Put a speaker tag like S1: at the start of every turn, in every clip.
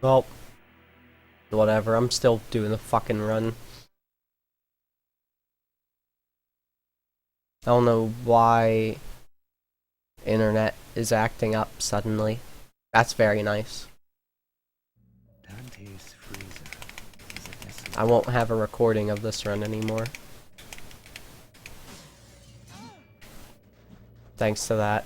S1: Well, whatever, I'm still doing the fucking run. I don't know why internet is acting up suddenly. That's very nice. I won't have a recording of this run anymore. Thanks to that.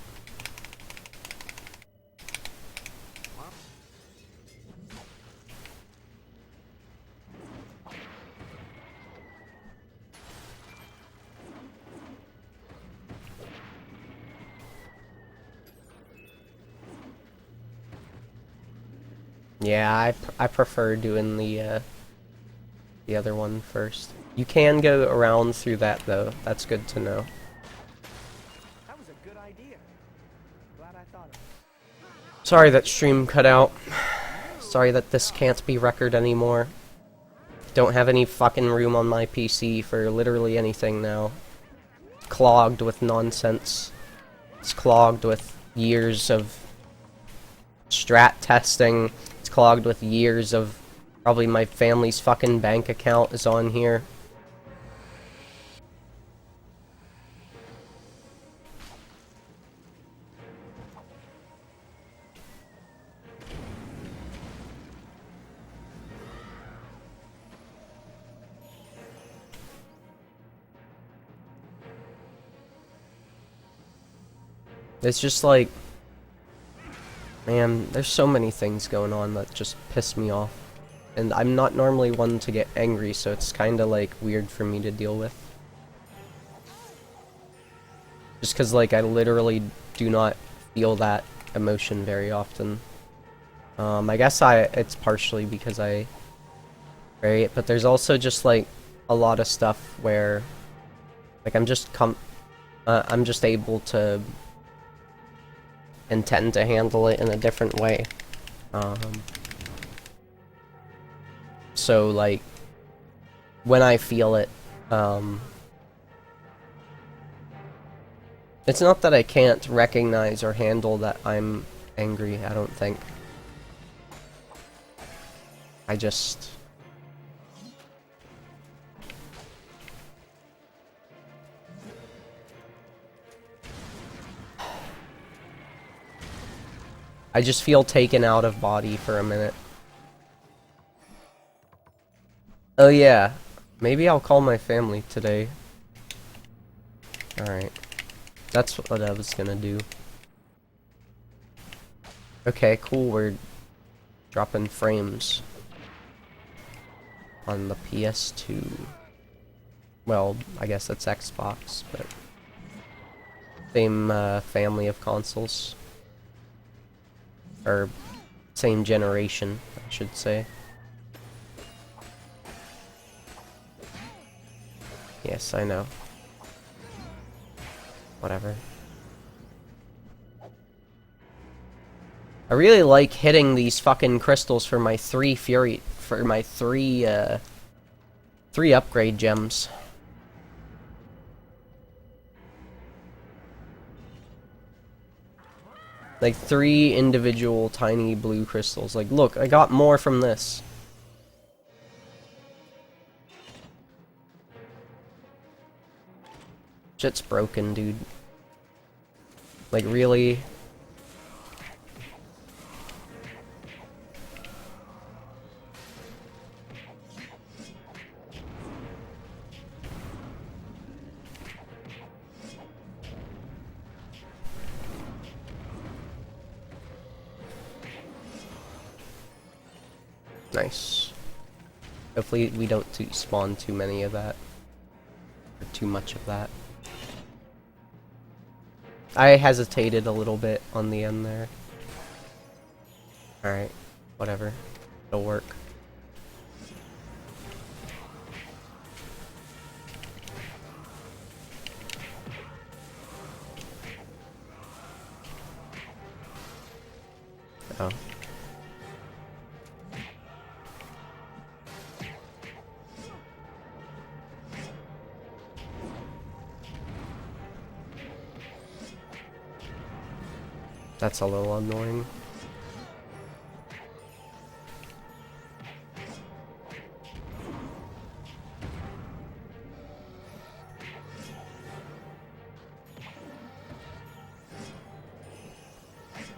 S1: Yeah, I prefer doing the other one first. You can go around through that though. That's good to know.
S2: That was a good idea. Glad I thought of it.
S1: Sorry that stream cut out. Sorry that this can't be recorded anymore. Don't have any fucking room on my PC for literally anything now. Clogged with nonsense. It's clogged with years of strat testing. It's clogged with years of probably my family's fucking bank account is on here. It's just like, man, there's so many things going on that just piss me off. And I'm not normally one to get angry, so it's kinda like weird for me to deal with. Just cause like I literally do not feel that emotion very often. I guess it's partially because I vary it, but there's also just like a lot of stuff where like I'm just able to intend to handle it in a different way. So like when I feel it, it's not that I can't recognize or handle that I'm angry, I don't think. I just feel taken out of body for a minute. Oh yeah, maybe I'll call my family today. Alright. That's what I was gonna do. Okay, cool, we're dropping frames on the PS2. Well, I guess that's Xbox, but same family of consoles. Or same generation, I should say. Yes, I know. Whatever. I really like hitting these fucking crystals for my three upgrade gems. Like 3 individual tiny blue crystals. Like, look, I got more from this. Shit's broken, dude. Like, really? Nice. Hopefully we don't spawn too many of that. Or too much of that. I hesitated a little bit on the end there. Alright. Whatever. It'll work. Oh. That's a little annoying.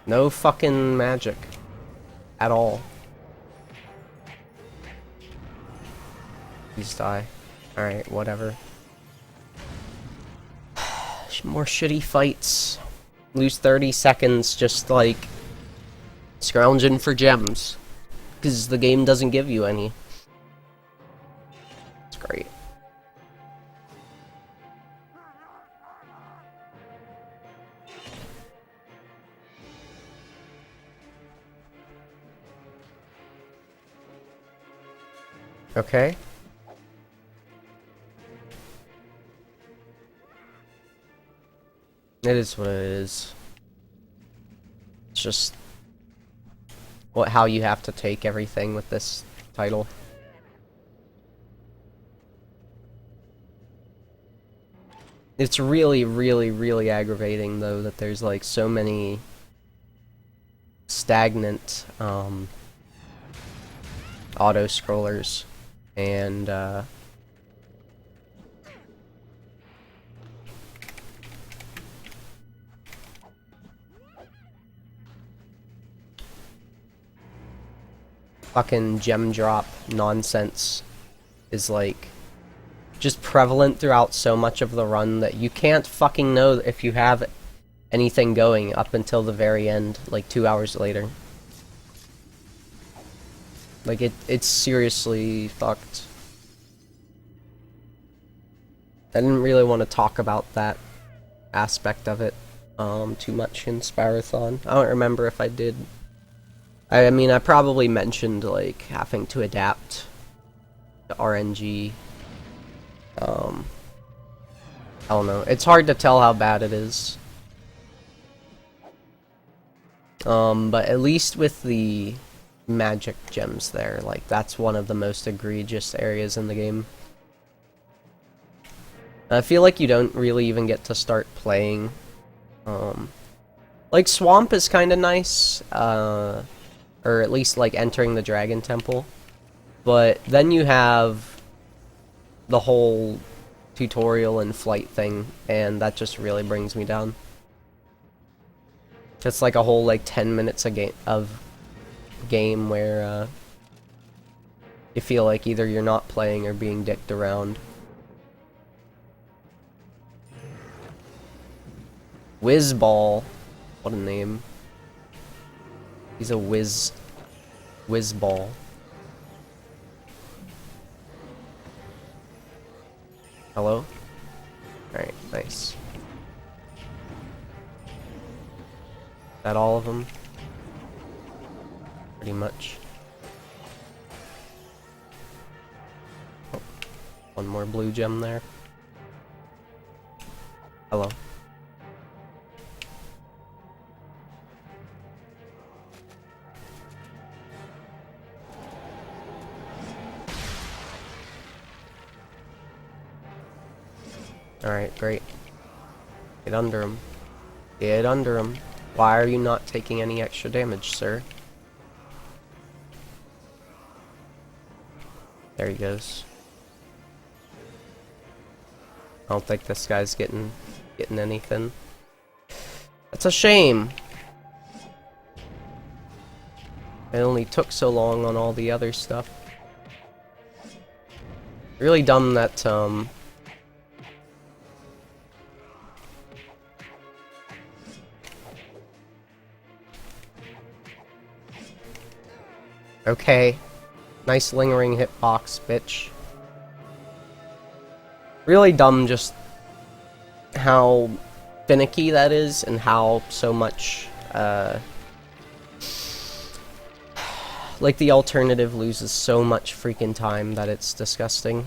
S1: No fucking magic. At all. Please die. Alright, whatever. More shitty fights. Lose 30 seconds just like scrounging for gems. Because the game doesn't give you any. It's great. Okay. It is what it is. It's just how you have to take everything with this title. It's really, really, really aggravating though that there's like so many stagnant auto scrollers and fucking gem drop nonsense is like just prevalent throughout so much of the run that you can't fucking know if you have anything going up until the very end, like 2 hours later. Like it's seriously fucked. I didn't really want to talk about that aspect of it too much in Spirathon. I don't remember if I did. I mean, I probably mentioned like having to adapt to RNG. I don't know. It's hard to tell how bad it is. But at least with the magic gems there, like that's one of the most egregious areas in the game. I feel like you don't really even get to start playing. Like Swamp is kind of nice, or at least like entering the Dragon Temple. But then you have the whole tutorial and flight thing, and that just really brings me down. It's like a whole like 10 minutes of game where you feel like either you're not playing or being dicked around. Whizball. What a name. He's a whizball. Hello? Alright, nice. Is that all of them? Pretty much. Oh, one more blue gem there. Hello. Alright, great. Get under him. Get under him. Why are you not taking any extra damage, sir? There he goes. I don't think this guy's getting anything. That's a shame. It only took so long on all the other stuff. Really dumb that okay. Nice lingering hitbox, bitch. Really dumb just how finicky that is and how so much, like the alternative loses so much freaking time that it's disgusting.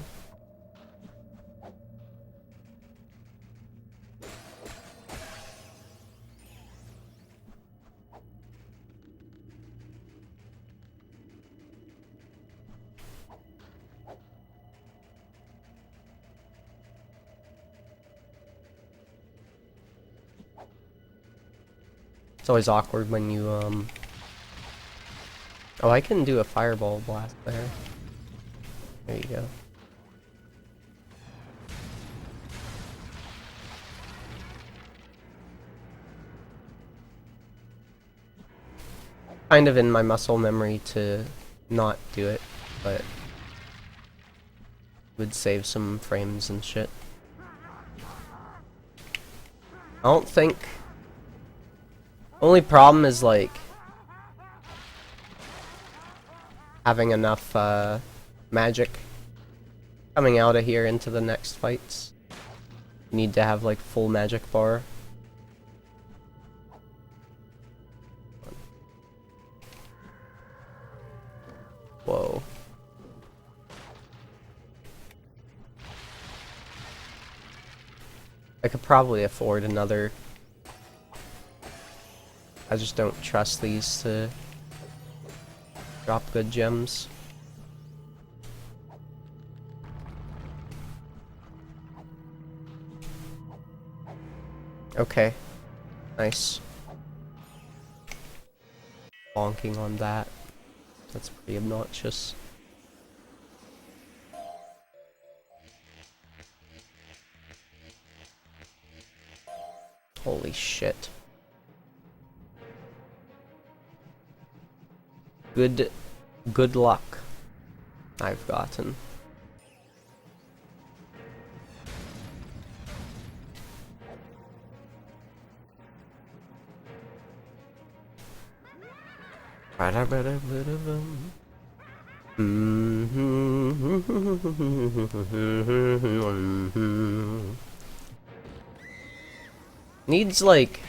S1: It's always awkward when you, oh, I can do a fireball blast there. There you go. kind of in my muscle memory to not do it, but would save some frames and shit. I don't think... Only problem is, like, having enough, magic coming out of here into the next fights. You need to have, like, full magic bar. Whoa. I could probably afford another. I just don't trust these to drop good gems. Okay. Nice. Bonking on that. That's pretty obnoxious. Holy shit. Good luck I've gotten. Needs like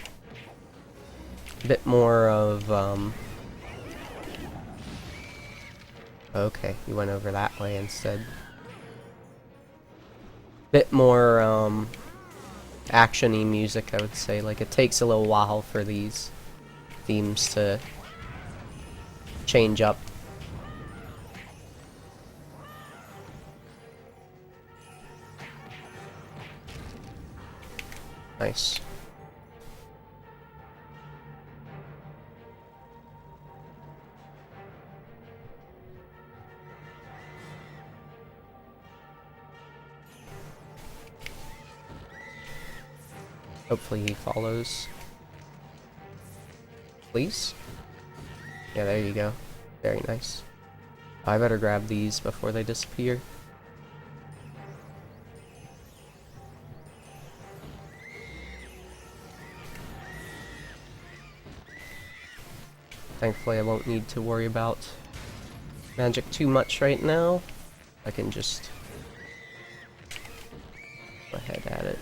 S1: a bit more of okay, you went over that way instead. Bit more action-y music, I would say. Like, it takes a little while for these themes to change up. Nice. Hopefully he follows. Please? Yeah, there you go. Very nice. I better grab these before they disappear. Thankfully, I won't need to worry about magic too much right now. I can just go ahead at it.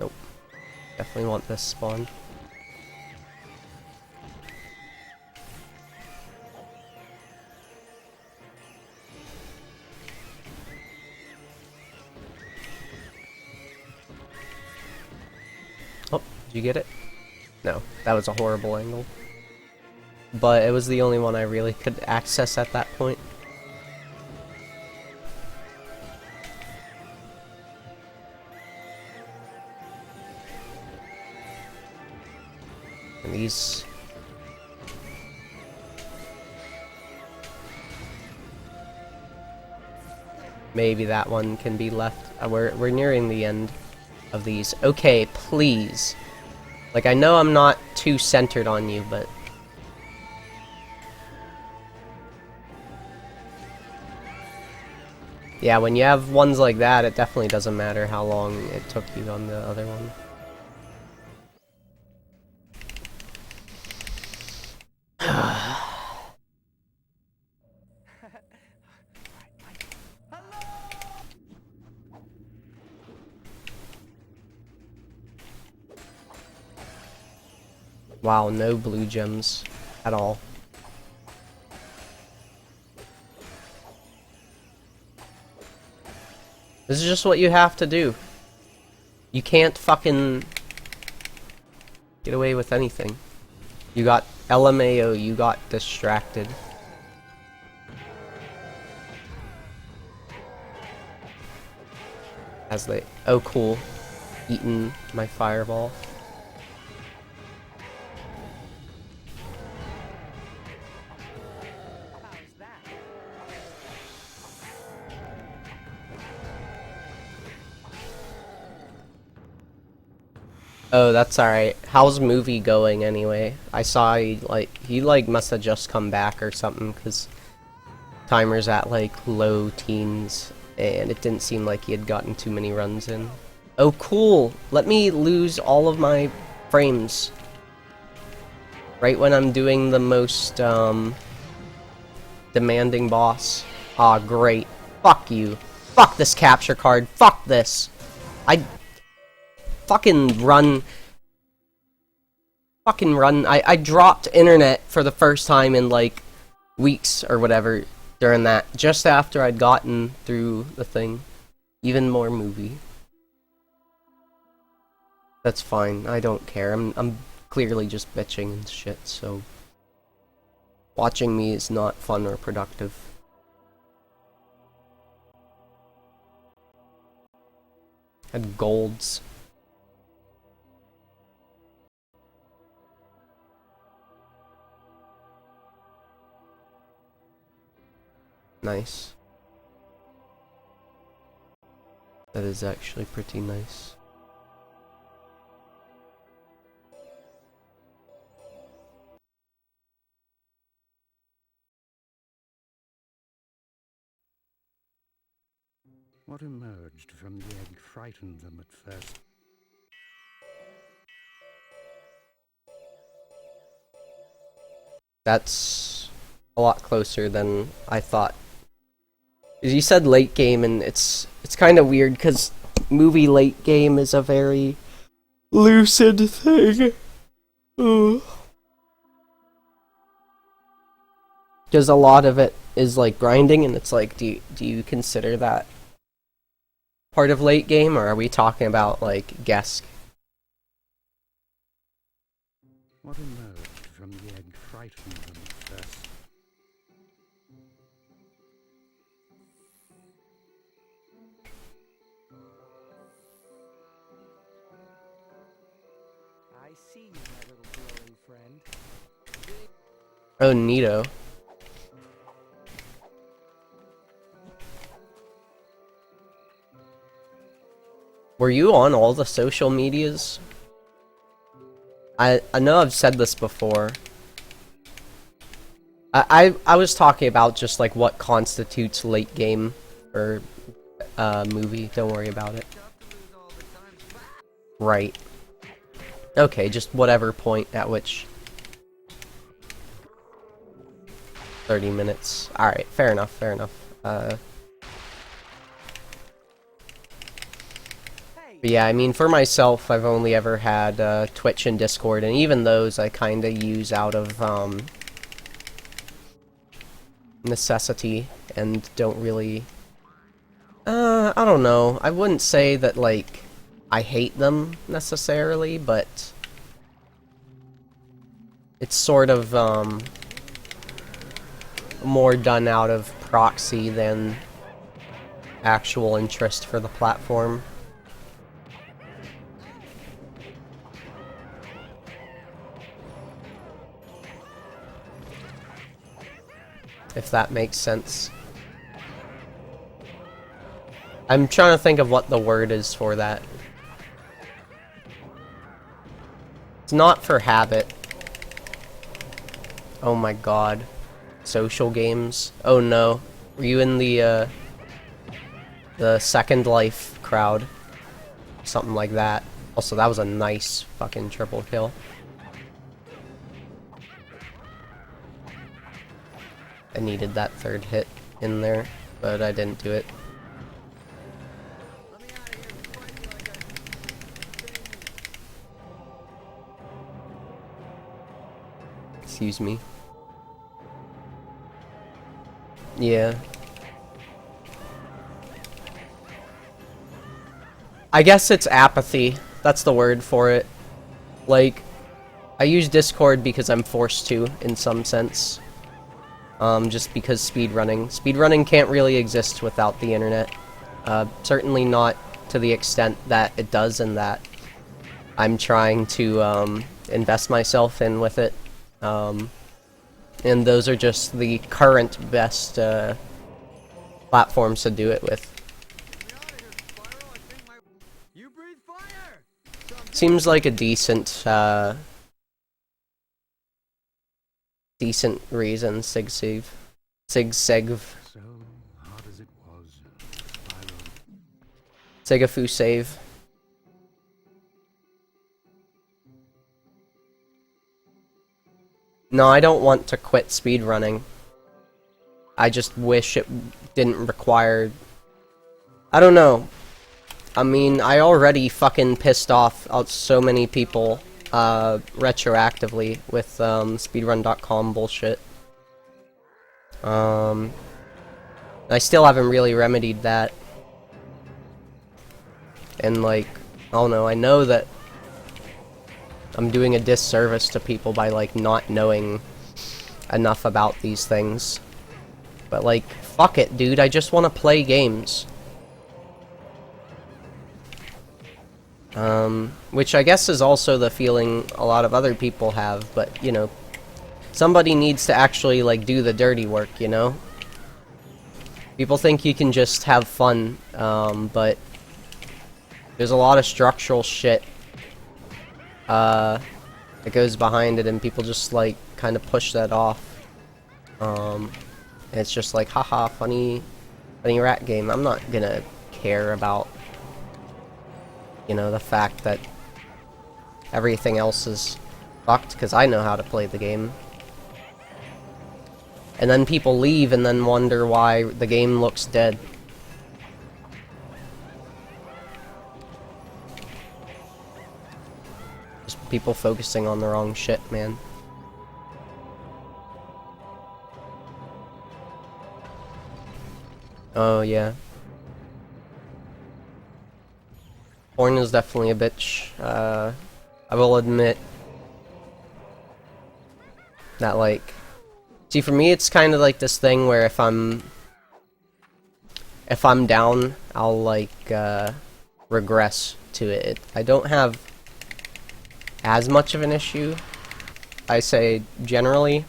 S1: Nope. Definitely want this spawn. Oh, did you get it? No, that was a horrible angle. But it was the only one I really could access at that point. And these... Maybe that one can be left. We're nearing the end of these. Okay, please. Like, I know I'm not too centered on you, but... Yeah, when you have ones like that, it definitely doesn't matter how long it took you on the other one. Wow, no blue gems at all. This is just what you have to do. You can't fucking get away with anything. You got LMAO, you got distracted. As they... Oh, cool. Eaten my fireball. Oh, that's alright. How's movie going anyway? I saw he must have just come back or something, because timer's at like low teens, and it didn't seem like he had gotten too many runs in. Oh, cool! Let me lose all of my frames. Right when I'm doing the most, demanding boss. Aw, great. Fuck you. Fuck this capture card. Fuck this. I fucking run. I dropped internet for the first time in like weeks or whatever during that, just after I'd gotten through the thing. Even more movie. That's fine. I don't care. I'm clearly just bitching and shit, so watching me is not fun or productive. Had golds. Nice. That is actually pretty nice.
S3: What emerged from the egg frightened them at first.
S1: That's a lot closer than I thought. 'Cause you said late game, and it's kind of weird because movie late game is a very lucid thing. Because a lot of it is like grinding, and it's like, do you consider that part of late game, or are we talking about like Gesk?
S3: What emerged from the egg frightened them at first.
S2: I see you, my little glowing friend.
S1: Oh, neato. Were you on all the social medias? I know I've said this before. I was talking about just like what constitutes late game or movie. Don't worry about it. Right. Okay, just whatever point at which 30 minutes. Alright, fair enough, fair enough. But yeah, I mean, for myself, I've only ever had Twitch and Discord, and even those I kinda use out of necessity, and don't really... I don't know. I wouldn't say that, like, I hate them, necessarily, but... it's sort of, more done out of proxy than actual interest for the platform. If that makes sense. I'm trying to think of what the word is for that. It's not for habit. Oh my god. Social games. Oh no. Were you in the Second Life crowd? Something like that. Also, that was a nice fucking triple kill. I needed that third hit in there, but I didn't do it. Excuse me. Yeah. I guess it's apathy. That's the word for it. Like, I use Discord because I'm forced to, in some sense. Just because speedrunning can't really exist without the internet. Certainly not to the extent that it does, and that I'm trying to invest myself in with it. And those are just the current best platforms to do it with. Seems like a decent, decent reason, Sig-Sev.
S3: So hard as it was, Spyro.
S1: Sigafu save. No, I don't want to quit speedrunning. I just wish it didn't require... I don't know. I mean, I already fucking pissed off so many people retroactively with speedrun.com bullshit. I still haven't really remedied that. And like, I don't know, I know that I'm doing a disservice to people by like not knowing enough about these things. But like, fuck it, dude, I just want to play games. Which I guess is also the feeling a lot of other people have, but, you know, somebody needs to actually, like, do the dirty work, you know? People think you can just have fun, but there's a lot of structural shit, that goes behind it, and people just, like, kind of push that off. And it's just like, haha, funny rat game. I'm not gonna care about, you know, the fact that everything else is fucked, because I know how to play the game. And then people leave and then wonder why the game looks dead. Just people focusing on the wrong shit, man. Oh, yeah. Porn is definitely a bitch. I will admit that, like... See, for me, it's kind of like this thing where if I'm down, I'll, like, regress to it. I don't have as much of an issue, I say, generally.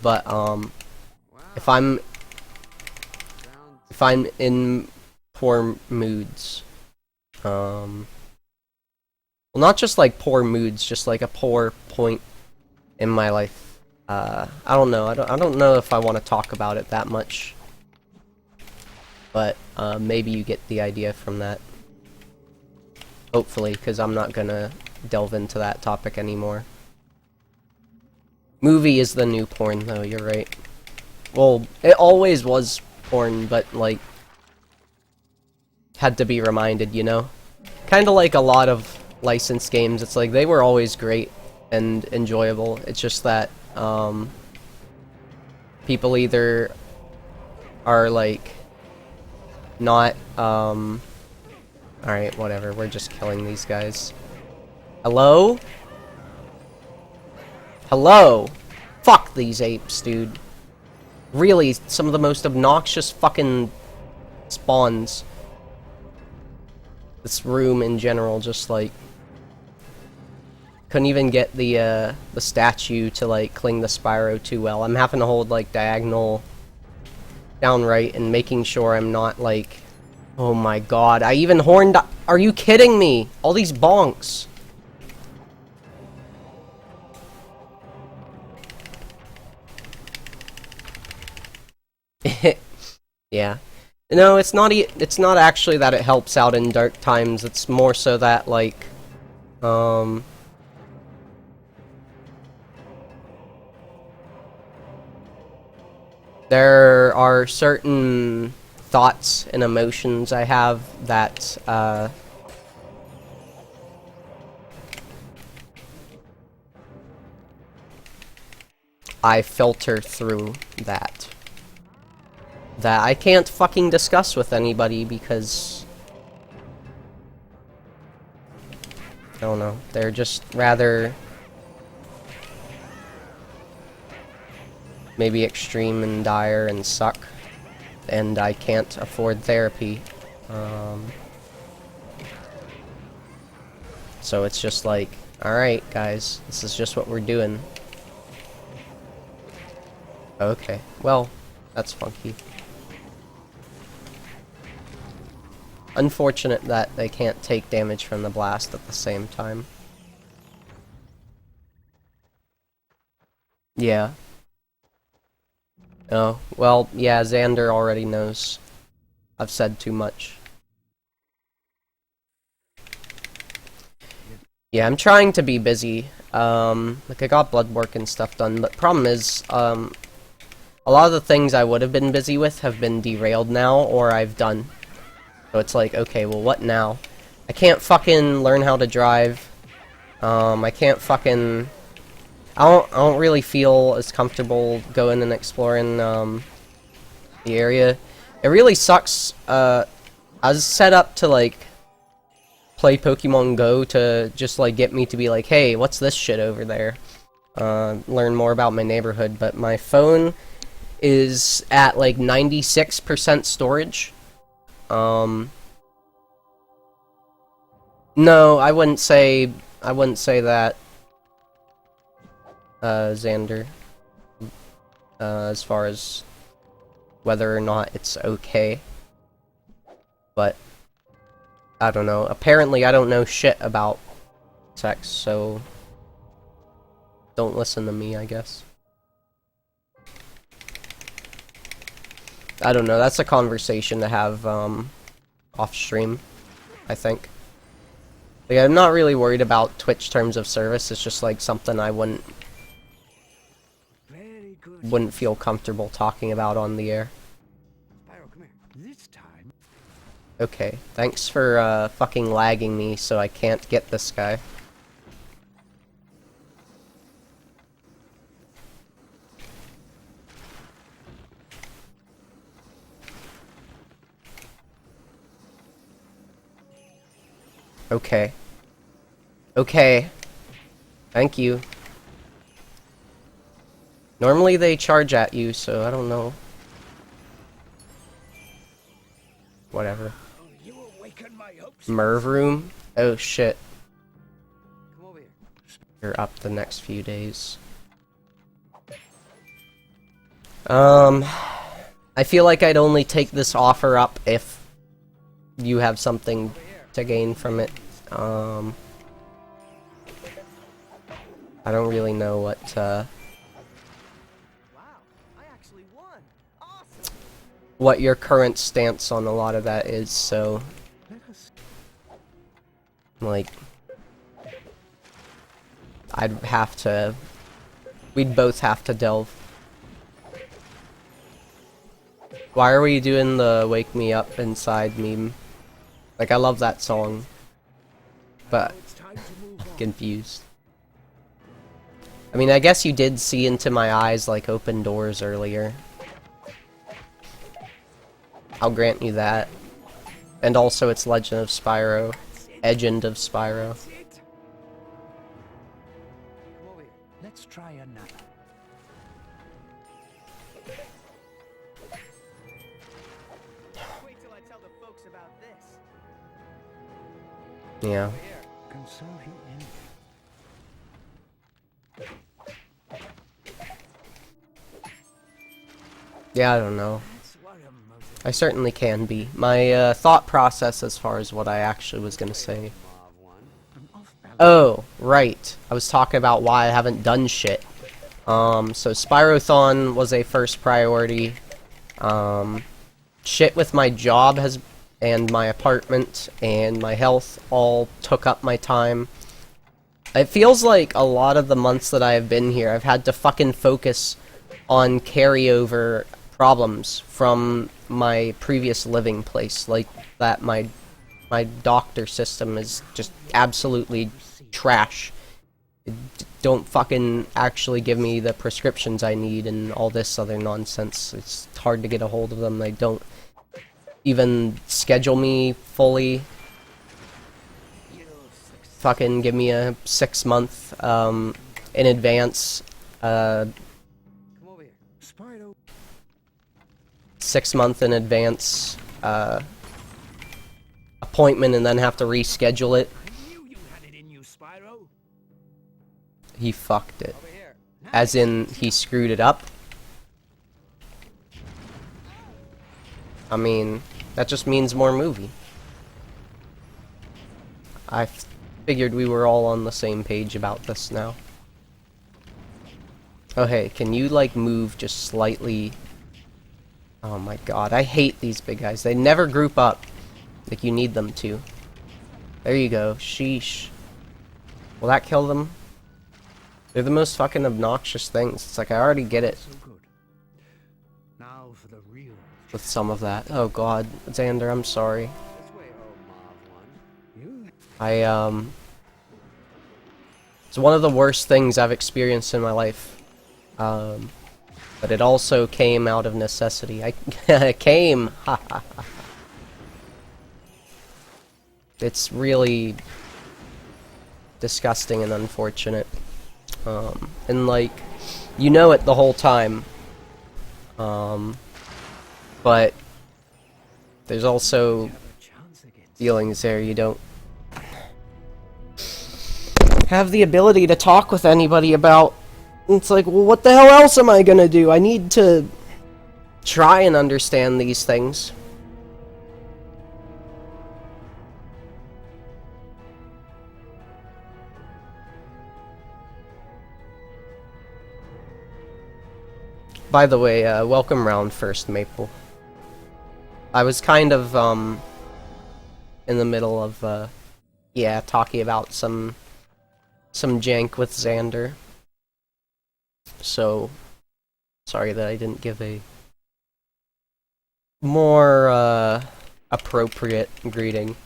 S1: But, if I'm in poor moods, well, not just like poor moods, just like a poor point in my life. I don't know. I don't know if I want to talk about it that much. But maybe you get the idea from that. Hopefully, because I'm not gonna delve into that topic anymore. Movie is the new porn, though. You're right. Well, it always was porn, but like had to be reminded, you know? Kind of like a lot of licensed games, it's like they were always great and enjoyable. It's just that people either are like not alright, whatever, we're just killing these guys. Hello? Hello? Fuck these apes, dude. Really, some of the most obnoxious fucking spawns. This room in general, just like couldn't even get the statue to like cling the Spyro too well. I'm having to hold like diagonal down right and making sure I'm not like, oh my god, I even horned. Are you kidding me? All these bonks. Yeah. No, it's not actually that it helps out in dark times. It's more so that like there are certain thoughts and emotions I have that I filter through that I can't fucking discuss with anybody because I don't know, they're just rather maybe extreme and dire and suck, and I can't afford therapy. So it's just like, alright guys, this is just what we're doing. Okay, well, that's funky. Unfortunate that they can't take damage from the blast at the same time. Yeah. Oh, well, yeah, Xander already knows. I've said too much. Yeah, I'm trying to be busy. Like, I got blood work and stuff done, but problem is, a lot of the things I would have been busy with have been derailed now, or I've done. So it's like, okay, well, what now? I can't fucking learn how to drive. I can't fucking... I don't really feel as comfortable going and exploring, the area. It really sucks. I was set up to, like, play Pokemon Go to just, like, get me to be like, hey, what's this shit over there? Learn more about my neighborhood, but my phone is at, like, 96% storage. No, I wouldn't say that, Xander. As far as whether or not it's okay. But, I don't know. Apparently I don't know shit about sex, so don't listen to me, I guess. I don't know, that's a conversation to have, off stream, I think. Like, I'm not really worried about Twitch terms of service, it's just like something I wouldn't feel comfortable talking about on the air.
S2: Spyro, come here. This time.
S1: Okay, thanks for, fucking lagging me so I can't get this guy. Okay. Okay. Thank you. Normally they charge at you, so I don't know. Whatever.
S2: You awaken my hopes.
S1: Merv room? Oh shit.
S2: Come over here.
S1: You're up the next few days. I feel like I'd only take this offer up if you have something to gain from it. I don't really know what,
S2: Wow, I actually won. Awesome.
S1: what your current stance on a lot of that is, so... Like... We'd both have to delve. Why are we doing the Wake Me Up Inside meme? Like, I love that song. But, confused. I mean, I guess you did see into my eyes like open doors earlier. I'll grant you that. And also it's Legend of Spyro. Legend of Spyro.
S2: Come over here. Let's try another. Wait till I tell the folks about this.
S1: Yeah.
S2: Over here.
S3: Conserve your energy.
S1: Yeah, I don't know.
S2: That's what a motive.
S1: I certainly can be. My thought process as far as what I actually was gonna say.
S3: I'm off balance.
S1: Oh, right. I was talking about why I haven't done shit. So Spyrothon was a first priority. Shit with my job and my apartment and my health all took up my time. It feels like a lot of the months that I have been here, I've had to fucking focus on carryover problems from my previous living place. Like that my doctor system is just absolutely trash. Don't fucking actually give me the prescriptions I need and all this other nonsense. It's hard to get a hold of them. They don't even schedule me fully. Fucking give me a 6-month in advance
S2: Come over here.
S3: Spyro.
S1: 6-month in advance appointment and then have to reschedule it.
S2: I knew you had it in you, Spyro.
S1: He fucked it.
S2: Over here.
S1: As in, he screwed it up. I mean, that just means more movie. I figured we were all on the same page about this now. Oh hey, can you like move just slightly? Oh my god, I hate these big guys. They never group up like you need them to. There you go. Sheesh. Will that kill them? They're the most fucking obnoxious things. It's like I already get it
S3: So good. Now for the real.
S1: with some of that. Oh god, Xander, I'm sorry.
S2: This way, oh Marv one. You
S1: It's one of the worst things I've experienced in my life. But it also came out of necessity. It came. Ha ha ha. It's really disgusting and unfortunate. And like, you know it the whole time. But there's also feelings there you don't have the ability to talk with anybody about. It's like, well, what the hell else am I gonna do? I need to try and understand these things. By the way, welcome round first, Maple. I was kind of, in the middle of, yeah, talking about some jank with Xander. So, sorry that I didn't give a more, appropriate greeting.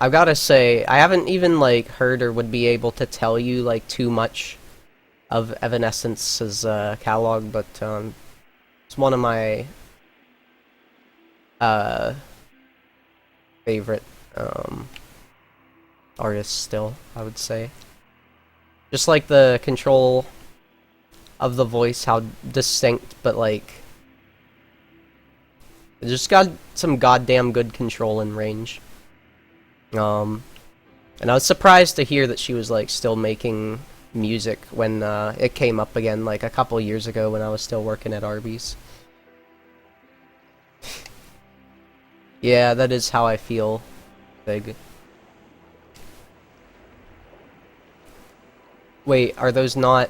S1: I've gotta say, I haven't even, like, heard or would be able to tell you, like, too much of Evanescence's, catalog, but, it's one of my, favorite, artists still, I would say. Just like the control of the voice, how distinct, but like, it just got some goddamn good control and range. And I was surprised to hear that she was like still making music when it came up again like a couple years ago when I was still working at Arby's. Yeah, that is how I feel, Big. Wait, are those not...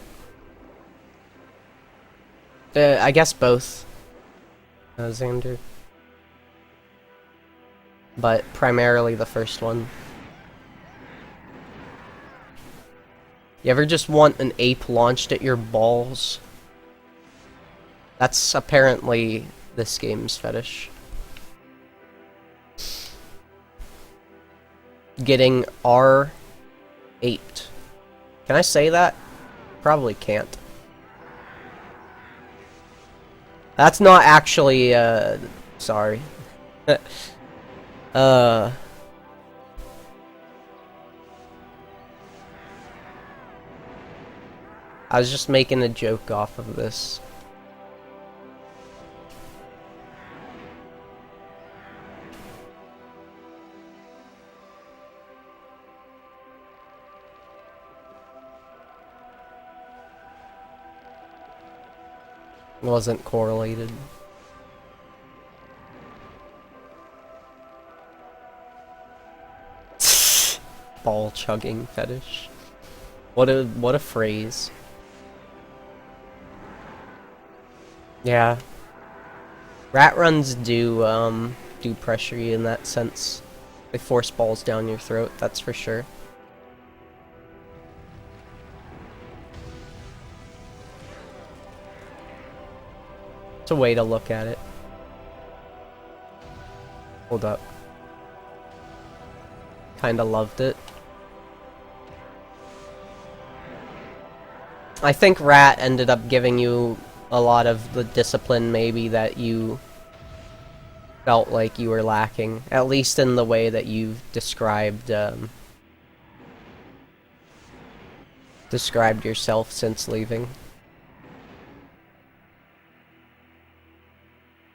S1: I guess both, Xander. But primarily the first one. You ever just want an ape launched at your balls? That's apparently this game's fetish. Getting R-aped. Can I say that? Probably can't. That's not actually, sorry. I was just making a joke off of this. Wasn't correlated. Ball chugging fetish. What a phrase. Yeah. Rat runs do pressure you in that sense. They force balls down your throat, that's for sure. It's a way to look at it. Hold up. Kinda loved it. I think Rat ended up giving you a lot of the discipline maybe that you felt like you were lacking, at least in the way that you've described described yourself since leaving.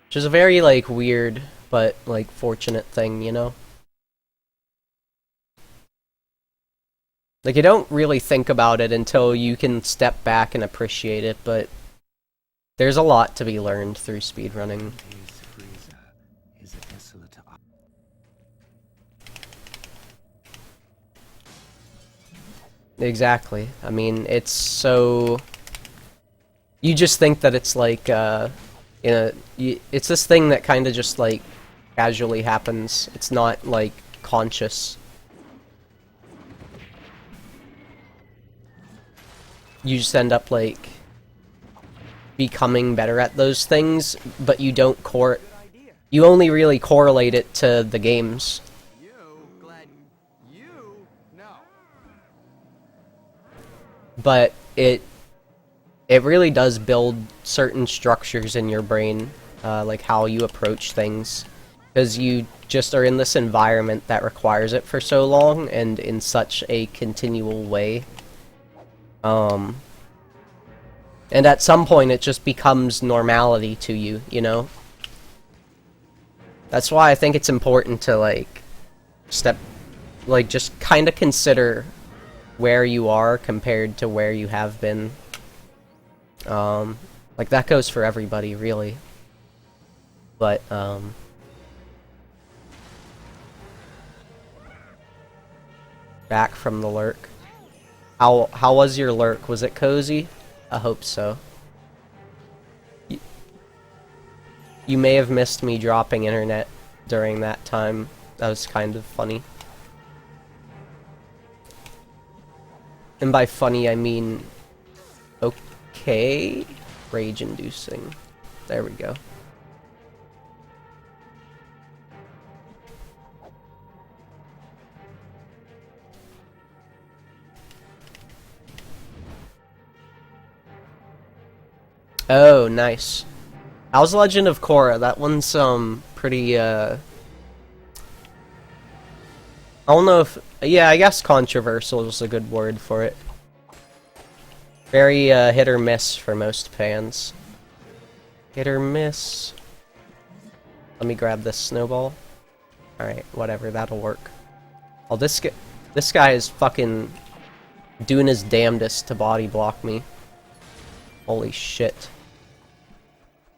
S1: Which is a very, like, weird, but, like, fortunate thing, you know? Like, you don't really think about it until you can step back and appreciate it, but there's a lot to be learned through speedrunning. Exactly. I mean, it's so... You just think that it's like, it's this thing that kind of just, like, casually happens. It's not, like, conscious. You just end up, like, becoming better at those things, but you don't you only really correlate it to the games.
S2: No.
S1: But it really does build certain structures in your brain, like how you approach things, because you just are in this environment that requires it for so long and in such a continual way. And at some point it just becomes normality to you, you know? That's why I think it's important to, like, just kind of consider where you are compared to where you have been. Like, that goes for everybody, really. But, back from the lurk. How was your lurk? Was it cozy? I hope so. You may have missed me dropping internet during that time. That was kind of funny. And by funny, I mean... Okay... Rage-inducing. There we go. Oh, nice. How's Legend of Korra? That one's, pretty, I don't know if... Yeah, I guess controversial is a good word for it. Very, hit or miss for most fans. Hit or miss. Let me grab this snowball. Alright, whatever, that'll work. Oh, this guy is fucking doing his damnedest to body block me. Holy shit.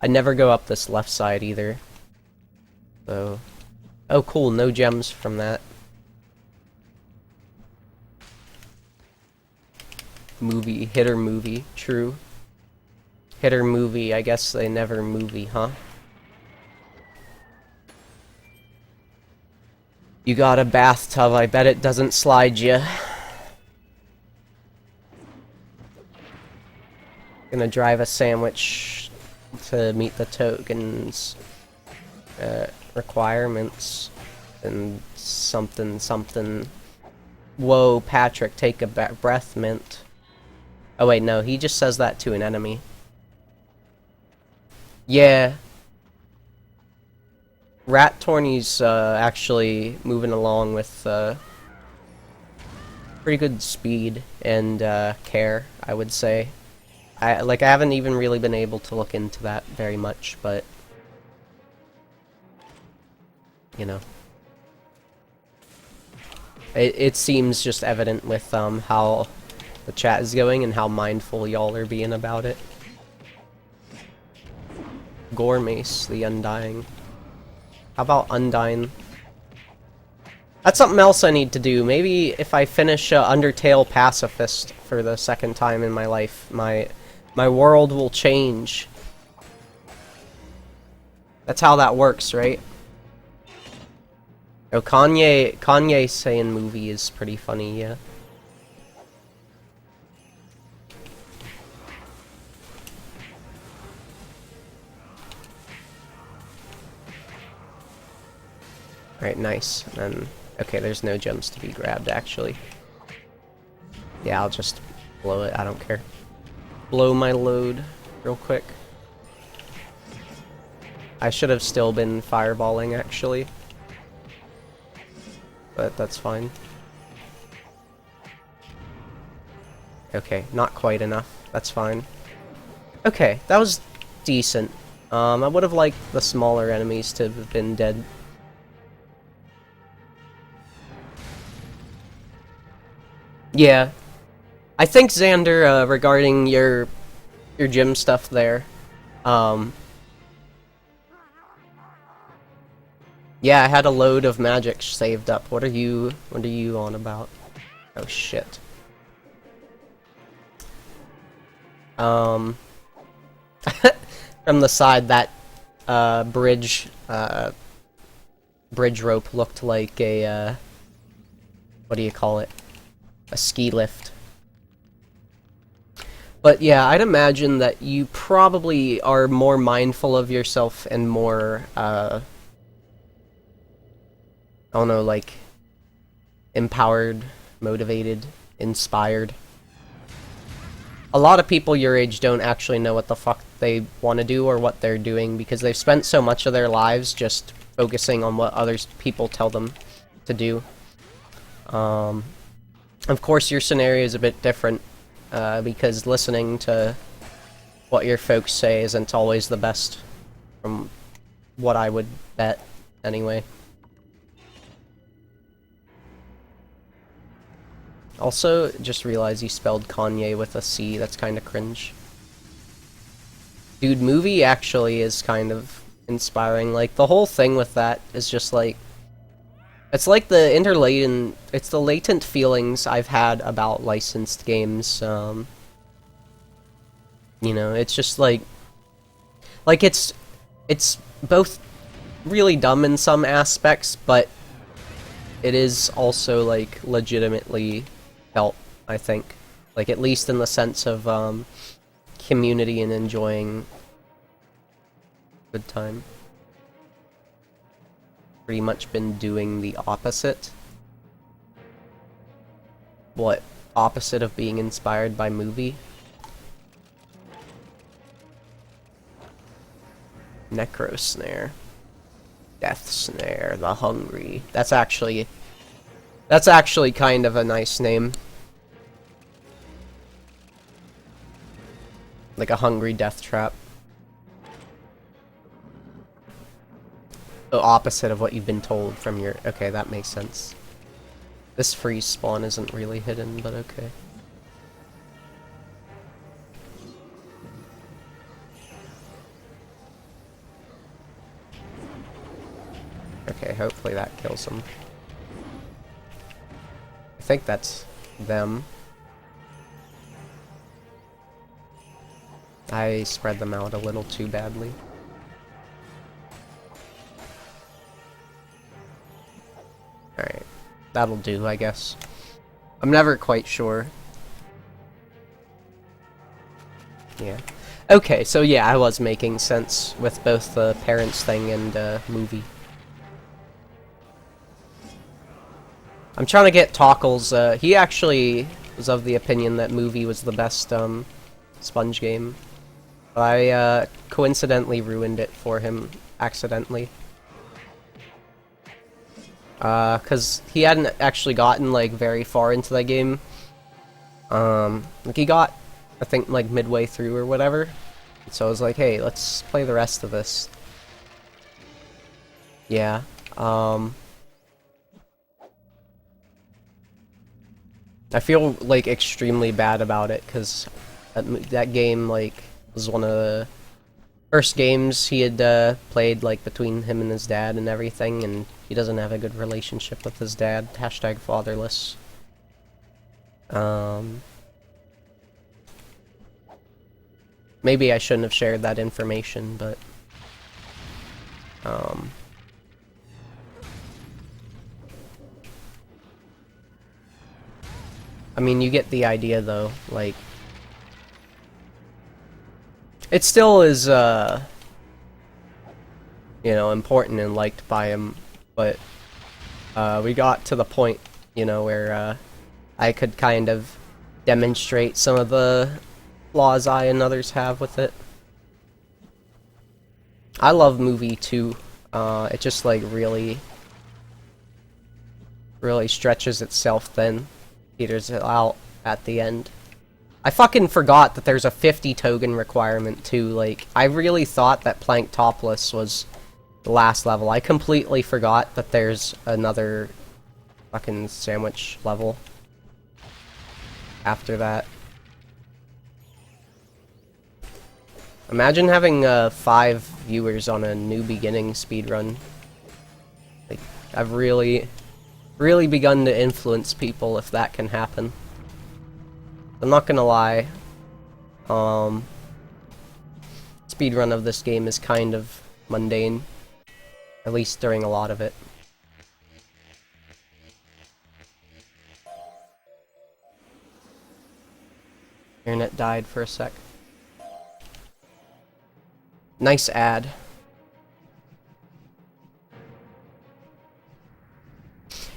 S1: I never go up this left side either. So... Oh cool, no gems from that. Movie, hit or movie, true. Hit or movie, I guess they never movie, huh? You got a bathtub, I bet it doesn't slide ya. Gonna drive a sandwich to meet the tokens requirements and something. Whoa, Patrick, take a breath mint. Oh wait, no, he just says that to an enemy. Yeah. Rat Torny's actually moving along with pretty good speed and care, I would say. I haven't even really been able to look into that very much, but you know, it seems just evident with how the chat is going and how mindful y'all are being about it. Gore Mace, the Undying. How about Undying? That's something else I need to do. Maybe if I finish Undertale Pacifist for the second time in my life, my world will change. That's how that works, right? Oh, Kanye saying movie is pretty funny, yeah. Alright, nice. And then, okay, there's no gems to be grabbed, actually. Yeah, I'll just blow it, I don't care. Blow my load real quick. I should have still been fireballing, actually. But that's fine. Okay, not quite enough. That's fine. Okay, that was decent. I would have liked the smaller enemies to have been dead. Yeah. I think, Xander, regarding your gym stuff there, yeah, I had a load of magic saved up. What are you on about? Oh shit. From the side, that bridge rope looked like a what do you call it? A ski lift. But yeah, I'd imagine that you probably are more mindful of yourself and more, I don't know, like, empowered, motivated, inspired. A lot of people your age don't actually know what the fuck they want to do or what they're doing because they've spent so much of their lives just focusing on what other people tell them to do. Of course, your scenario is a bit different. Because listening to what your folks say isn't always the best, from what I would bet, anyway. Also, just realized you spelled Kanye with a C, that's kinda cringe. Dude, movie actually is kind of inspiring. Like, the whole thing with that is just like, it's like it's the latent feelings I've had about licensed games, you know, it's just like it's both really dumb in some aspects, but it is also, like, legitimately felt, I think. Like, at least in the sense of, community and enjoying good time. Pretty much been doing the opposite. What? Opposite of being inspired by movie? Necro Snare. Death Snare, the Hungry. That's actually kind of a nice name. Like a hungry death trap. The opposite of what you've been told from your... Okay, that makes sense. This freeze spawn isn't really hidden, but okay. Okay, hopefully that kills them. I think that's them. I spread them out a little too badly. Alright, that'll do, I guess. I'm never quite sure. Yeah. Okay, so yeah, I was making sense with both the parents thing and movie. I'm trying to get Tockles, he actually was of the opinion that movie was the best, Sponge game. I, coincidentally ruined it for him, accidentally. Cause he hadn't actually gotten, like, very far into the game. Like, he got, I think, like, midway through or whatever. So I was like, hey, let's play the rest of this. Yeah, I feel, like, extremely bad about it, cause that game, like, was one of the first games he had, played, like, between him and his dad and everything, and he doesn't have a good relationship with his dad. Hashtag fatherless. Maybe I shouldn't have shared that information, but... I mean, you get the idea, though. Like... It still is, you know, important and liked by him, but, we got to the point, you know, where, I could kind of demonstrate some of the flaws I and others have with it. I love movie too. It just, like, really stretches itself thin, peters it out at the end. I fucking forgot that there's a 50 token requirement too. Like, I really thought that Plank Topless was the last level. I completely forgot that there's another fucking sandwich level after that. Imagine having 5 viewers on a new beginning speedrun. Like, I've really begun to influence people if that can happen. I'm not gonna lie. Speedrun of this game is kind of mundane, at least during a lot of it. Internet died for a sec. Nice ad.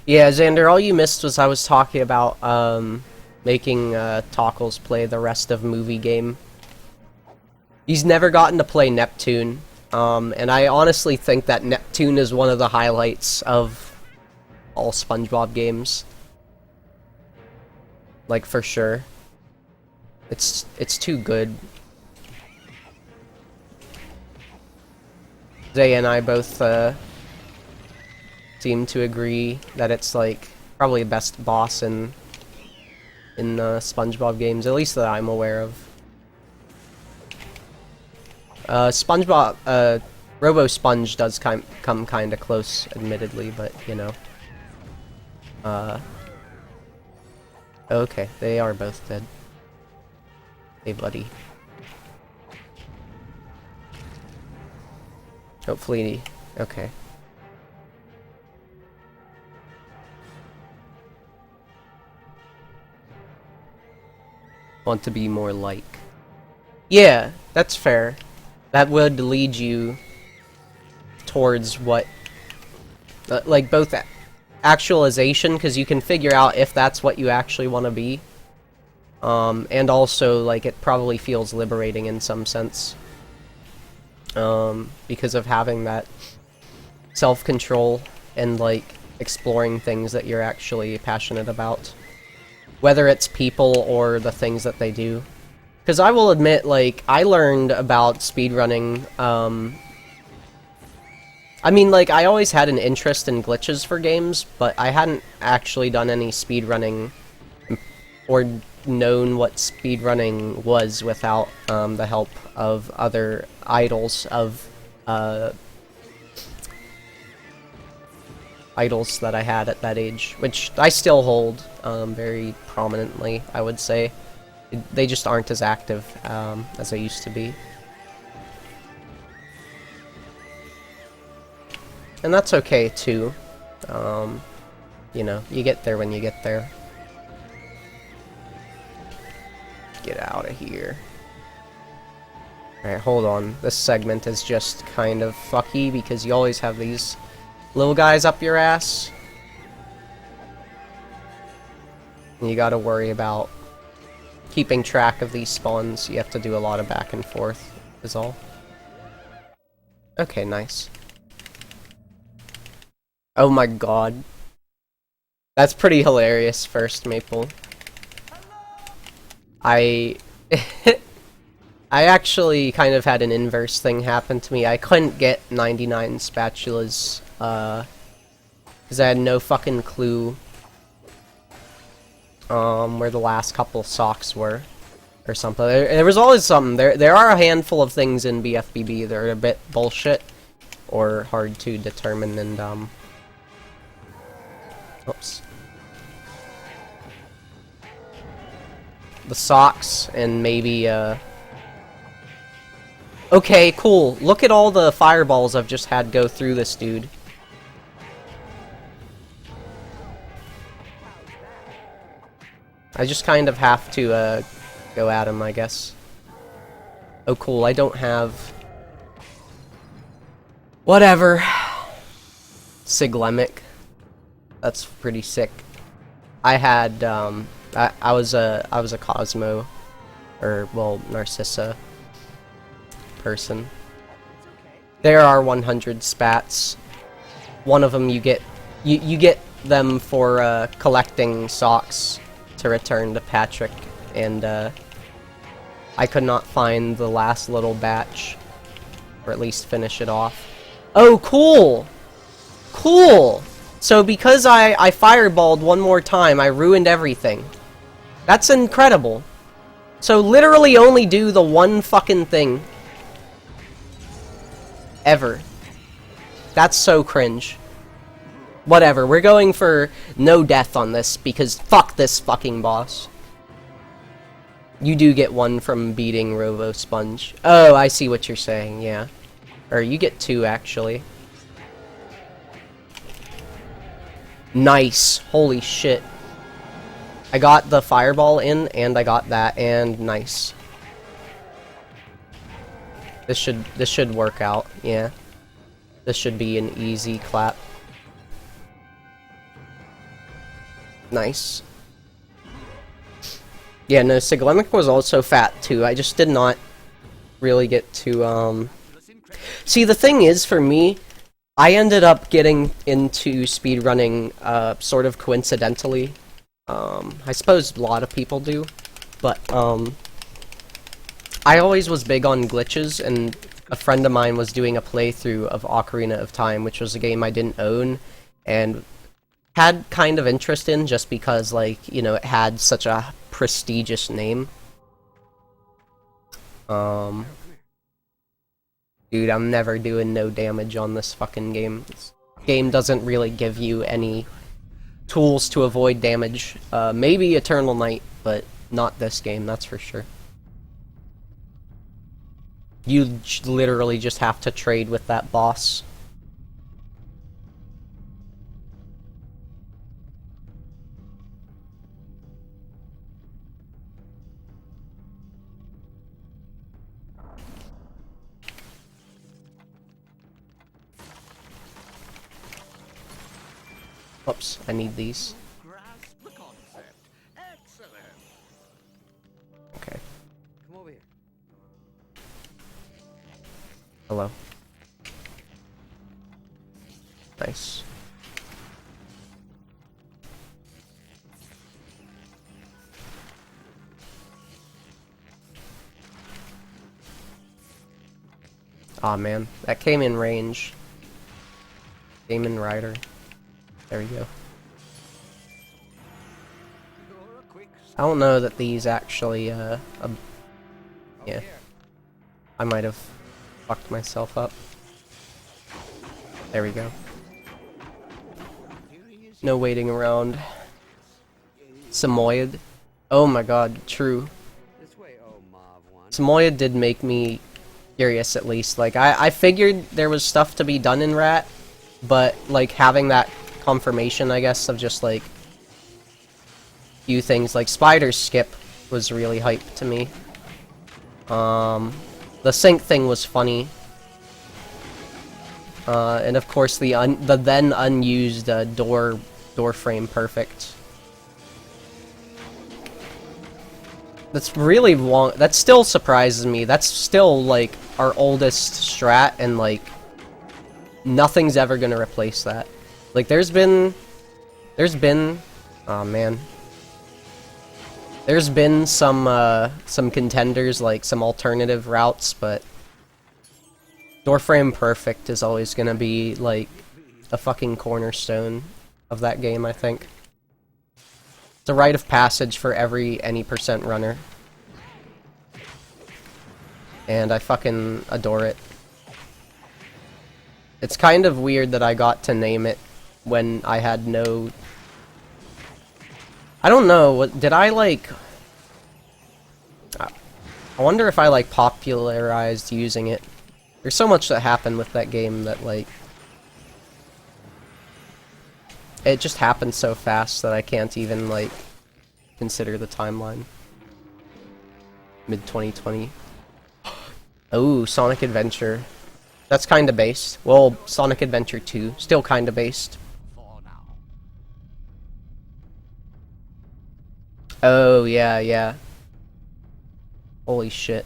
S1: Yeah, Xander, all you missed was I was talking about, making, Tockles play the rest of movie game. He's never gotten to play Neptune, and I honestly think that Neptune is one of the highlights of all SpongeBob games. Like, for sure. It's too good. Zay and I both, seem to agree that it's, like, probably the best boss in SpongeBob games, at least that I'm aware of. SpongeBob, Robo Sponge does come kinda close, admittedly, but, you know. Okay, they are both dead. Hey, buddy. Hopefully, okay. Want to be more like. Yeah, that's fair. That would lead you towards what, like, both actualization, because you can figure out if that's what you actually want to be, and also, like, it probably feels liberating in some sense, because of having that self-control and, like, exploring things that you're actually passionate about, whether it's people or the things that they do. Because I will admit, like, I learned about speedrunning, I mean, like, I always had an interest in glitches for games, but I hadn't actually done any speedrunning or known what speedrunning was without the help of other idols idols that I had at that age, which I still hold very prominently, I would say. They just aren't as active as they used to be. And that's okay, too. You know, you get there when you get there. Get out of here. Alright, hold on. This segment is just kind of fucky because you always have these little guys up your ass. And you gotta worry about keeping track of these spawns. You have to do a lot of back and forth, is all. Okay, nice. Oh my god. That's pretty hilarious, First Maple. I actually kind of had an inverse thing happen to me. I couldn't get 99 spatulas, because I had no fucking clue where the last couple socks were, or something. There was always something. There are a handful of things in BFBB that are a bit bullshit, or hard to determine, and, oops. The socks, and maybe, okay, cool. Look at all the fireballs I've just had go through this dude. I just kind of have to, go at him, I guess. Oh, cool, I don't have... Whatever. Siglemic. That's pretty sick. I had, I was a Cosmo, or, well, Narcissa person. There are 100 spats. One of them you get them for, collecting socks to return to Patrick, and I could not find the last little batch, or at least finish it off. Oh, cool! Cool! So because I fireballed one more time, I ruined everything. That's incredible. So literally only do the one fucking thing. Ever. That's so cringe. Whatever, we're going for no death on this, because fuck this fucking boss. You do get one from beating Robo Sponge. Oh, I see what you're saying, yeah. Or you get 2, actually. Nice. Holy shit. I got the fireball in, and I got that, and nice. This should work out, yeah. This should be an easy clap. Nice. Yeah, no, Siglemic was also fat too. I just did not really get to, See, the thing is, for me, I ended up getting into speedrunning, sort of coincidentally. I suppose a lot of people do, but, I always was big on glitches, and a friend of mine was doing a playthrough of Ocarina of Time, which was a game I didn't own, and had kind of interest in just because, like, you know, it had such a prestigious name. Dude, I'm never doing no damage on this fucking game. This game doesn't really give you any tools to avoid damage. Maybe Eternal Night, but not this game, that's for sure. You literally just have to trade with that boss. Oops, I need these. Okay.
S2: Come over here.
S1: Hello. Nice. Aw, man. That came in range. Damon Rider. There we go. I don't know that these actually, yeah. I might have fucked myself up. There we go. No waiting around. Samoyed. Oh my god, true. Samoyed did make me curious, at least. Like, I figured there was stuff to be done in Rat, but, like, having that confirmation, I guess, of just, like, few things, like Spider's Skip was really hype to me. The sync thing was funny. And of course the then unused door frame perfect. That's really long. That still surprises me. That's still like our oldest strat, and like nothing's ever gonna replace that. Like there's been oh man. There's been some contenders, like some alternative routes, but Doorframe Perfect is always gonna be like a fucking cornerstone of that game, I think. It's a rite of passage for every any percent runner. And I fucking adore it. It's kind of weird that I got to name it when I had no... I don't know, what did I like... I wonder if I like popularized using it. There's so much that happened with that game that like... It just happened so fast that I can't even like consider the timeline. Mid-2020. Oh, Sonic Adventure. That's kinda based. Well, Sonic Adventure 2, still kinda based. Oh, yeah, yeah. Holy shit.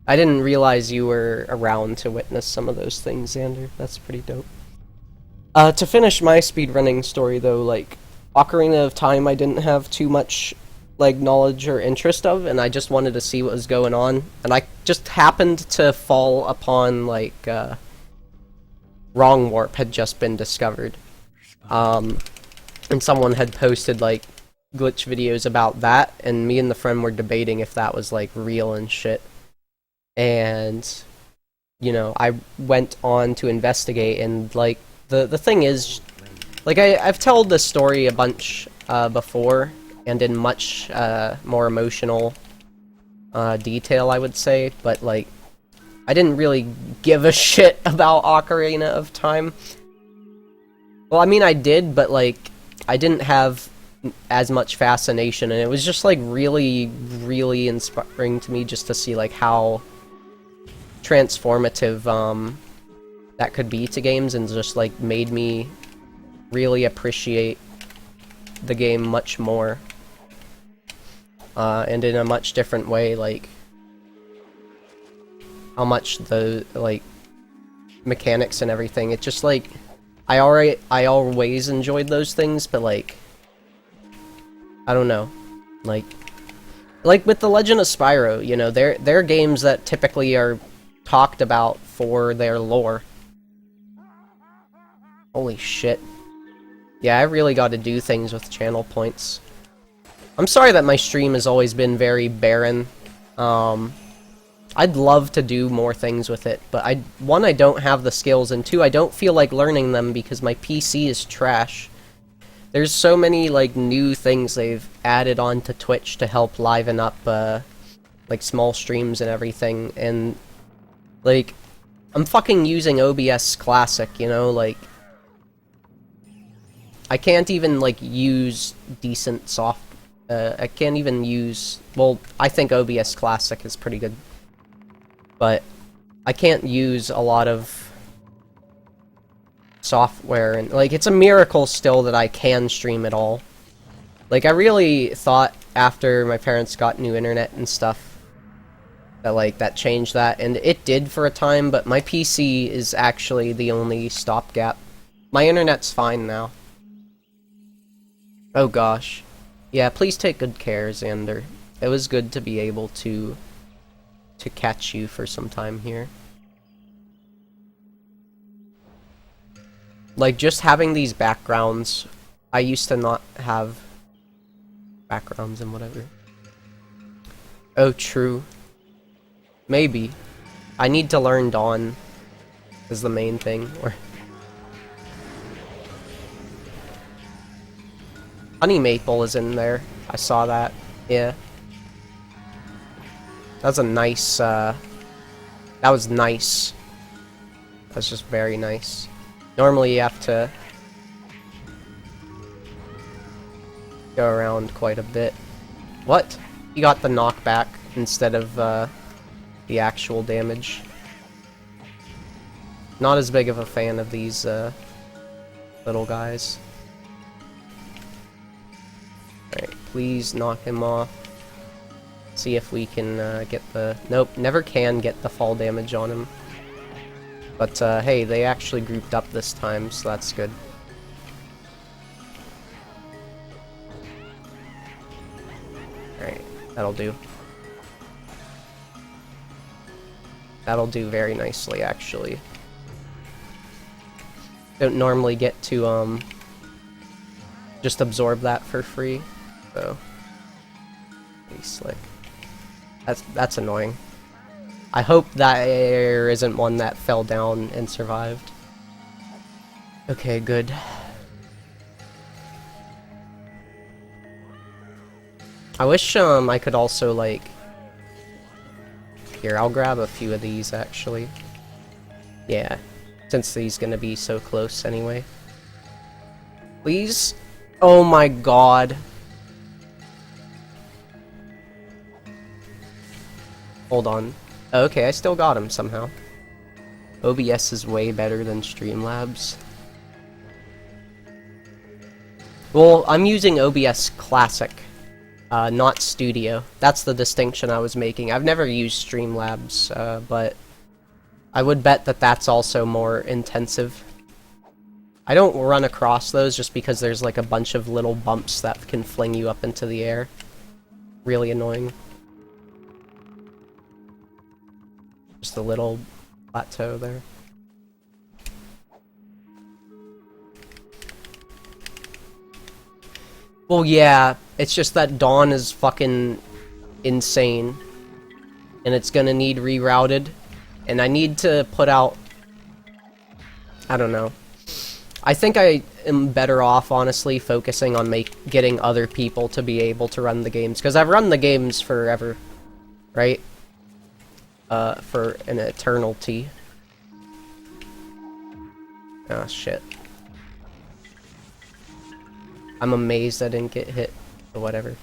S1: I didn't realize you were around to witness some of those things, Xander. That's pretty dope. To finish my speedrunning story, though, like, Ocarina of Time I didn't have too much, like, knowledge or interest of, and I just wanted to see what was going on. And I just happened to fall upon, like, Wrong Warp had just been discovered. And someone had posted, like, glitch videos about that, and me and the friend were debating if that was, like, real and shit. And, you know, I went on to investigate, and, like, the thing is, like, I've told this story a bunch, before, and in much more emotional detail, I would say, but like, I didn't really give a shit about Ocarina of Time. Well, I mean, I did, but like, I didn't have as much fascination, and it was just like really, really inspiring to me just to see like how transformative that could be to games, and just like made me really appreciate the game much more, and in a much different way, like how much the like mechanics and everything. It just like I always enjoyed those things, but like I don't know, like with The Legend of Spyro, you know, they're games that typically are talked about for their lore. Holy shit. Yeah, I really got to do things with channel points. I'm sorry that my stream has always been very barren. I'd love to do more things with it, but one, I don't have the skills, and two, I don't feel like learning them because my PC is trash. There's so many, like, new things they've added on to Twitch to help liven up, like, small streams and everything, and, like, I'm fucking using OBS Classic, you know, like, I can't even, like, use decent I can't even use, well, I think OBS Classic is pretty good, but I can't use a lot of software, and like it's a miracle still that I can stream at all. Like, I really thought after my parents got new internet and stuff that like that changed that, and it did for a time, but my PC is actually the only stopgap. My internet's fine now. Oh gosh. Yeah, please take good care, Xander. It was good to be able to catch you for some time here. Like, just having these backgrounds, I used to not have backgrounds and whatever. Oh, true. Maybe. I need to learn Dawn is the main thing. Or Honey Maple is in there. I saw that. Yeah. That's a nice, that was nice. That's just very nice. Normally you have to go around quite a bit. What? You got the knockback instead of, the actual damage. Not as big of a fan of these, little guys. Alright, please knock him off. See if we can get the... Nope, never can get the fall damage on him. But hey, they actually grouped up this time, so that's good. Alright, that'll do. That'll do very nicely, actually. Don't normally get to just absorb that for free, so pretty slick. That's annoying. I hope there isn't one that fell down and survived. Okay, good. I wish I could also like... Here, I'll grab a few of these actually. Yeah, since these gonna be so close anyway. Please? Oh my god. Hold on. Okay, I still got him somehow. OBS is way better than Streamlabs. Well, I'm using OBS Classic, not Studio. That's the distinction I was making. I've never used Streamlabs, but I would bet that that's also more intensive. I don't run across those just because there's like a bunch of little bumps that can fling you up into the air. Really annoying. Just a little plateau there. Well, yeah, it's just that Dawn is fucking insane. And it's gonna need rerouted. And I need to put out... I don't know. I think I am better off, honestly, focusing on getting other people to be able to run the games. Because I've run the games forever, right? For an eternity. Ah, shit. I'm amazed I didn't get hit, or whatever.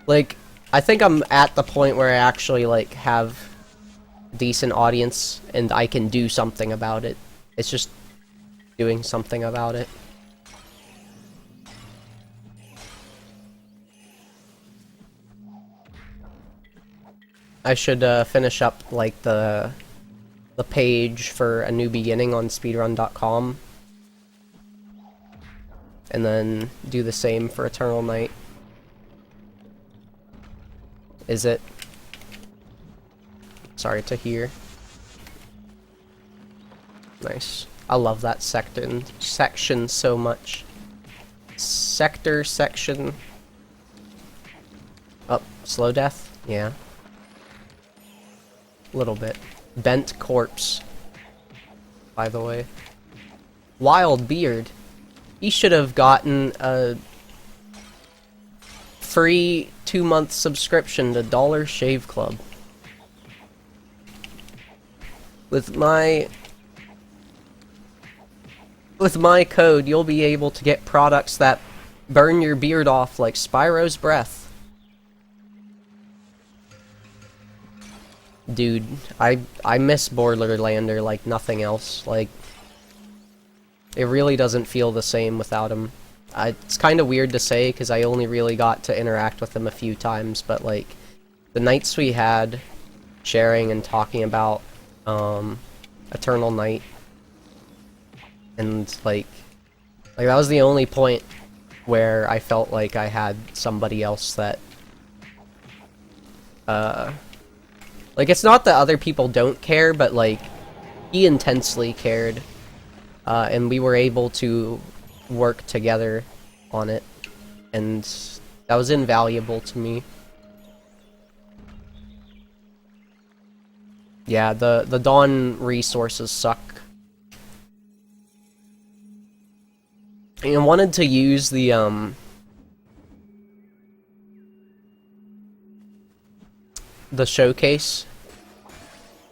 S1: Like, I think I'm at the point where I actually, like, have decent audience, and I can do something about it. It's just doing something about it. I should finish up like the page for A New Beginning on speedrun.com, and then do the same for Eternal Night. Is it? Sorry to hear. Nice. I love that section so much. Sector section. Oh, slow death? Yeah. A little bit. Bent corpse. By the way. Wild beard. He should have gotten a free 2-month subscription to Dollar Shave Club. With my code, you'll be able to get products that burn your beard off like Spyro's breath. Dude, I miss Borderlander like nothing else. Like, it really doesn't feel the same without him. It's kind of weird to say because I only really got to interact with him a few times, but like the nights we had sharing and talking about Eternal Night, and like that was the only point where I felt like I had somebody else that like, it's not that other people don't care, but like he intensely cared, and we were able to work together on it, and that was invaluable to me. Yeah, the Dawn resources suck. I wanted to use the showcase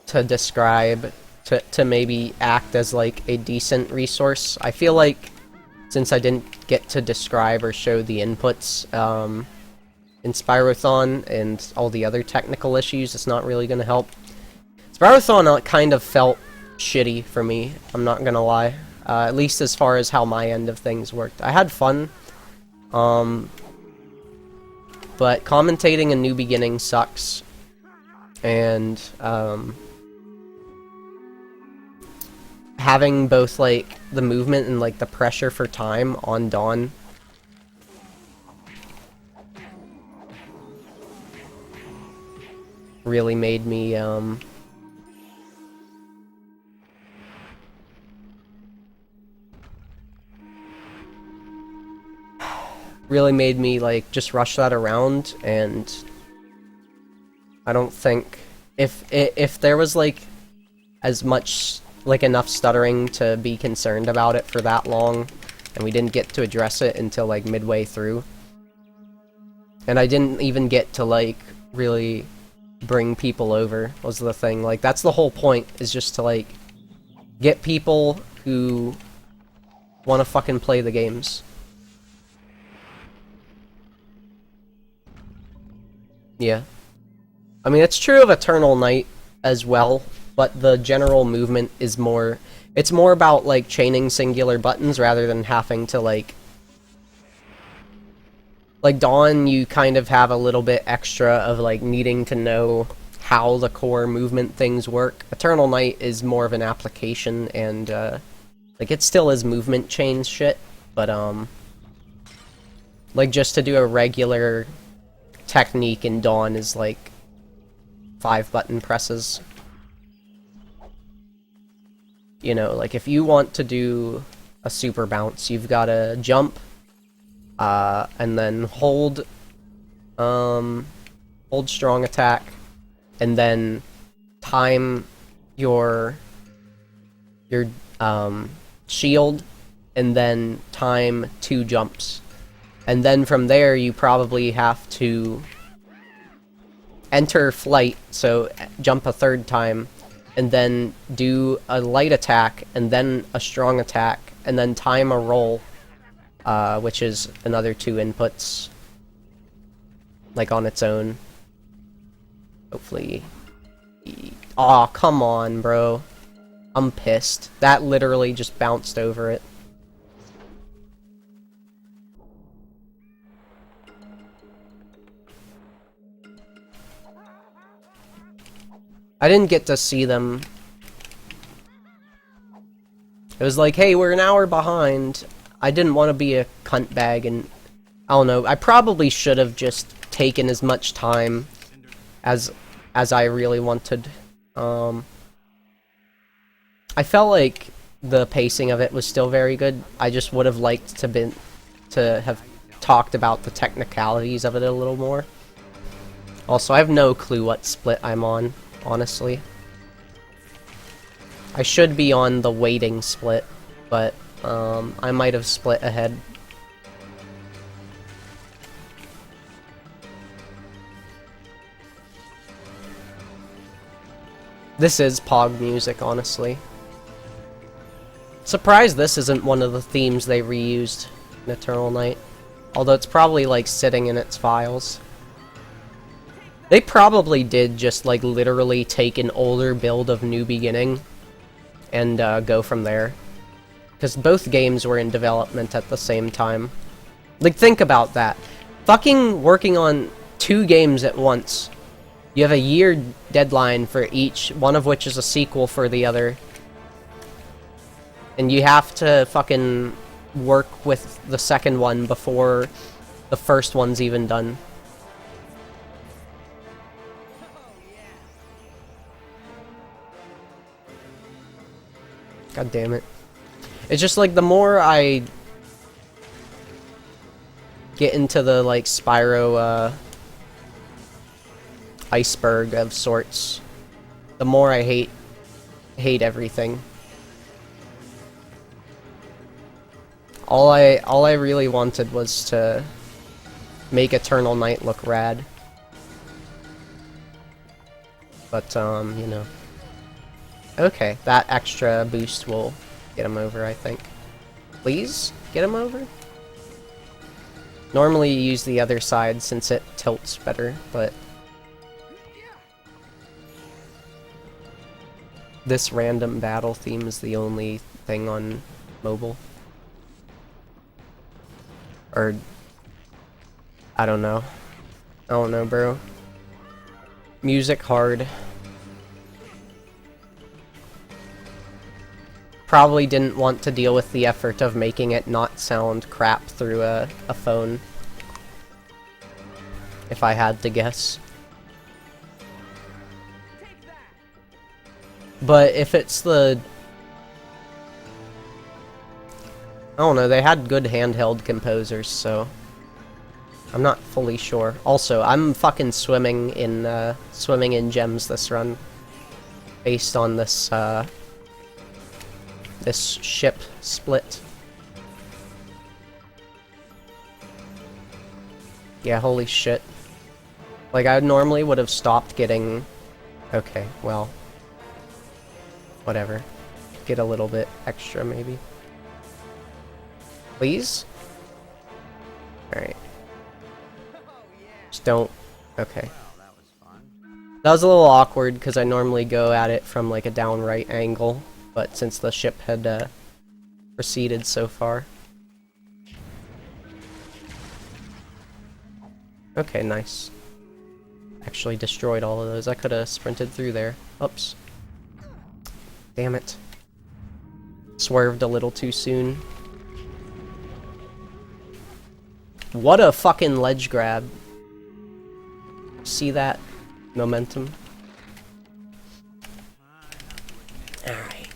S1: to describe, to maybe act as like a decent resource. I feel like since I didn't get to describe or show the inputs in Spyrothon and all the other technical issues, it's not really gonna help. Spyrothon kind of felt shitty for me, I'm not gonna lie. At least as far as how my end of things worked. I had fun, but commentating A New Beginning sucks, and having both like the movement and like the pressure for time on Dawn really made me like just rush that around, and I don't think if there was like as much like enough stuttering to be concerned about it for that long, and we didn't get to address it until like midway through, and I didn't even get to like really bring people over, was the thing. Like, that's the whole point, is just to like get people who want to fucking play the games. Yeah. I mean, it's true of Eternal Night as well, but the general movement is more... It's more about, like, chaining singular buttons rather than having to, like... Like, Dawn, you kind of have a little bit extra of, like, needing to know how the core movement things work. Eternal Night is more of an application, and, like, it still is movement chain shit, but, like, just to do a regular technique in Dawn is, like, 5 button presses. You know, like, if you want to do a super bounce, you've got to jump, and then hold strong attack, and then time your shield, and then time 2 jumps. And then from there, you probably have to enter flight, so jump a 3rd time, and then do a light attack, and then a strong attack, and then time a roll, which is another 2 inputs, like on its own. Hopefully. Aw, come on, bro. I'm pissed. That literally just bounced over it. I didn't get to see them. It was like, hey, we're an hour behind. I didn't want to be a cunt bag, and I don't know. I probably should have just taken as much time as I really wanted. I felt like the pacing of it was still very good. I just would have liked to have talked about the technicalities of it a little more. Also, I have no clue what split I'm on, honestly. I should be on the waiting split, but I might have split ahead. This is Pog music, honestly. Surprised this isn't one of the themes they reused in Eternal Night. Although it's probably, like, sitting in its files. They probably did just, like, literally take an older build of New Beginning and go from there. Because both games were in development at the same time. Like, think about that. Fucking working on 2 games at once. You have a year deadline for each, one of which is a sequel for the other. And you have to fucking work with the second one before the first one's even done. God damn it. It's just like the more I get into the like Spyro iceberg of sorts, the more I hate everything. All I really wanted was to make Eternal Night look rad. But you know. Okay, that extra boost will get him over, I think. Please get him over? Normally you use the other side since it tilts better, but this random battle theme is the only thing on mobile. Or I don't know. I don't know, bro. Music hard. Probably didn't want to deal with the effort of making it not sound crap through a phone. If I had to guess. But if it's the... I don't know, they had good handheld composers, so... I'm not fully sure. Also, I'm fucking swimming in gems this run. Based on this, this ship split. Yeah, holy shit. Like, I normally would have stopped getting... Okay, well... Whatever. Get a little bit extra, maybe. Please? Alright. Just don't... Okay. That was a little awkward, because I normally go at it from, like, a downright angle. But since the ship had proceeded so far. Okay, nice. Actually destroyed all of those. I could have sprinted through there. Oops. Damn it. Swerved a little too soon. What a fucking ledge grab. See that momentum? Alright.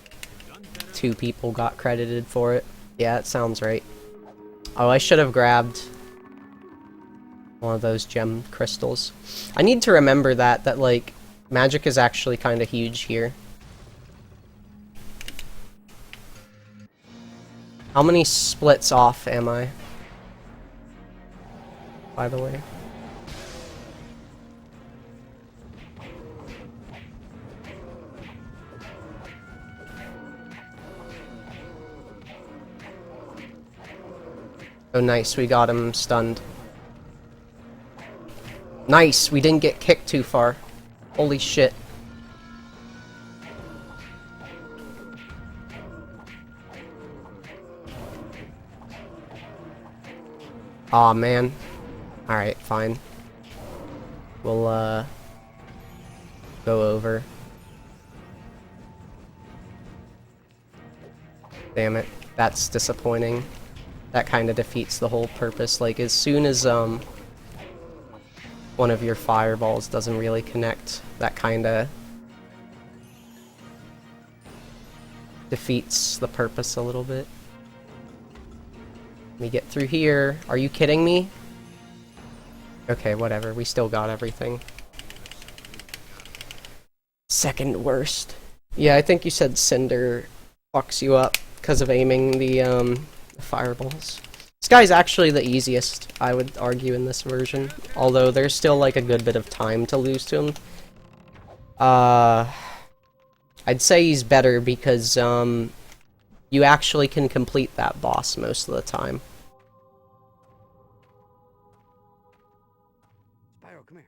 S1: 2 people got credited for it. Yeah, it sounds right. Oh, I should have grabbed one of those gem crystals. I need to remember that like, Magic is actually kind of huge here. How many splits off am I? By the way. Oh nice, we got him stunned. Nice, we didn't get kicked too far. Holy shit. Aw, man. Alright, fine. We'll, go over. Damn it. That's disappointing. That kind of defeats the whole purpose. Like, as soon as, one of your fireballs doesn't really connect, that kind of defeats the purpose a little bit. Let me get through here. Are you kidding me? Okay, whatever. We still got everything. Second worst. Yeah, I think you said Cinder fucks you up because of aiming the fireballs. This guy's actually the easiest, I would argue, in this version. Although there's still like a good bit of time to lose to him. I'd say he's better because you actually can complete that boss most of the time.
S2: Spyro, come here.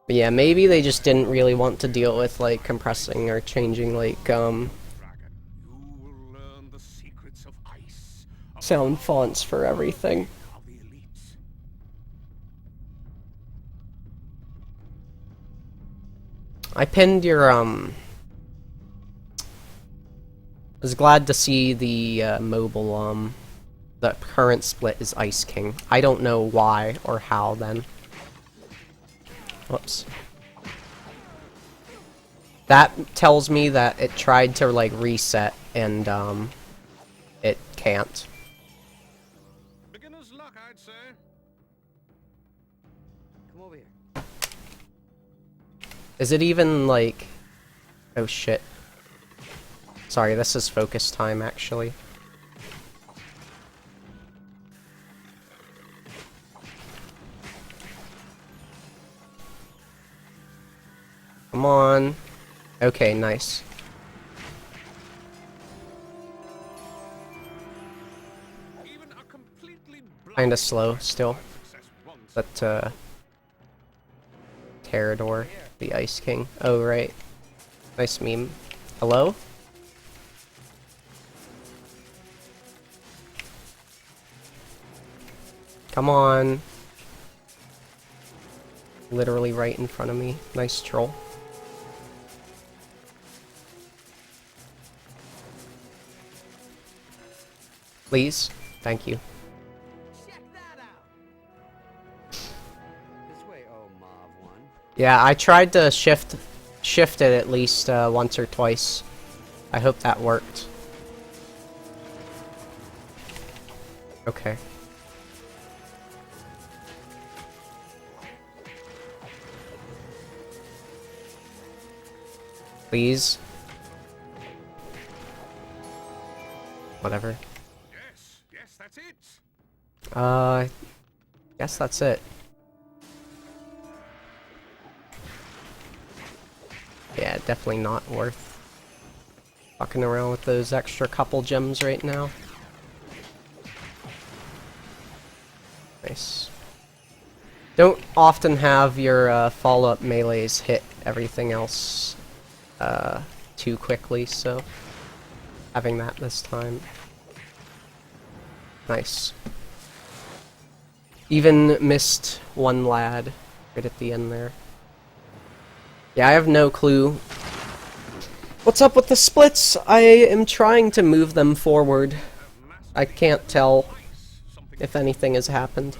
S1: But yeah, maybe they just didn't really want to deal with like compressing or changing like sound fonts for everything. I pinned your I was glad to see the mobile the current split is Ice King. I don't know why or how then. Whoops. That tells me that it tried to like reset and it can't.
S3: Beginner's luck, I'd say.
S2: Come over here.
S1: Is it even like... Oh shit. Sorry, this is focus time actually. Come on. Okay, nice. Kinda slow still. But Terrador, the Ice King. Oh right. Nice meme. Hello? Come on. Literally right in front of me. Nice troll. Please. Thank you.
S2: Check that out. This way, oh Mav one.
S1: Yeah, I tried to shift it at least once or twice. I hope that worked. Okay. Please. Whatever.
S3: Yes, that's it.
S1: Guess that's it. Yeah, definitely not worth fucking around with those extra couple gems right now. Nice. Don't often have your follow-up melees hit everything else too quickly, so having that this time. Nice. Even missed one lad right at the end there. Yeah, I have no clue what's up with the splits. I am trying to move them forward. I can't tell if anything has happened.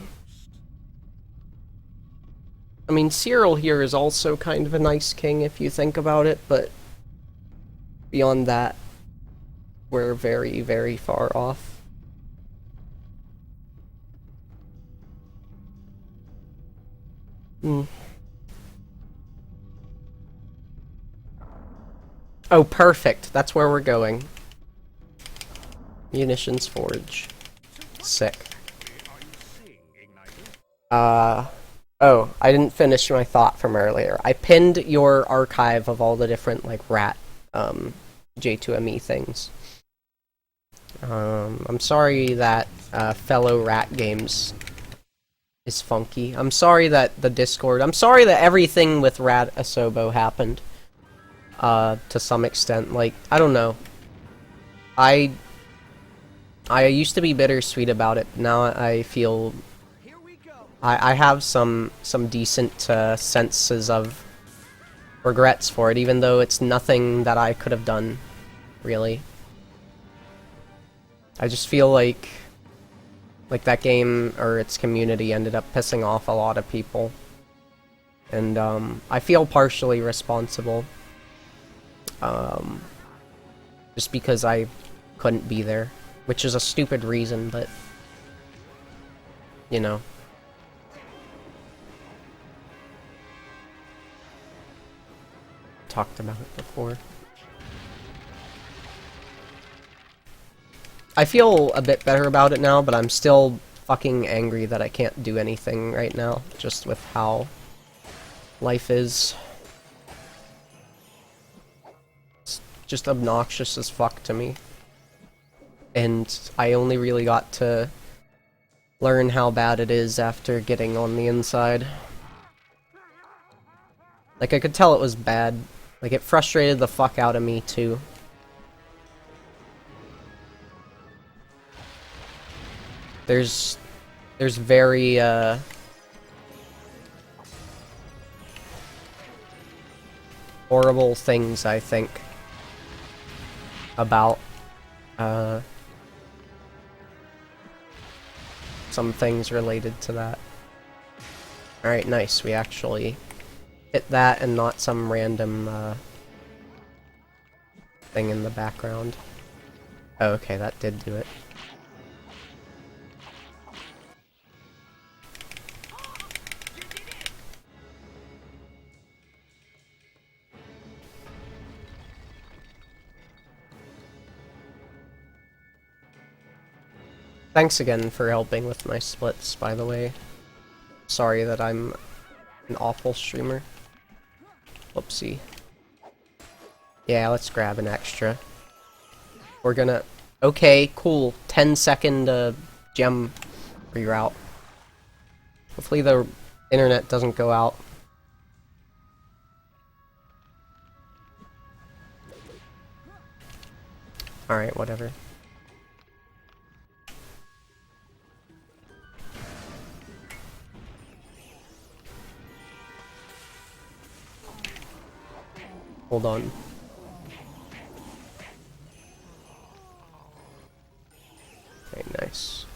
S1: I mean, Cyril here is also kind of a nice king if you think about it, but beyond that, we're very, very far off. Hmm. Oh, perfect. That's where we're going. Munitions forge. Sick. Oh, I didn't finish my thought from earlier. I pinned your archive of all the different, like, rat, J2ME things. I'm sorry that, fellow rat games is funky. I'm sorry that the Discord... I'm sorry that everything with Rat Asobo happened. To some extent. Like, I don't know. I used to be bittersweet about it. Now I feel... I have some decent, senses of regrets for it, even though it's nothing that I could have done, really. I just feel like that game, or its community, ended up pissing off a lot of people. And, I feel partially responsible. Just because I couldn't be there. Which is a stupid reason, but... you know. Talked about it before. I feel a bit better about it now, but I'm still fucking angry that I can't do anything right now, just with how life is. It's just obnoxious as fuck to me. And I only really got to learn how bad it is after getting on the inside. Like, I could tell it was bad. Like, it frustrated the fuck out of me, too. There's very, horrible things, I think, about, some things related to that. Alright, nice. We actually hit that and not some random, thing in the background. Oh, okay, that did do it. Thanks again for helping with my splits, by the way. Sorry that I'm an awful streamer. Whoopsie. Yeah, let's grab an extra. We're gonna... Okay, cool. 10-second, gem reroute. Hopefully the internet doesn't go out. Alright, whatever. Hold on. Okay, nice.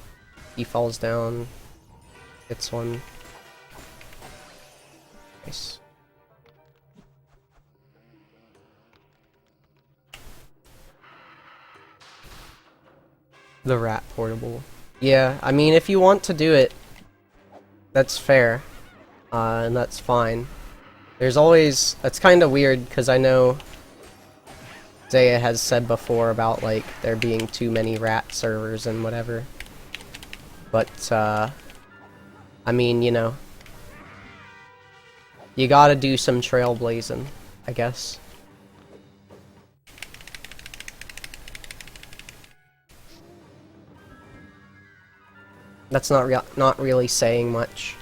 S1: He falls down. Hits one. Nice. The rat portable. Yeah, I mean, if you want to do it, that's fair. And that's fine. There's always... It's kind of weird, because I know Zaya has said before about, like, there being too many rat servers and whatever. But, I mean, you know, you gotta do some trailblazing, I guess. That's not really saying much.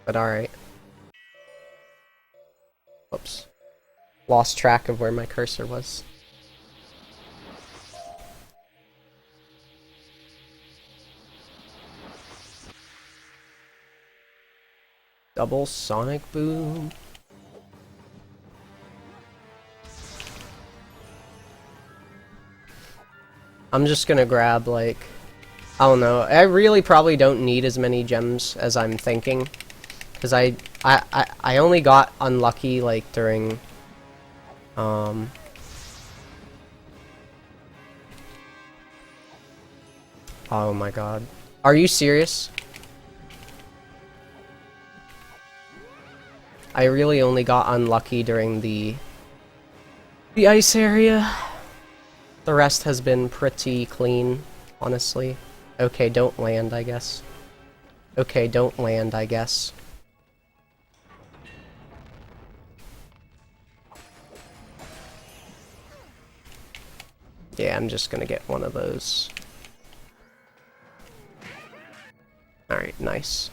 S1: But alright. Whoops. Lost track of where my cursor was. Double sonic boom. I'm just gonna grab, like, I don't know. I really probably don't need as many gems as I'm thinking. Because I only got unlucky, like, during, oh my god. Are you serious? I really only got unlucky during the ice area. The rest has been pretty clean, honestly. Okay, don't land, I guess. Okay, don't land, I guess. Yeah, I'm just gonna get one of those. Alright, nice.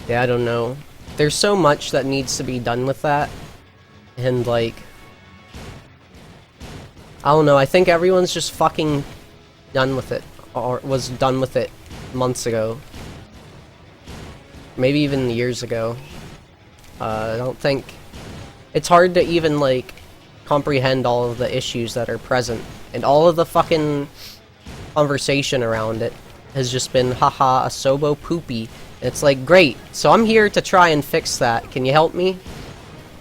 S1: Yeah, I don't know. There's so much that needs to be done with that. And, like... I don't know, I think everyone's just fucking done with it. Or was done with it months ago. Maybe even years ago. I don't think... It's hard to even, like, comprehend all of the issues that are present. And all of the fucking conversation around it has just been, haha, Asobo poopy. It's like, great, so I'm here to try and fix that. Can you help me?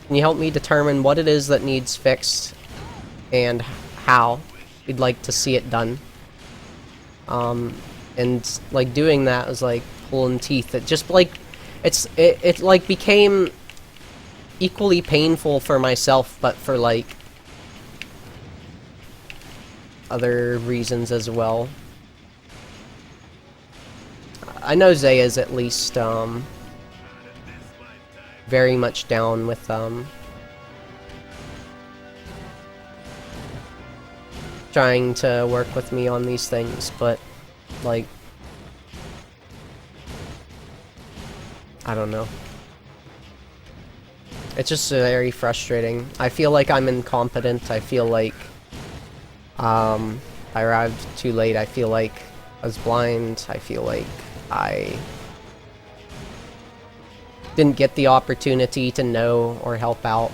S1: Can you help me determine what it is that needs fixed and how we'd like to see it done? And like doing that was like pulling teeth. It just like it like became equally painful for myself, but for like other reasons as well. I know Zay is at least very much down with trying to work with me on these things, but like I don't know. It's just very frustrating. I feel like I'm incompetent. I feel like I arrived too late. I feel like I was blind. I feel like I didn't get the opportunity to know or help out.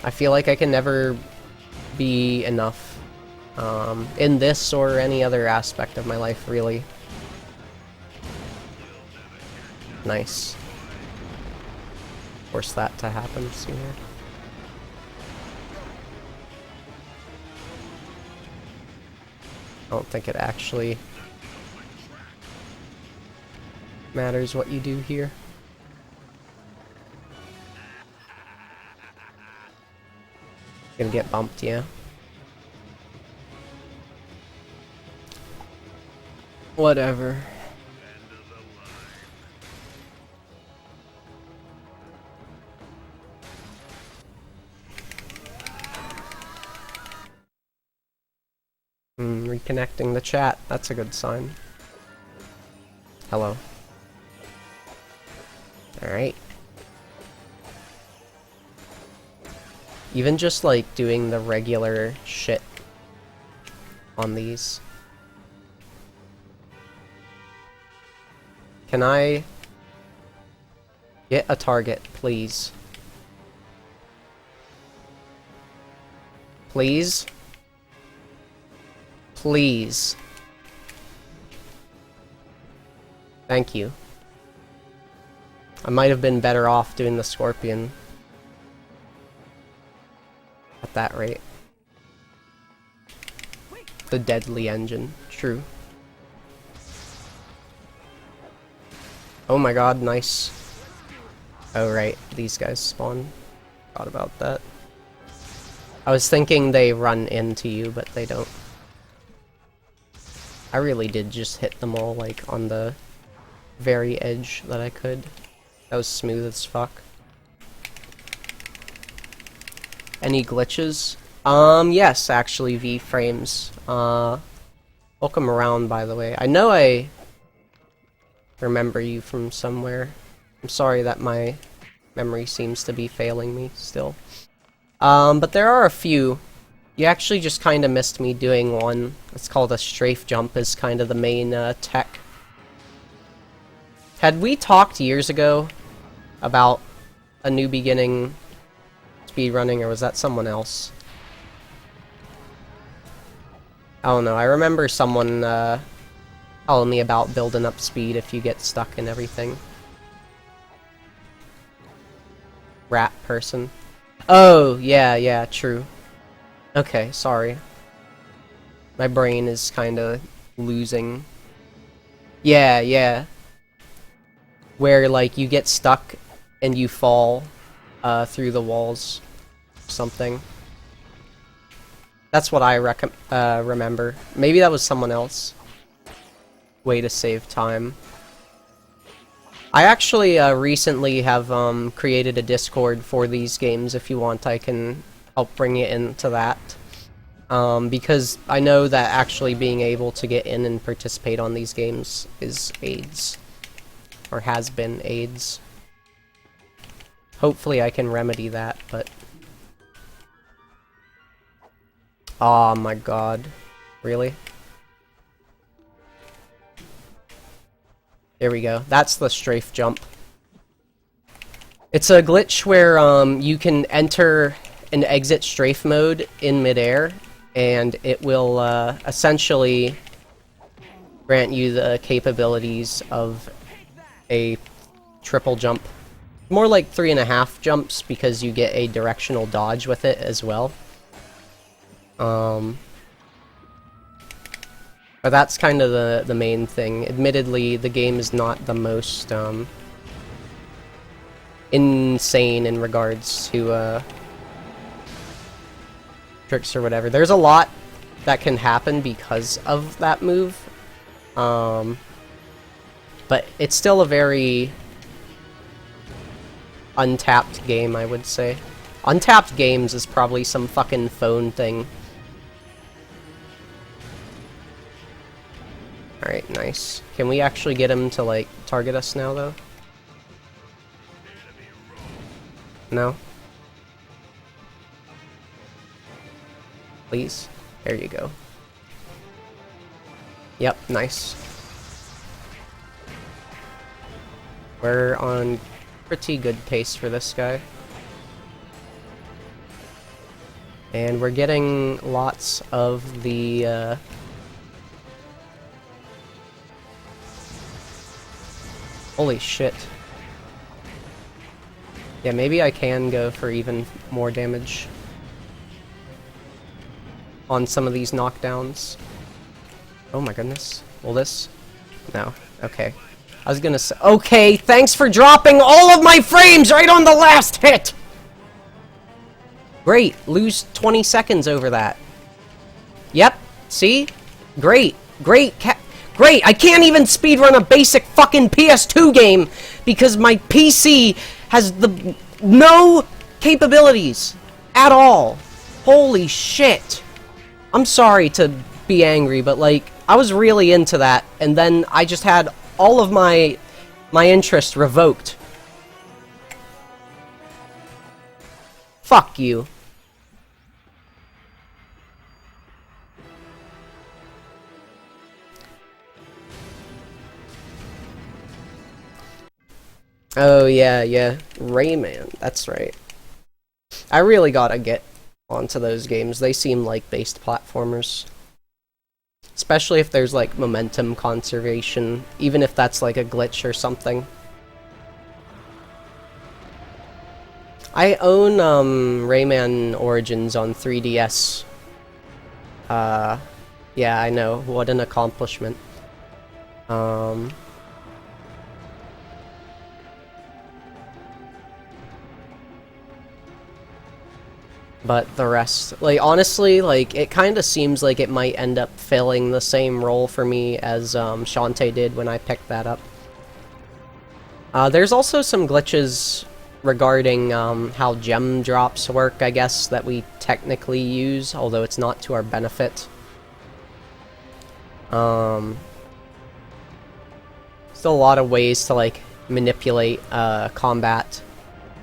S1: I feel like I can never be enough in this or any other aspect of my life, really. Nice. Force that to happen sooner. I don't think it actually matters what you do here. Gonna get bumped, yeah. Whatever. Reconnecting the chat. That's a good sign. Hello. Alright. Even just like doing the regular shit on these. Can I get a target, please? Please? Please. Thank you. I might have been better off doing the Scorpion at that rate. The deadly engine, true. Oh my god, nice. Oh right, these guys spawn. Thought about that. I was thinking they run into you, but they don't. I really did just hit them all, like, on the very edge that I could. That was smooth as fuck. Any glitches? Yes, actually, V-frames. Welcome around, by the way. I know I remember you from somewhere. I'm sorry that my memory seems to be failing me still. But there are a few. You actually just kind of missed me doing one. It's called a strafe jump, is kind of the main tech. Had we talked years ago about a new beginning speedrunning, or was that someone else? I don't know. I remember someone telling me about building up speed if you get stuck and everything. Rat person. Oh, yeah, true. Okay, sorry. My brain is kind of losing. Yeah, yeah. Where, like, you get stuck and you fall through the walls. Something. That's what I remember. Maybe that was someone else. Way to save time. I actually recently have created a Discord for these games. If you want, I can help bring it into that. Because I know that actually being able to get in and participate on these games is AIDS. Or has been AIDS. Hopefully I can remedy that, but... Oh my god. Really? There we go. That's the strafe jump. It's a glitch where you can enter and exit strafe mode in midair, and it will essentially grant you the capabilities of a triple jump. More like 3.5 jumps because you get a directional dodge with it as well. But that's kind of the main thing. Admittedly, the game is not the most insane in regards to tricks or whatever. There's a lot that can happen because of that move. But it's still a very untapped game, I would say. Untapped games is probably some fucking phone thing. Alright, nice. Can we actually get him to, like, target us now, though? No? Please? There you go. Yep, nice. We're on pretty good pace for this guy. And we're getting lots of the, Holy shit. Yeah, maybe I can go for even more damage on some of these knockdowns. Oh my goodness. Will this? No. Okay. I was gonna say... Okay, thanks for dropping all of my frames right on the last hit! Great. Lose 20 seconds over that. Yep. See? Great. Great. Great! I can't even speedrun a basic fucking PS2 game because my PC has no capabilities at all. Holy shit. I'm sorry to be angry, but like, I was really into that, and then I just had all of my interest revoked. Fuck you. Oh, yeah, yeah. Rayman, that's right. I really gotta get onto those games. They seem like based platformers. Especially if there's, like, momentum conservation. Even if that's, like, a glitch or something. I own, Rayman Origins on 3DS. Yeah, I know. What an accomplishment. But the rest, like, honestly, like, it kind of seems like it might end up filling the same role for me as Shantae did when I picked that up. There's also some glitches regarding how gem drops work, I guess, that we technically use, although it's not to our benefit. Still a lot of ways to, like, manipulate combat.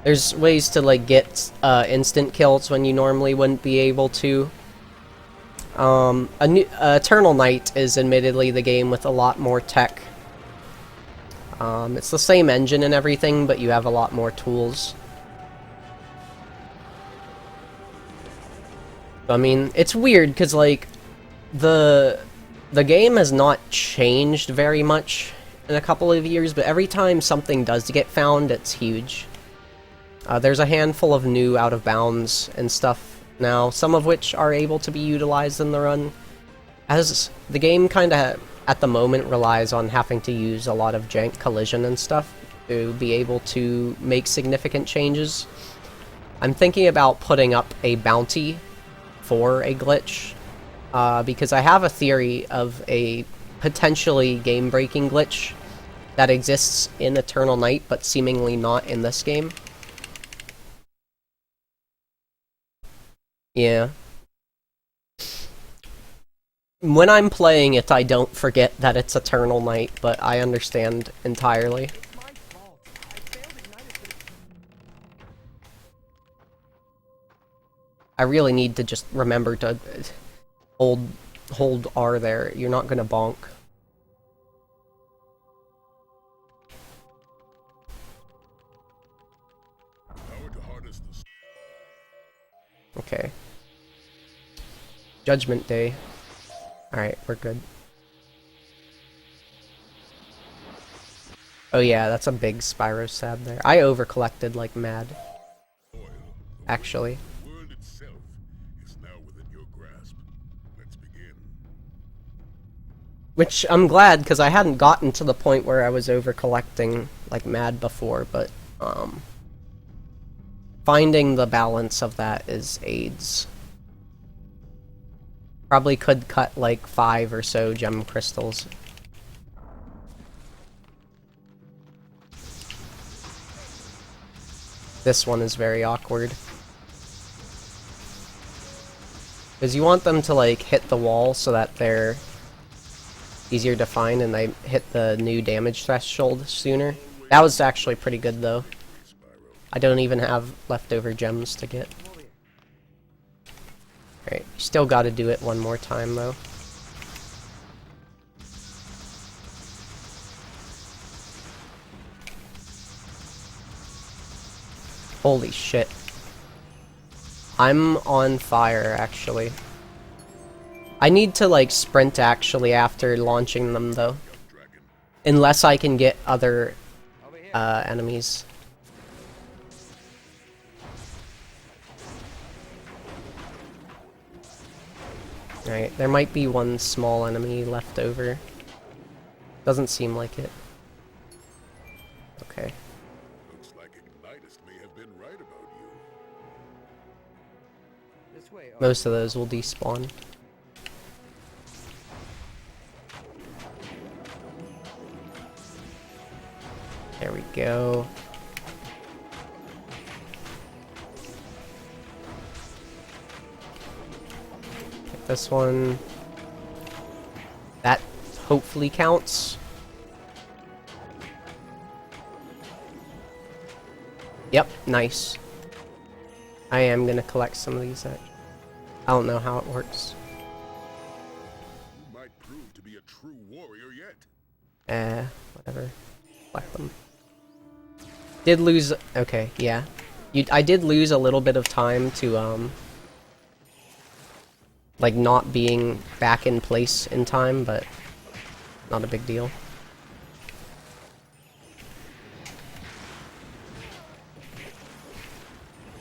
S1: There's ways to, like, get instant kills when you normally wouldn't be able to. Eternal Night is admittedly the game with a lot more tech. It's the same engine and everything, but you have a lot more tools. I mean, it's weird, because, like, the game has not changed very much in a couple of years, but every time something does get found, it's huge. There's a handful of new out-of-bounds and stuff now, some of which are able to be utilized in the run. as the game kind of at the moment relies on having to use a lot of jank collision and stuff to be able to make significant changes, I'm thinking about putting up a bounty for a glitch, because I have a theory of a potentially game-breaking glitch that exists in Eternal Night, but seemingly not in this game. Yeah. When I'm playing it, I don't forget that it's Eternal Night, but I understand entirely.
S2: It's my fault. I failed Ignitus, but
S1: I really need to just remember to hold R there. You're not gonna bonk. Okay. Judgment Day. Alright, we're good. Oh yeah, that's a big Spyro Sab there. I over-collected like mad. Actually.
S4: The world itself is now within your grasp. Let's begin.
S1: Which I'm glad, because I hadn't gotten to the point where I was over-collecting like mad before, but finding the balance of that is AIDS. Probably could cut like 5 or so gem crystals. This one is very awkward. Because you want them to like hit the wall so that they're easier to find and they hit the new damage threshold sooner. That was actually pretty good though. I don't even have leftover gems to get. Alright, you still gotta do it one more time though. Holy shit. I'm on fire, actually. I need to, like, sprint, actually, after launching them, though. Unless I can get other, enemies. Alright, there might be one small enemy left over. Doesn't seem like it. Okay.
S4: Looks like Ignitus may have been right about you.
S2: this way.
S1: Most of those will despawn. There we go. Get this one. That hopefully counts. Yep, nice. I am gonna collect some of these. I don't know how it works.
S4: You might prove to be a true warrior yet.
S1: Whatever. Collect them. Did lose. Okay, yeah. I did lose a little bit of time to like not being back in place in time, but not a big deal.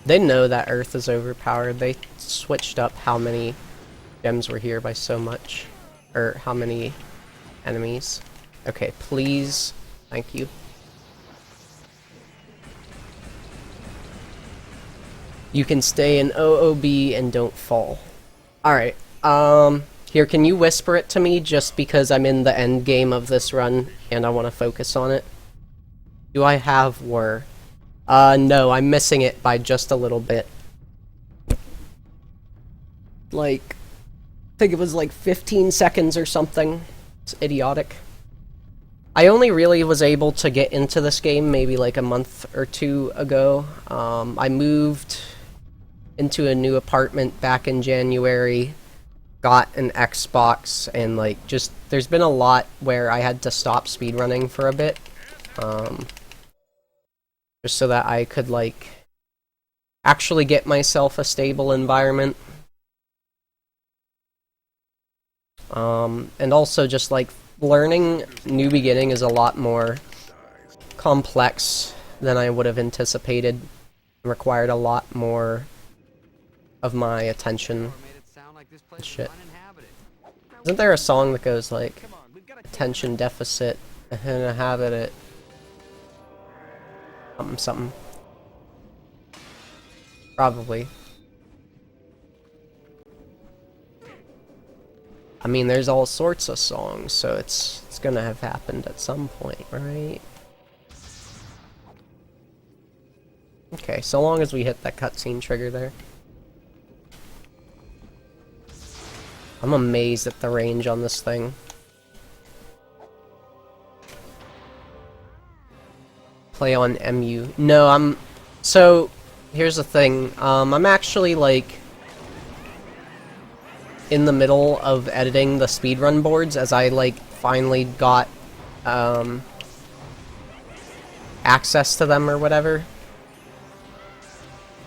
S1: They know that Earth is overpowered. They switched up how many gems were here by so much. Or how many enemies. Okay, please. Thank you. You can stay in OOB and don't fall. Alright, here, can you whisper it to me just because I'm in the end game of this run and I want to focus on it? Do I have were? No, I'm missing it by just a little bit. Like, I think it was like 15 seconds or something. It's idiotic. I only really was able to get into this game maybe like a month or two ago. I moved into a new apartment back in January, got an Xbox, and like just there's been a lot where I had to stop speedrunning for a bit. Just so that I could like actually get myself a stable environment. And also just like learning New Beginning is a lot more complex than I would have anticipated. It required a lot more of my attention.
S2: Made it sound like this place
S1: Shit.
S2: was uninhabited. Now
S1: Isn't there a song that goes like,
S2: Come on, we've got to
S1: attention deficit, and a habit at something something? Probably. I mean, there's all sorts of songs, so it's gonna have happened at some point, right? Okay, so long as we hit that cutscene trigger there. I'm amazed at the range on this thing. Play on MU. No, so, here's the thing. I'm actually, like, in the middle of editing the speedrun boards as I, like, finally got, access to them or whatever.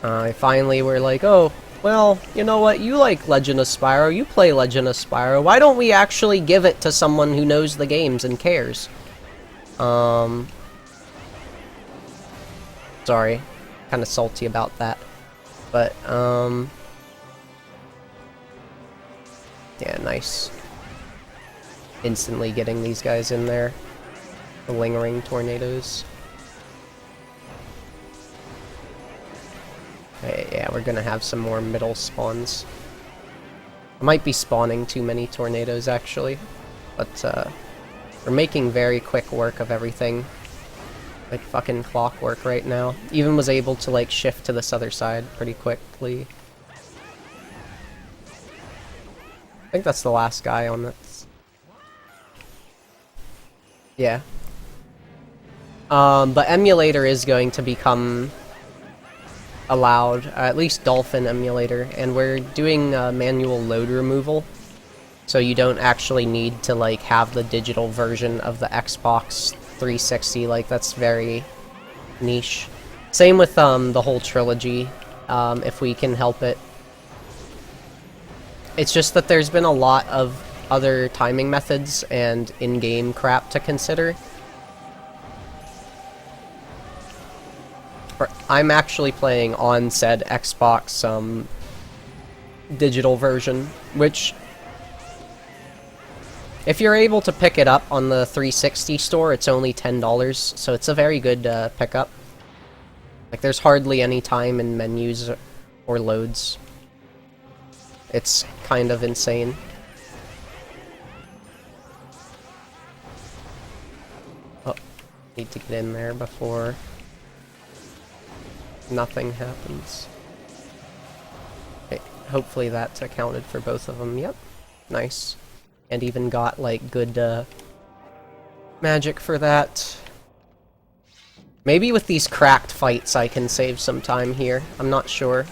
S1: I finally were like, oh, well, you know what, you like Legend of Spyro, you play Legend of Spyro, why don't we actually give it to someone who knows the games and cares? Sorry, kinda salty about that, but, yeah, nice. Instantly getting these guys in there. The lingering tornadoes. Okay, yeah, we're gonna have some more middle spawns. I might be spawning too many tornadoes, actually. But, we're making very quick work of everything. Like fucking clockwork right now. Even was able to, like, shift to this other side pretty quickly. I think that's the last guy on this. Yeah. But emulator is going to become allowed, at least Dolphin emulator, and we're doing manual load removal, so you don't actually need to like have the digital version of the Xbox 360. Like, that's very niche. Same with the whole trilogy, if we can help it. It's just that there's been a lot of other timing methods and in-game crap to consider. I'm actually playing on said Xbox digital version, which, if you're able to pick it up on the 360 store, it's only $10, so it's a very good pickup. Like, there's hardly any time in menus or loads. It's kind of insane. Oh, need to get in there before nothing happens. Okay, hopefully that accounted for both of them. Yep, nice. And even got, like, good magic for that. Maybe with these cracked fights I can save some time here. I'm not sure.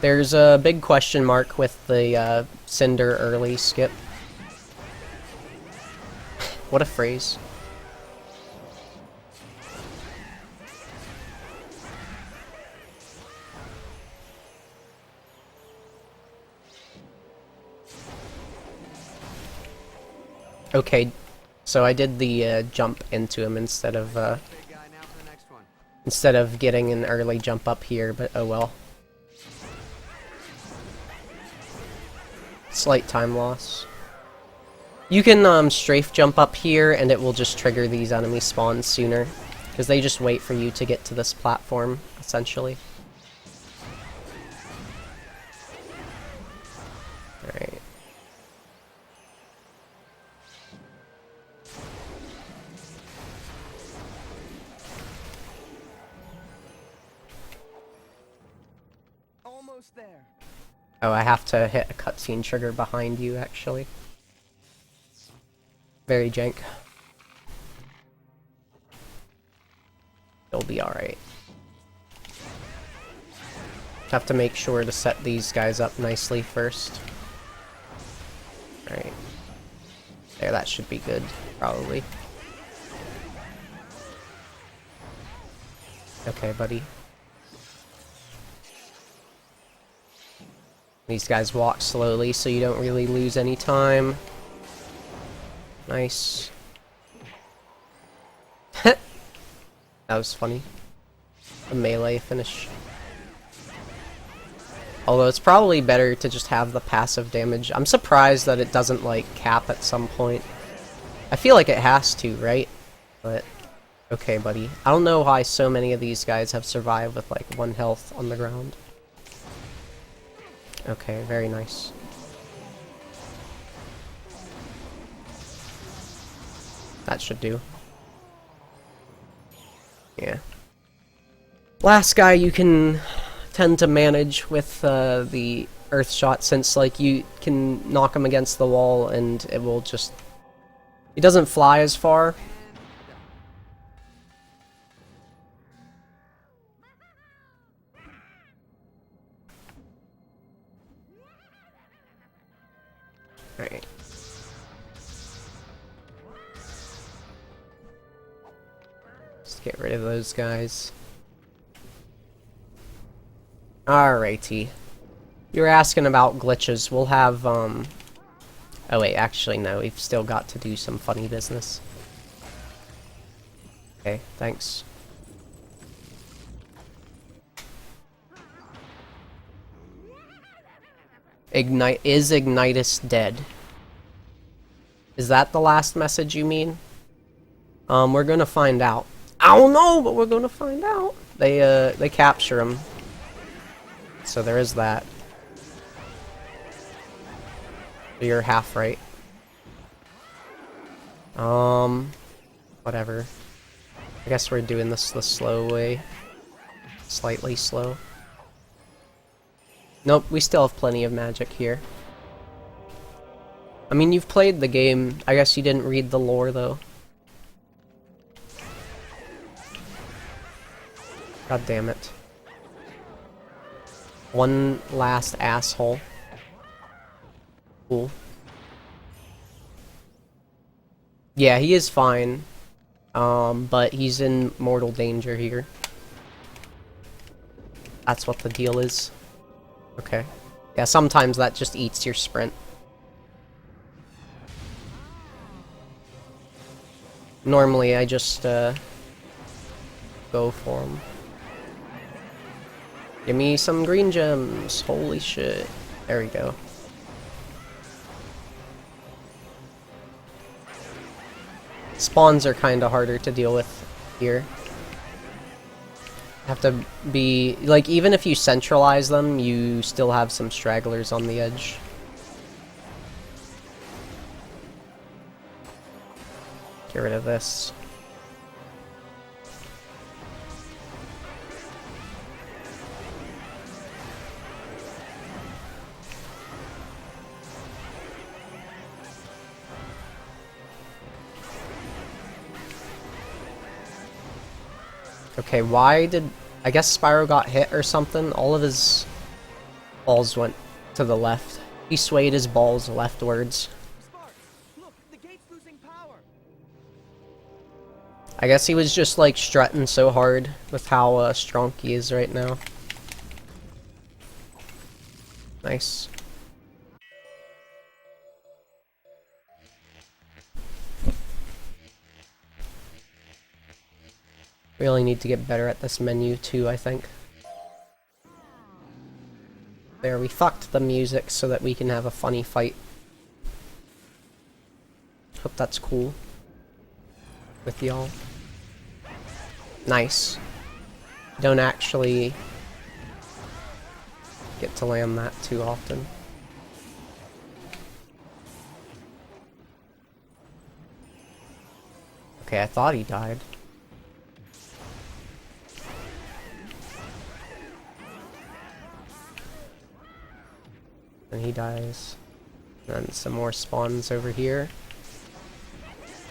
S1: There's a big question mark with the Cinder early skip. What a phrase. Okay, so I did the jump into him instead of getting an early jump up here, but oh well. Slight time loss. You can strafe jump up here and it will just trigger these enemy spawns sooner, because they just wait for you to get to this platform, essentially. Alright.
S2: almost there.
S1: Oh, I have to hit a cutscene trigger behind you, actually. Very jank. It'll be alright. Have to make sure to set these guys up nicely first. Alright. There, that should be good, probably. Okay, buddy. These guys walk slowly, so you don't really lose any time. Nice. That was funny. A melee finish. Although it's probably better to just have the passive damage. I'm surprised that it doesn't, like, cap at some point. I feel like it has to, right? But, okay, buddy. I don't know why so many of these guys have survived with, like, 1 health on the ground. Okay, very nice. That should do. Yeah. Last guy you can tend to manage with the earth shot, since like you can knock him against the wall and it will just... He doesn't fly as far. Alright. Let's get rid of those guys. Alrighty. You were asking about glitches. We'll have, Oh wait, actually no, we've still got to do some funny business. Okay, thanks. Is Ignitus dead? Is that the last message you mean? We're gonna find out. I don't know, but we're gonna find out. They capture him. So there is that. You're half right. Whatever. I guess we're doing this the slow way. Slightly slow. Nope, we still have plenty of magic here. I mean, you've played the game. I guess you didn't read the lore, though. God damn it. One last asshole. Cool. Yeah, he is fine. But he's in mortal danger here. That's what the deal is. Okay. Yeah, sometimes that just eats your sprint. Normally I just, go for him. Give me some green gems. Holy shit. There we go. Spawns are kinda harder to deal with here. Have to be... like, even if you centralize them, you still have some stragglers on the edge. Get rid of this. Okay, why did... I guess Spyro got hit or something? All of his balls went to the left. He swayed his balls leftwards.
S2: Spark, look, the gate's losing power.
S1: I guess he was just like strutting so hard with how strong he is right now. Nice. Really need to get better at this menu too, I think. There, we fucked the music so that we can have a funny fight. Hope that's cool with y'all. Nice. Don't actually get to land that too often. Okay, I thought he died. And he dies. And some more spawns over here.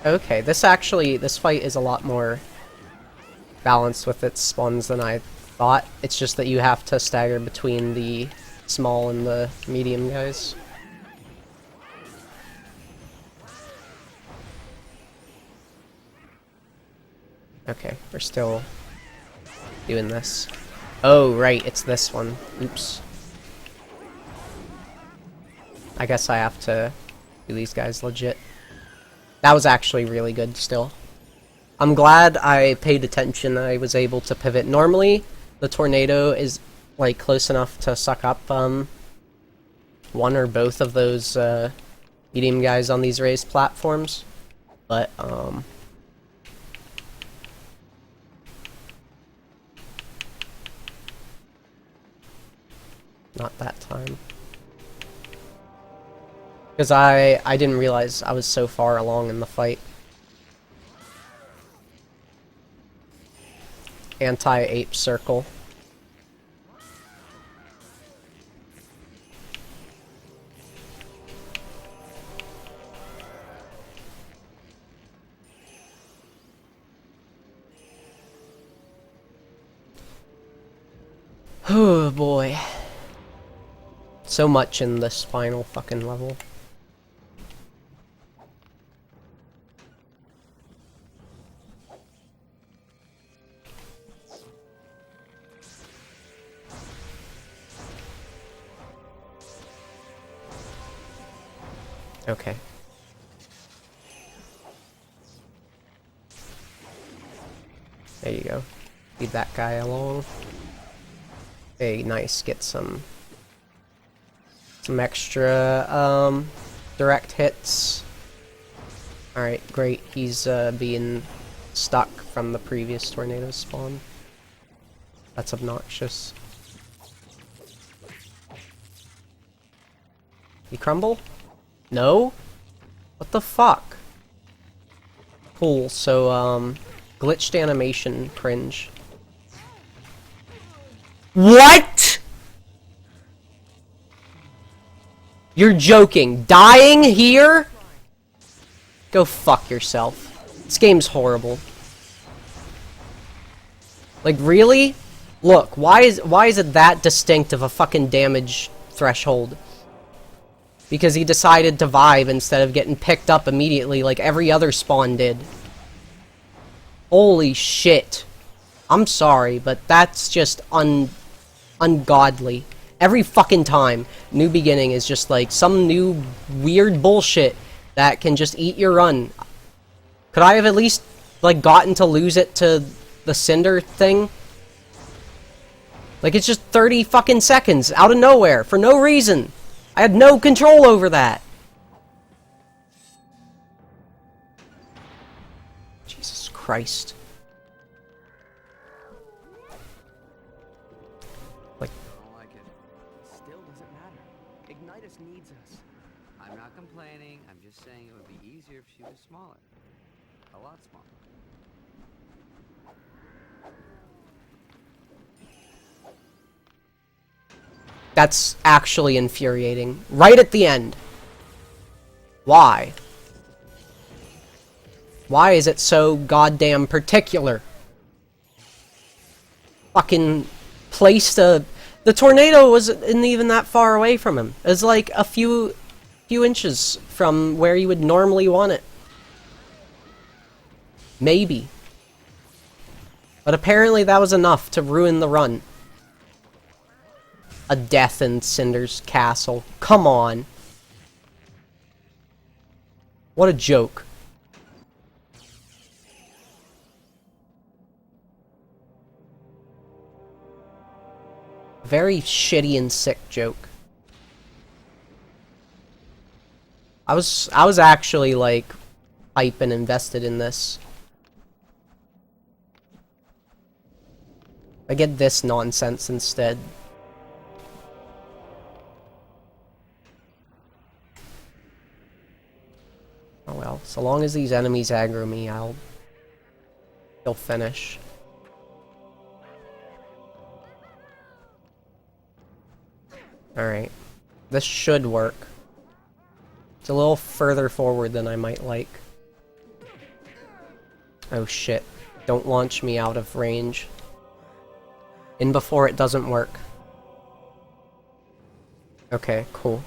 S1: Okay, this fight is a lot more balanced with its spawns than I thought. It's just that you have to stagger between the small and the medium guys. Okay, we're still doing this. Oh, right, it's this one. Oops. I guess I have to do these guys legit. That was actually really good still. I'm glad I paid attention. I was able to pivot. Normally, the tornado is like, close enough to suck up, one or both of those, medium guys on these raised platforms. But, not that time. Because I didn't realize I was so far along in the fight. Anti-ape circle. Oh boy. So much in this final fucking level. Okay. There you go. Lead that guy along. Hey, nice. Get some extra direct hits. Alright, great. He's being stuck from the previous tornado spawn. That's obnoxious. He crumble? No? What the fuck? Cool, so glitched animation cringe. What?! You're joking. Dying here? Go fuck yourself. This game's horrible. Like, really? Look, why is it that distinct of a fucking damage threshold? Because he decided to vibe instead of getting picked up immediately like every other spawn did. Holy shit. I'm sorry, but that's just ungodly. Every fucking time, New Beginning is just like some new weird bullshit that can just eat your run. Could I have at least, like, gotten to lose it to the Cinder thing? Like, it's just 30 fucking seconds out of nowhere for no reason. I had no control over that. Jesus Christ. Like,
S2: I don't like it. Still doesn't matter. Ignitus needs us.
S5: I'm not complaining. I'm just saying it would be easier if she was smaller. A lot smaller.
S1: that's actually infuriating. Right at the end. Why? Why is it so goddamn particular? Fucking placed a... The tornado wasn't even that far away from him. It was like a few inches from where you would normally want it. Maybe. But apparently that was enough to ruin the run. A death in Cinder's castle. Come on. What a joke. Very shitty and sick joke. I was actually like hype and invested in this. I get this nonsense instead. Oh well, so long as these enemies aggro me, they'll finish. Alright. This should work. It's a little further forward than I might like. Oh shit. Don't launch me out of range. In before it doesn't work. Okay, cool.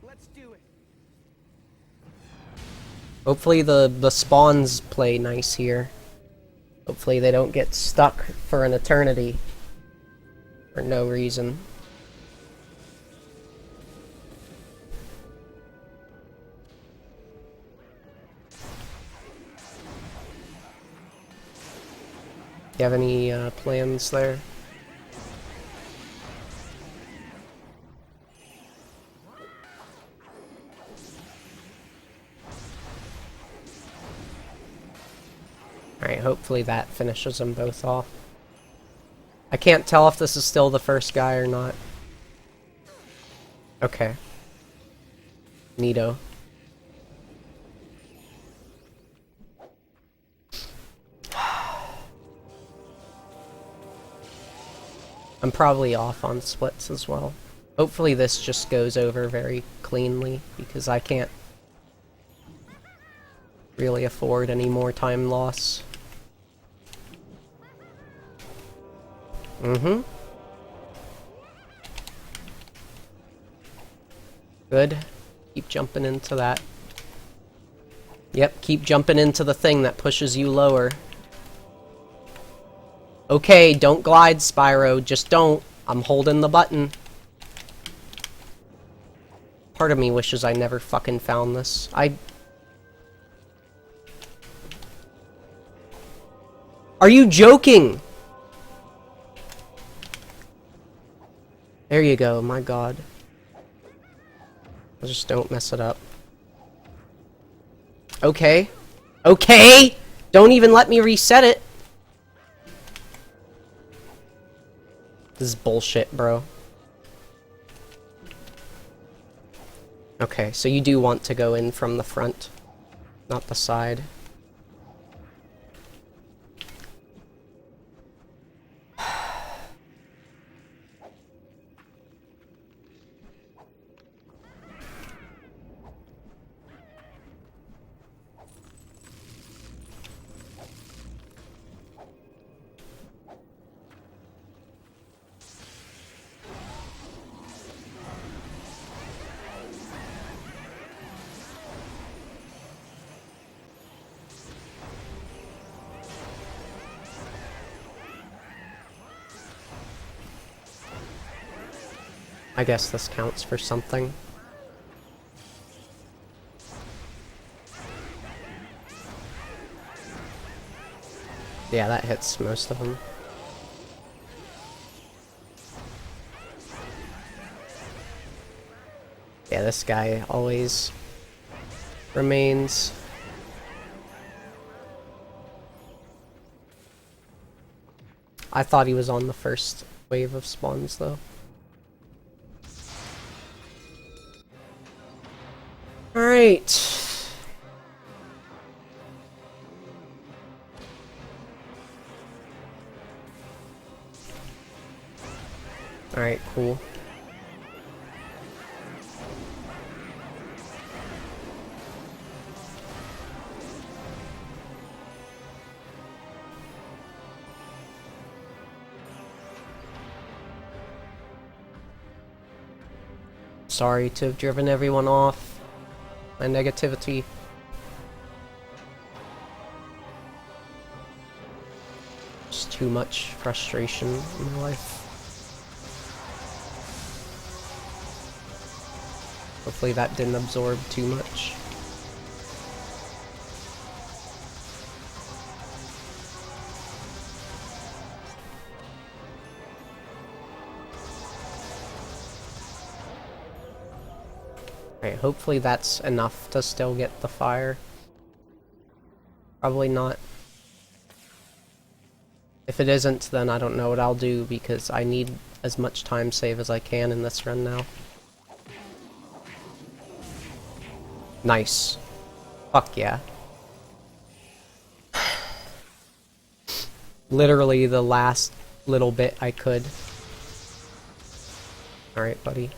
S2: Let's do it.
S1: Hopefully the spawns play nice here. Hopefully they don't get stuck for an eternity. For no reason. Do you have any plans there? Alright, hopefully that finishes them both off. I can't tell if this is still the first guy or not. Okay. Neato. I'm probably off on splits as well. Hopefully this just goes over very cleanly, because I can't really afford any more time loss. Mm-hmm. Good. Keep jumping into that. Yep, keep jumping into the thing that pushes you lower. Okay, don't glide, Spyro. Just don't. I'm holding the button. Part of me wishes I never fucking found this. Are you joking? There you go, my god. Just don't mess it up. Okay. Okay! Don't even let me reset it! This is bullshit, bro. Okay, so you do want to go in from the front, not the side. I guess this counts for something. Yeah, that hits most of them. Yeah, this guy always remains. I thought he was on the first wave of spawns, though. Alright. Alright, cool. Sorry to have driven everyone off. My negativity. Just too much frustration in my life. Hopefully that didn't absorb too much. Alright, hopefully that's enough to still get the fire. Probably not. If it isn't, then I don't know what I'll do, because I need as much time save as I can in this run now. Nice. Fuck yeah. Literally the last little bit I could. Alright, buddy.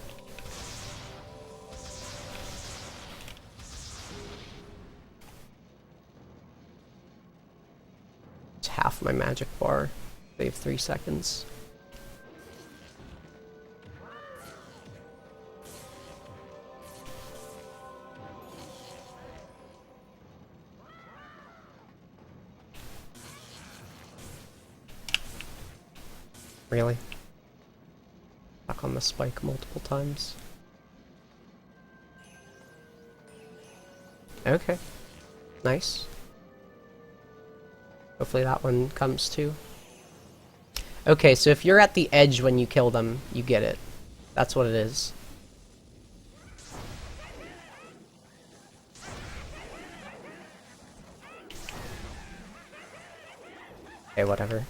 S1: It's half my magic bar. Save 3 seconds. Really? Stuck on the spike multiple times. Okay. Nice. Hopefully that one comes too. Okay, so if you're at the edge when you kill them, you get it. That's what it is. Okay, whatever.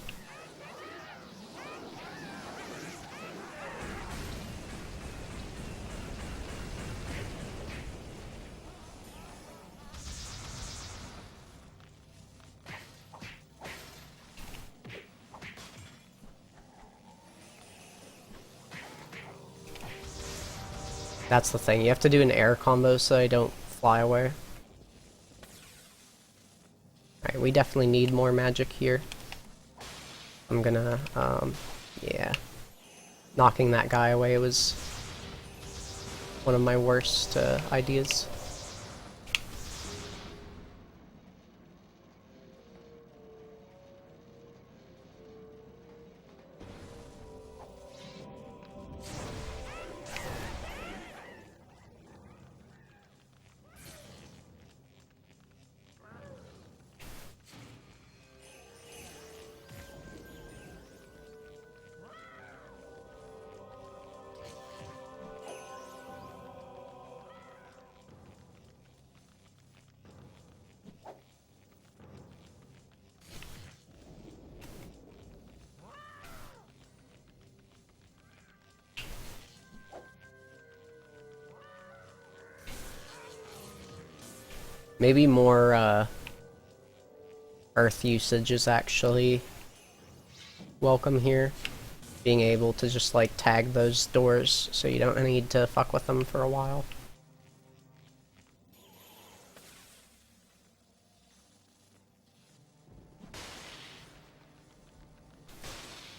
S1: That's the thing, you have to do an air combo so I don't fly away. Alright, we definitely need more magic here. I'm gonna, yeah. Knocking that guy away was one of my worst ideas. Maybe more, earth usage is actually welcome here. Being able to just, like, tag those doors so you don't need to fuck with them for a while.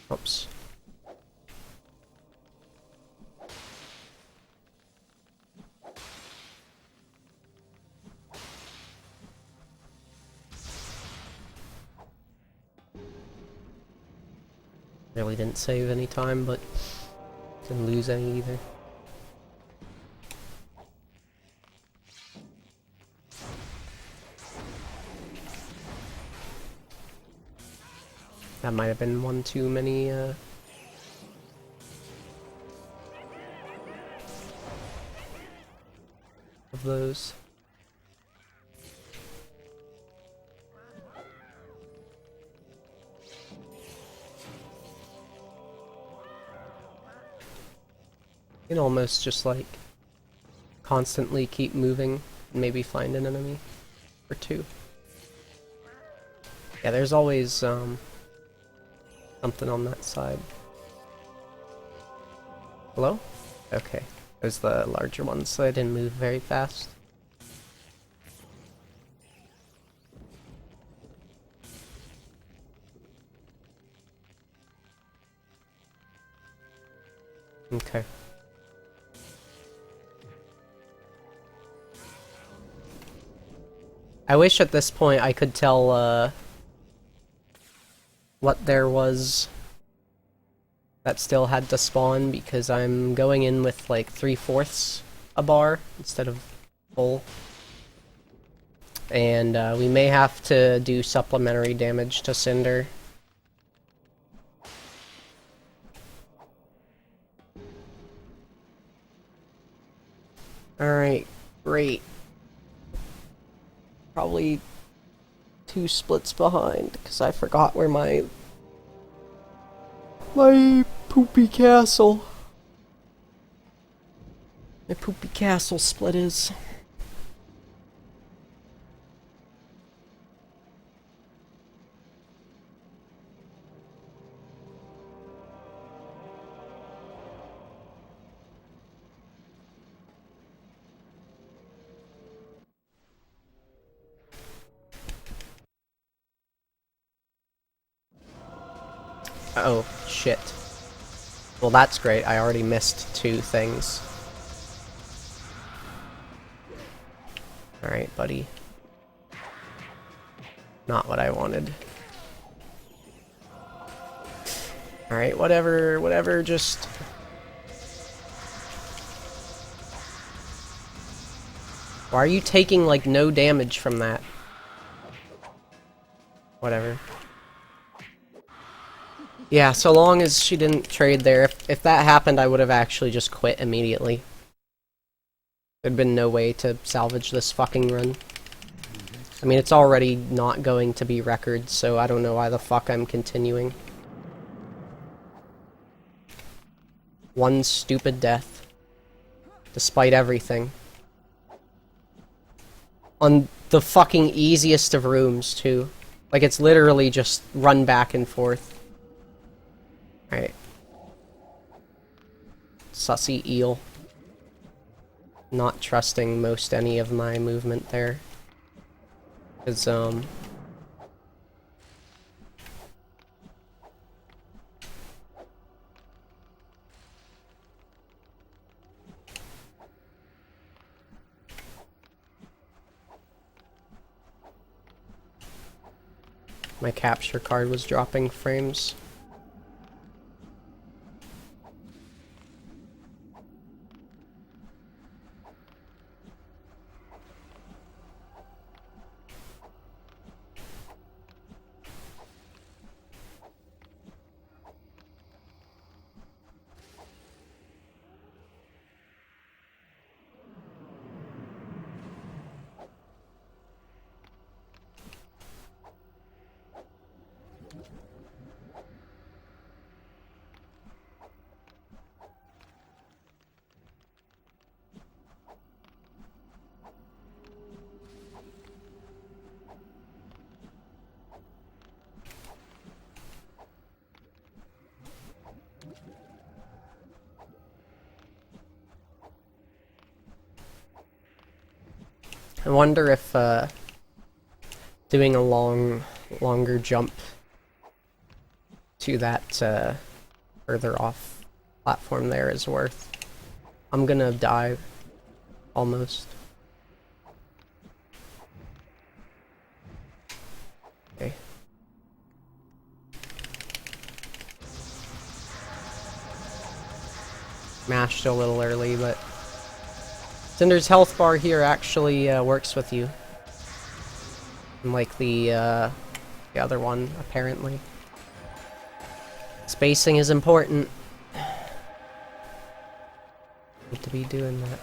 S1: Oops. Really didn't save any time, but didn't lose any either. That might have been one too many, of those. You can almost just, like, constantly keep moving and maybe find an enemy or two. Yeah, there's always, something on that side. Hello? Okay. There's the larger ones, so I didn't move very fast. Okay. I wish at this point I could tell, what there was that still had to spawn, because I'm going in with, like, 3/4 a bar instead of full. And, we may have to do supplementary damage to Cinder. Alright, great. Probably 2 splits behind, because I forgot where my poopy castle. My poopy castle split is. Oh, shit. Well, that's great. I already missed 2 things. Alright, buddy. Not what I wanted. Alright, whatever, just... Why are you taking, like, no damage from that? Whatever. Yeah, so long as she didn't trade there. If that happened, I would have actually just quit immediately. There'd been no way to salvage this fucking run. I mean, it's already not going to be record, so I don't know why the fuck I'm continuing. One stupid death. Despite everything. On the fucking easiest of rooms, too. Like, it's literally just run back and forth. Alright. Sussy eel. Not trusting most any of my movement there. Cause, my capture card was dropping frames. I wonder if, doing a longer jump to that, further off platform there is worth. I'm gonna die. Almost. Okay. Mashed a little early, but Cinder's health bar here actually works with you. Unlike the other one, apparently. Spacing is important. Need to be doing that.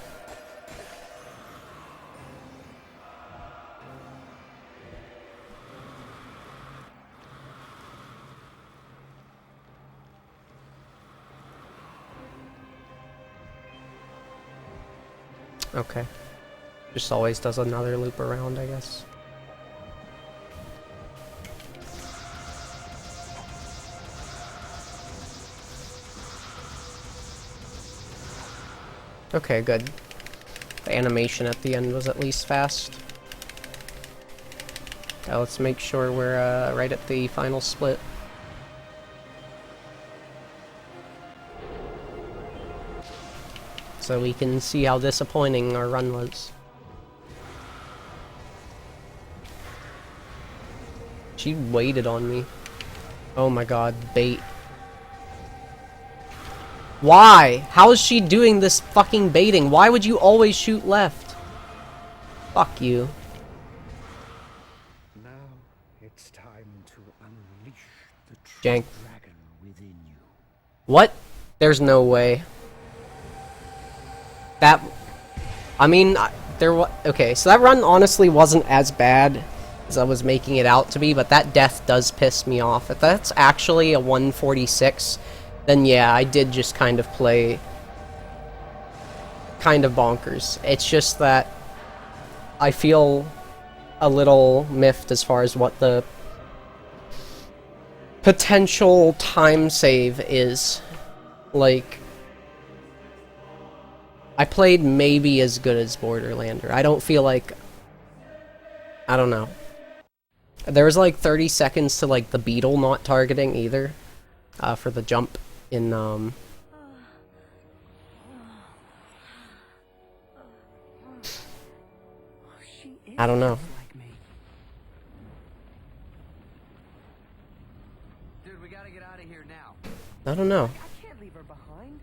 S1: Okay. Just always does another loop around, I guess. Okay, good. The animation at the end was at least fast. Now let's make sure we're right at the final split. So we can see how disappointing our run was. She waited on me. Oh my god, bait. Why? How is she doing this fucking baiting? Why would you always shoot left? Fuck you.
S3: Now it's time to unleash the
S1: Jank.
S3: dragon within you.
S1: What? There's no way. That... I mean, there was... Okay, so that run honestly wasn't as bad as I was making it out to be, but that death does piss me off. If that's actually a 146, then yeah, I did just kind of play... kind of bonkers. It's just that I feel a little miffed as far as what the potential time save is. Like... I played maybe as good as Borderlander. I don't feel like... I don't know. There was like 30 seconds to like the beetle not targeting either. For the jump in I don't know.
S5: Dude, we gotta get out of here now.
S1: I don't know.
S2: I can't leave her behind.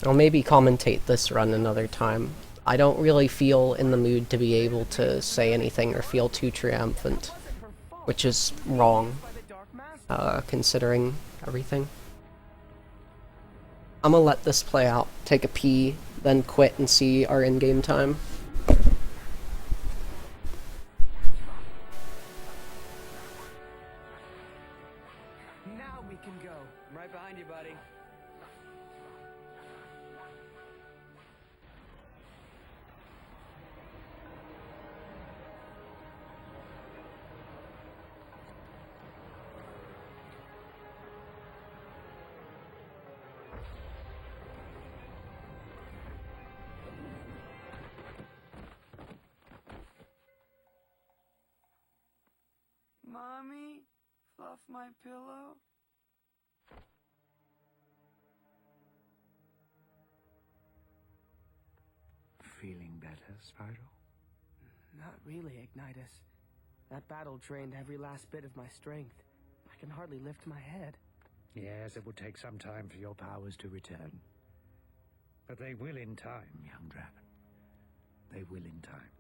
S1: I'll maybe commentate this run another time. I don't really feel in the mood to be able to say anything or feel too triumphant. Which is wrong, considering everything. I'm gonna let this play out, take a pee, then quit and see our in-game time.
S5: Right behind you, buddy. Mommy, fluff my pillow.
S6: Feeling better, Spyro?
S2: Not really, Ignitus. That battle drained every last bit of my strength. I can hardly lift my head.
S3: Yes, it will take some time for your powers to return. But they will in time, young dragon. They will in time.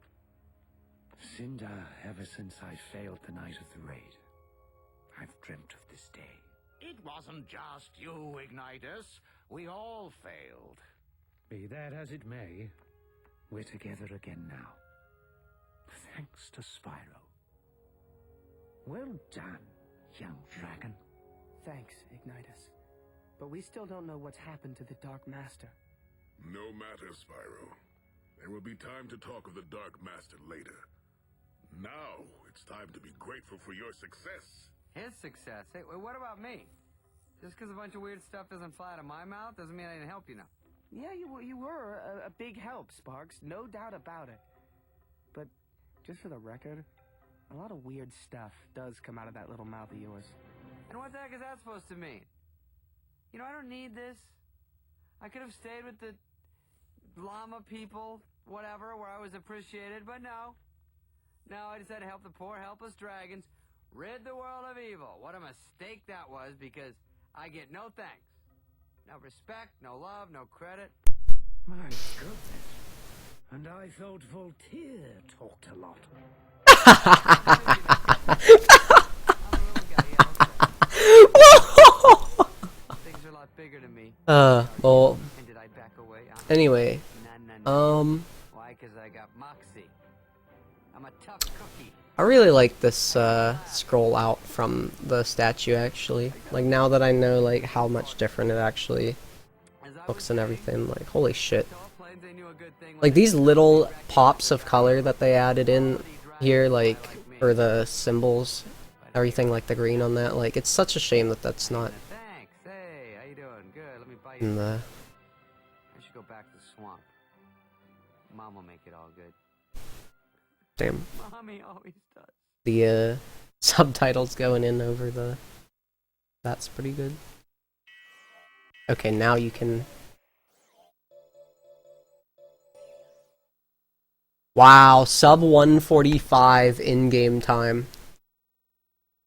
S3: Cinder, ever since I failed the night of the raid, I've dreamt of this day.
S6: It wasn't just you, Ignitus. We all failed.
S3: Be that as it may, we're together again now. Thanks to Spyro. Well done, young dragon.
S2: Thanks, Ignitus. But we still don't know what's happened to the Dark Master.
S4: No matter, Spyro. There will be time to talk of the Dark Master later. Now, it's time to be grateful for your success.
S5: His success? Hey, what about me? Just because a bunch of weird stuff doesn't fly out of my mouth doesn't mean I didn't help you now.
S2: Yeah, you were a big help, Sparks. No doubt about it. But, just for the record, a lot of weird stuff does come out of that little mouth of yours.
S5: And what the heck is that supposed to mean? You know, I don't need this. I could have stayed with the llama people, whatever, where I was appreciated, but no. No, I decided to help the poor, helpless dragons rid the world of evil. What a mistake that was, because I get no thanks. No respect, no love, no credit.
S3: My goodness. And I thought Voltaire talked a lot.
S5: Things are a lot bigger to me.
S1: Well,
S5: And did I back away?
S1: anyway,
S5: No. Why? Because I got moxie. I'm a tough cookie.
S1: I really like this, scroll out from the statue, actually. Like, now that I know, like, how much different it actually looks and everything, like, holy shit. Like, these little pops of color that they added in here, like, for the symbols, everything like the green on that, like, it's such a shame that that's not
S5: Thanks. Hey, how you doing? Good. Let me buy
S1: in
S5: you.
S1: the...
S5: I should go back to the swamp. Mom will make it all good.
S1: Damn.
S5: Mommy always does.
S1: The, subtitles going in over the... That's pretty good. Okay, now you can... Wow, sub 145 in-game time.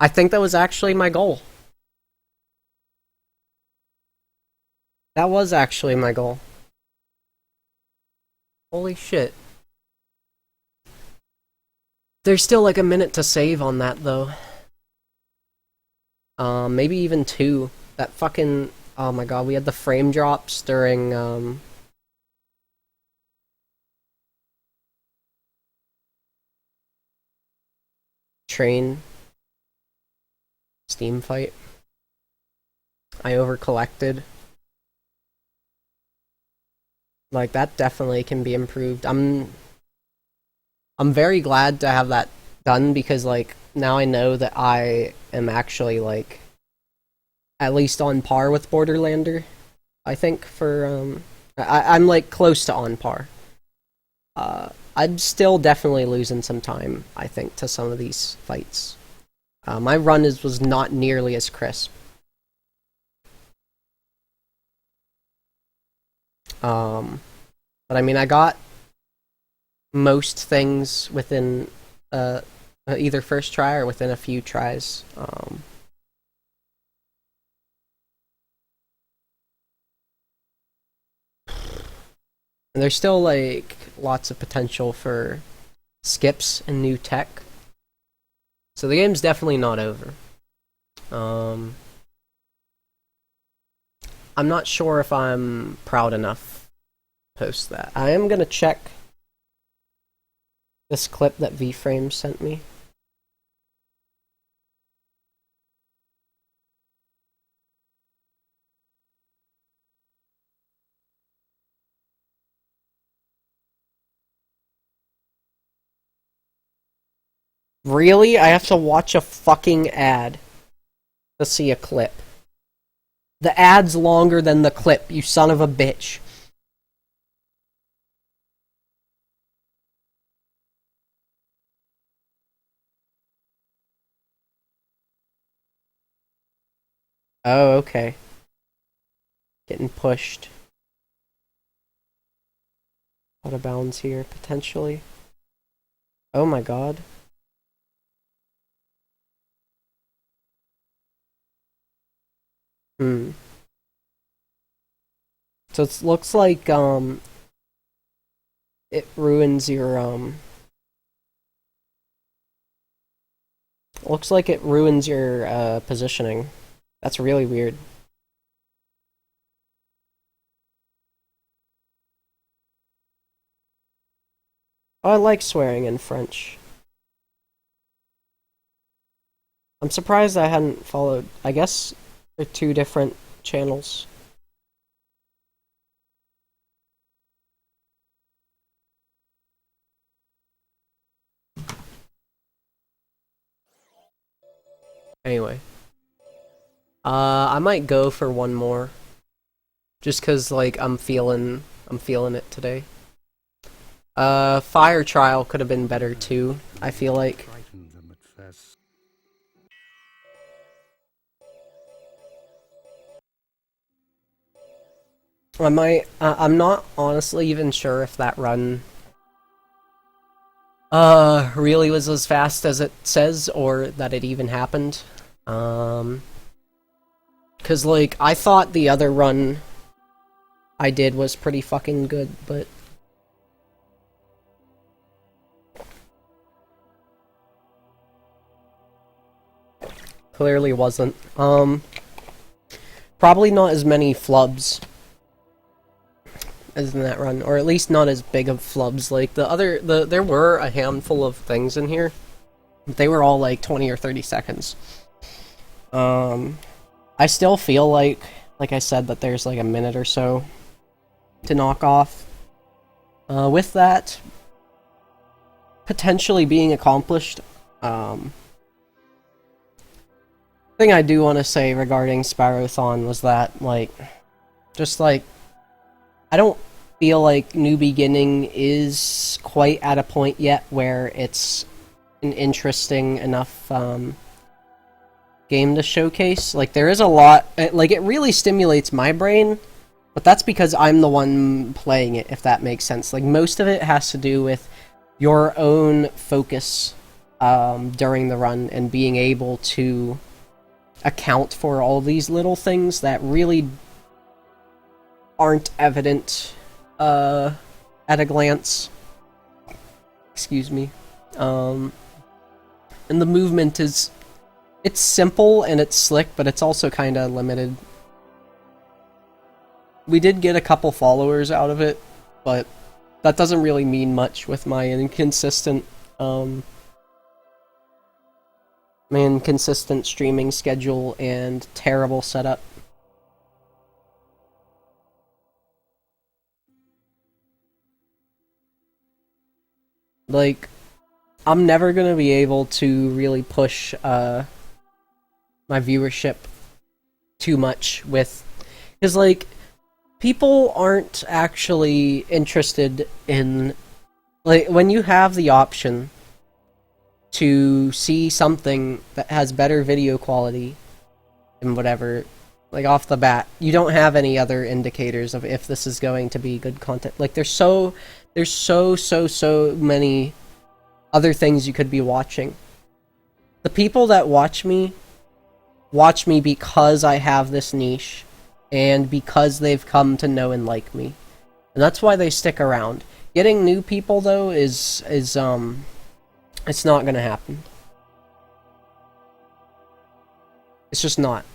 S1: I think that was actually my goal. That was actually my goal. Holy shit. There's still like a minute to save on that though. Maybe even 2. That fucking... Oh my god, we had the frame drops during, train Steam fight. I over-collected. Like, that definitely can be improved. I'm very glad to have that done, because, like, now I know that I am actually, like, at least on par with Borderlander, I think, for, I'm, like, close to on par. I'm still definitely losing some time, I think, to some of these fights. My run was not nearly as crisp. But I mean, I got most things within either first try or within a few tries. And there's still like lots of potential for skips and new tech. So the game's definitely not over. I'm not sure if I'm proud enough to post that. I am gonna check this clip that V-Frame sent me. Really? I have to watch a fucking ad to see a clip. The ad's longer than the clip, you son of a bitch. Oh, okay. Getting pushed. Out of bounds here, potentially. Oh my god. So it looks like, it ruins your, looks like it ruins your, positioning. That's really weird. Oh, I like swearing in French. I'm surprised I hadn't followed. I guess they're two different channels. Anyway. I might go for one more. Just cause, like, I'm feeling it today. Fire Trial could have been better too, I feel like.
S3: Frightened them at first.
S1: I'm not honestly even sure if that run really was as fast as it says, or that it even happened. Cause like, I thought the other run I did was pretty fucking good, but clearly wasn't. Probably not as many flubs as in that run, or at least not as big of flubs. Like there were a handful of things in here, but they were all like 20 or 30 seconds. I still feel like I said, that there's like a minute or so to knock off. With that potentially being accomplished, thing I do want to say regarding Spyrothon was that, like, just like, I don't feel like New Beginning is quite at a point yet where it's an interesting enough game to showcase. Like, there is a lot, like, it really stimulates my brain, but that's because I'm the one playing it, if that makes sense. Like, most of it has to do with your own focus during the run and being able to account for all these little things that really aren't evident at a glance. Excuse me. And the movement is, it's simple and it's slick, but it's also kind of limited. We did get a couple followers out of it, but that doesn't really mean much with my inconsistent streaming schedule and terrible setup. Like, I'm never gonna be able to really push my viewership too much with, because like, people aren't actually interested in, like, when you have the option to see something that has better video quality and whatever, like, off the bat, you don't have any other indicators of if this is going to be good content. Like, there's so many other things you could be watching. The people that watch me because I have this niche and because they've come to know and like me. And that's why they stick around. Getting new people, though, is it's not gonna happen. It's just not.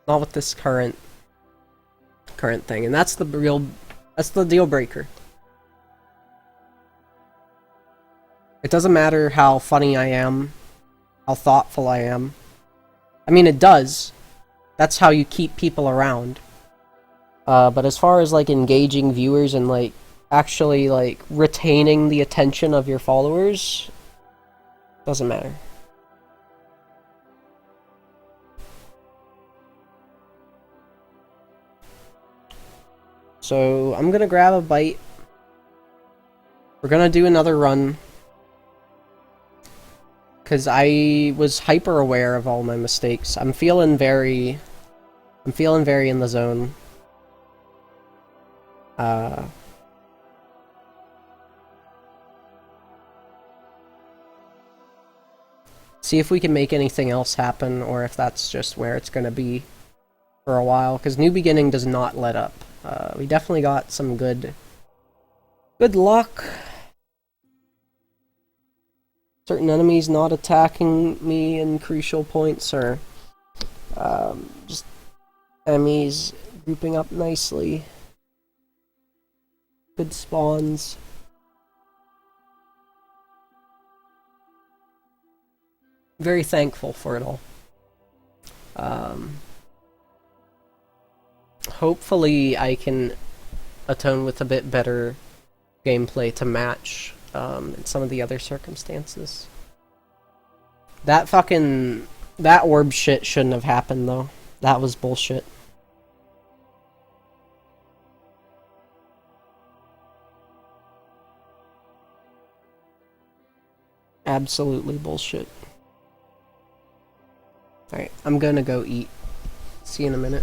S1: Not with this current thing. And that's the deal breaker. It doesn't matter how funny I am, how thoughtful I am. I mean, it does. That's how you keep people around. But as far as, like, engaging viewers and, like, actually, like, retaining the attention of your followers, doesn't matter. So I'm gonna grab a bite. We're gonna do another run. Because I was hyper aware of all my mistakes. I'm feeling very in the zone. See if we can make anything else happen, or if that's just where it's gonna be for a while. Because New Beginning does not let up. We definitely got some good luck. Certain enemies not attacking me in crucial points, or just enemies grouping up nicely. Good spawns. Very thankful for it all. Hopefully I can atone with a bit better gameplay to match in some of the other circumstances. That orb shit shouldn't have happened, though. That was bullshit. Absolutely bullshit. Alright, I'm gonna go eat. See you in a minute.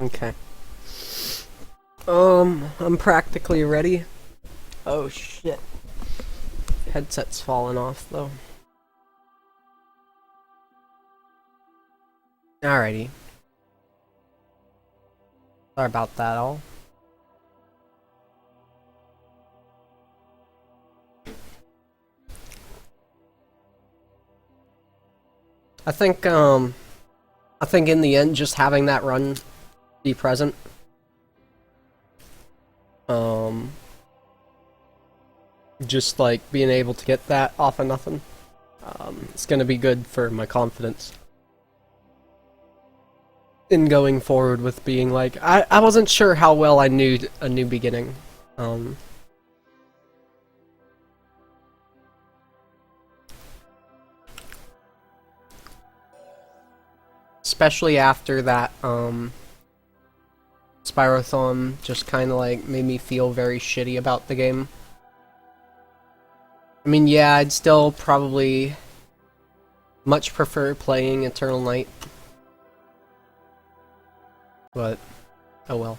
S1: Okay. I'm practically ready. Oh shit. Headset's falling off though. Alrighty. Sorry about that all. I think in the end just having that run be present. Just like being able to get that off of nothing. It's gonna be good for my confidence. In going forward with being like, I wasn't sure how well I knew a new beginning. Especially after that, Spyrothon just kind of like made me feel very shitty about the game. I mean, yeah, I'd still probably much prefer playing Eternal Night. But, oh well.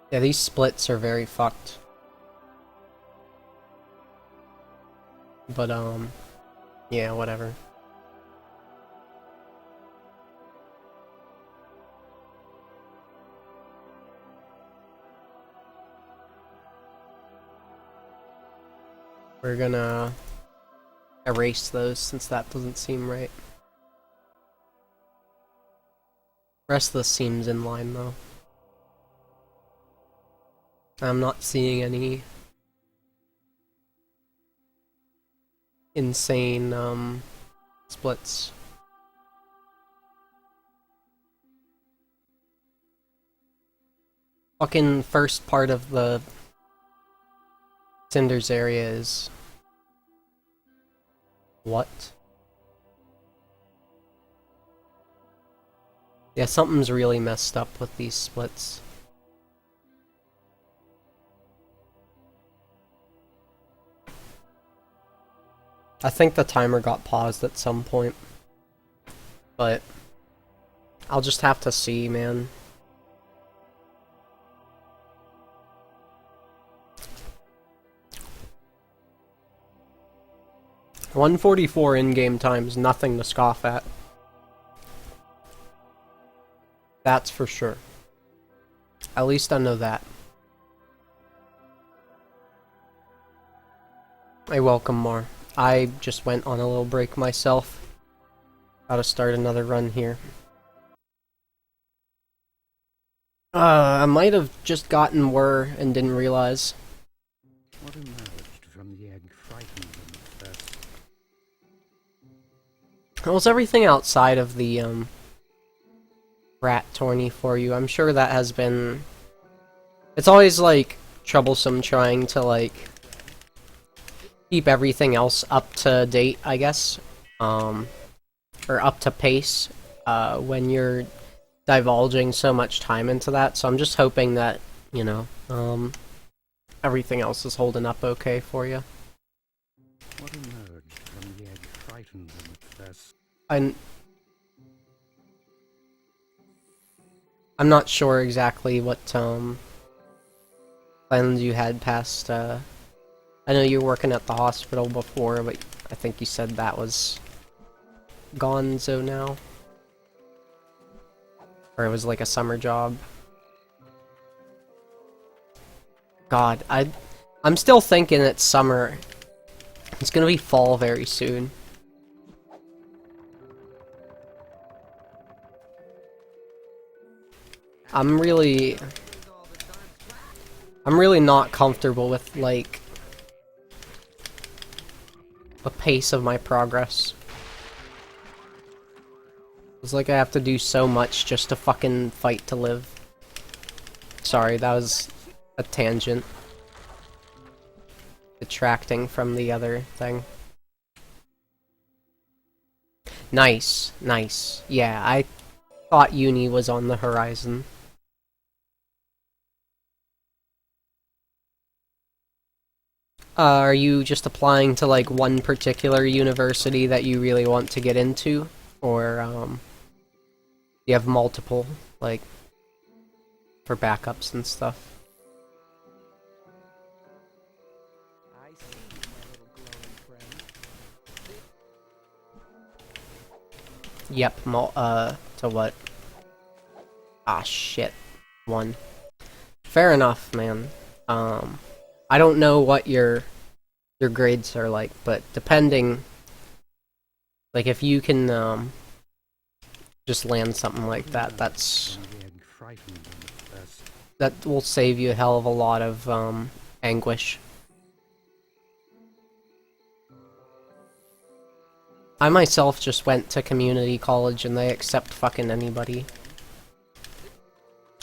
S1: Yeah, these splits are very fucked. But, yeah, whatever. We're gonna erase those since that doesn't seem right. Rest of this seems in line though. I'm not seeing any insane splits. Fucking first part of the Cinders area is... What? Yeah, something's really messed up with these splits. I think the timer got paused at some point. But... I'll just have to see, man. $144 in-game time is nothing to scoff at. That's for sure. At least I know that. Hey, welcome, Mar. I just went on a little break myself. Gotta start another run here. I might have just gotten Whir and didn't realize.
S3: What emerged from the egg frightened them at first.
S1: How's everything outside of the, rat tourney for you? I'm sure that has been... It's always, like, troublesome trying to, like, keep everything else up to date, I guess. Or up to pace, when you're divulging so much time into that. So I'm just hoping that, you know, everything else is holding up okay for you.
S3: What emerged from the egg frightened them at first.
S1: I'm not sure exactly what plans you had past. I know you were working at the hospital before, but I think you said that was gonzo now, or it was like a summer job. God, I'm still thinking it's summer. It's gonna be fall very soon. I'm really not comfortable with, like, the pace of my progress. It's like I have to do so much just to fucking fight to live. Sorry, that was a tangent. Detracting from the other thing. Nice, nice. Yeah, I thought uni was on the horizon. Are you just applying to like one particular university that you really want to get into, or you have multiple, like, for backups and stuff?
S2: I see, my little glowing friend.
S1: Yep, to what? Ah, shit. One. Fair enough, man. I don't know what your grades are like, but depending, like, if you can, just land something like that, that will save you a hell of a lot of, anguish. I myself just went to community college and they accept fucking anybody.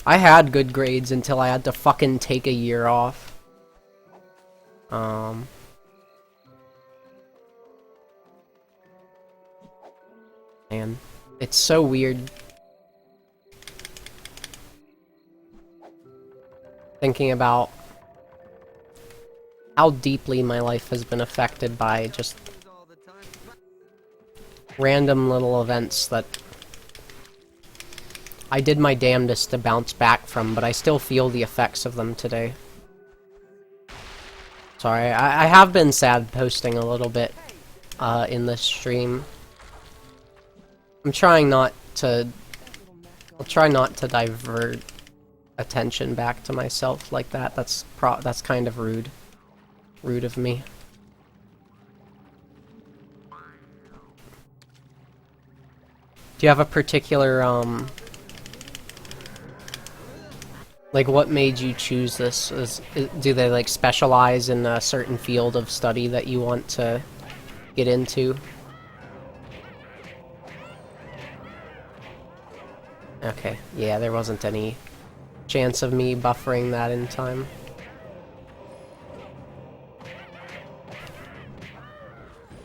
S1: I had good grades until I had to fucking take a year off. Man, it's so weird thinking about how deeply my life has been affected by just random little events that I did my damnedest to bounce back from, but I still feel the effects of them today. Sorry, I have been sad posting a little bit in this stream. I'm trying not to... I'll try not to divert attention back to myself like that. That's kind of rude. Rude of me. Do you have a particular, like, what made you choose this? Do they, like, specialize in a certain field of study that you want to get into? Okay, yeah, there wasn't any chance of me buffering that in time.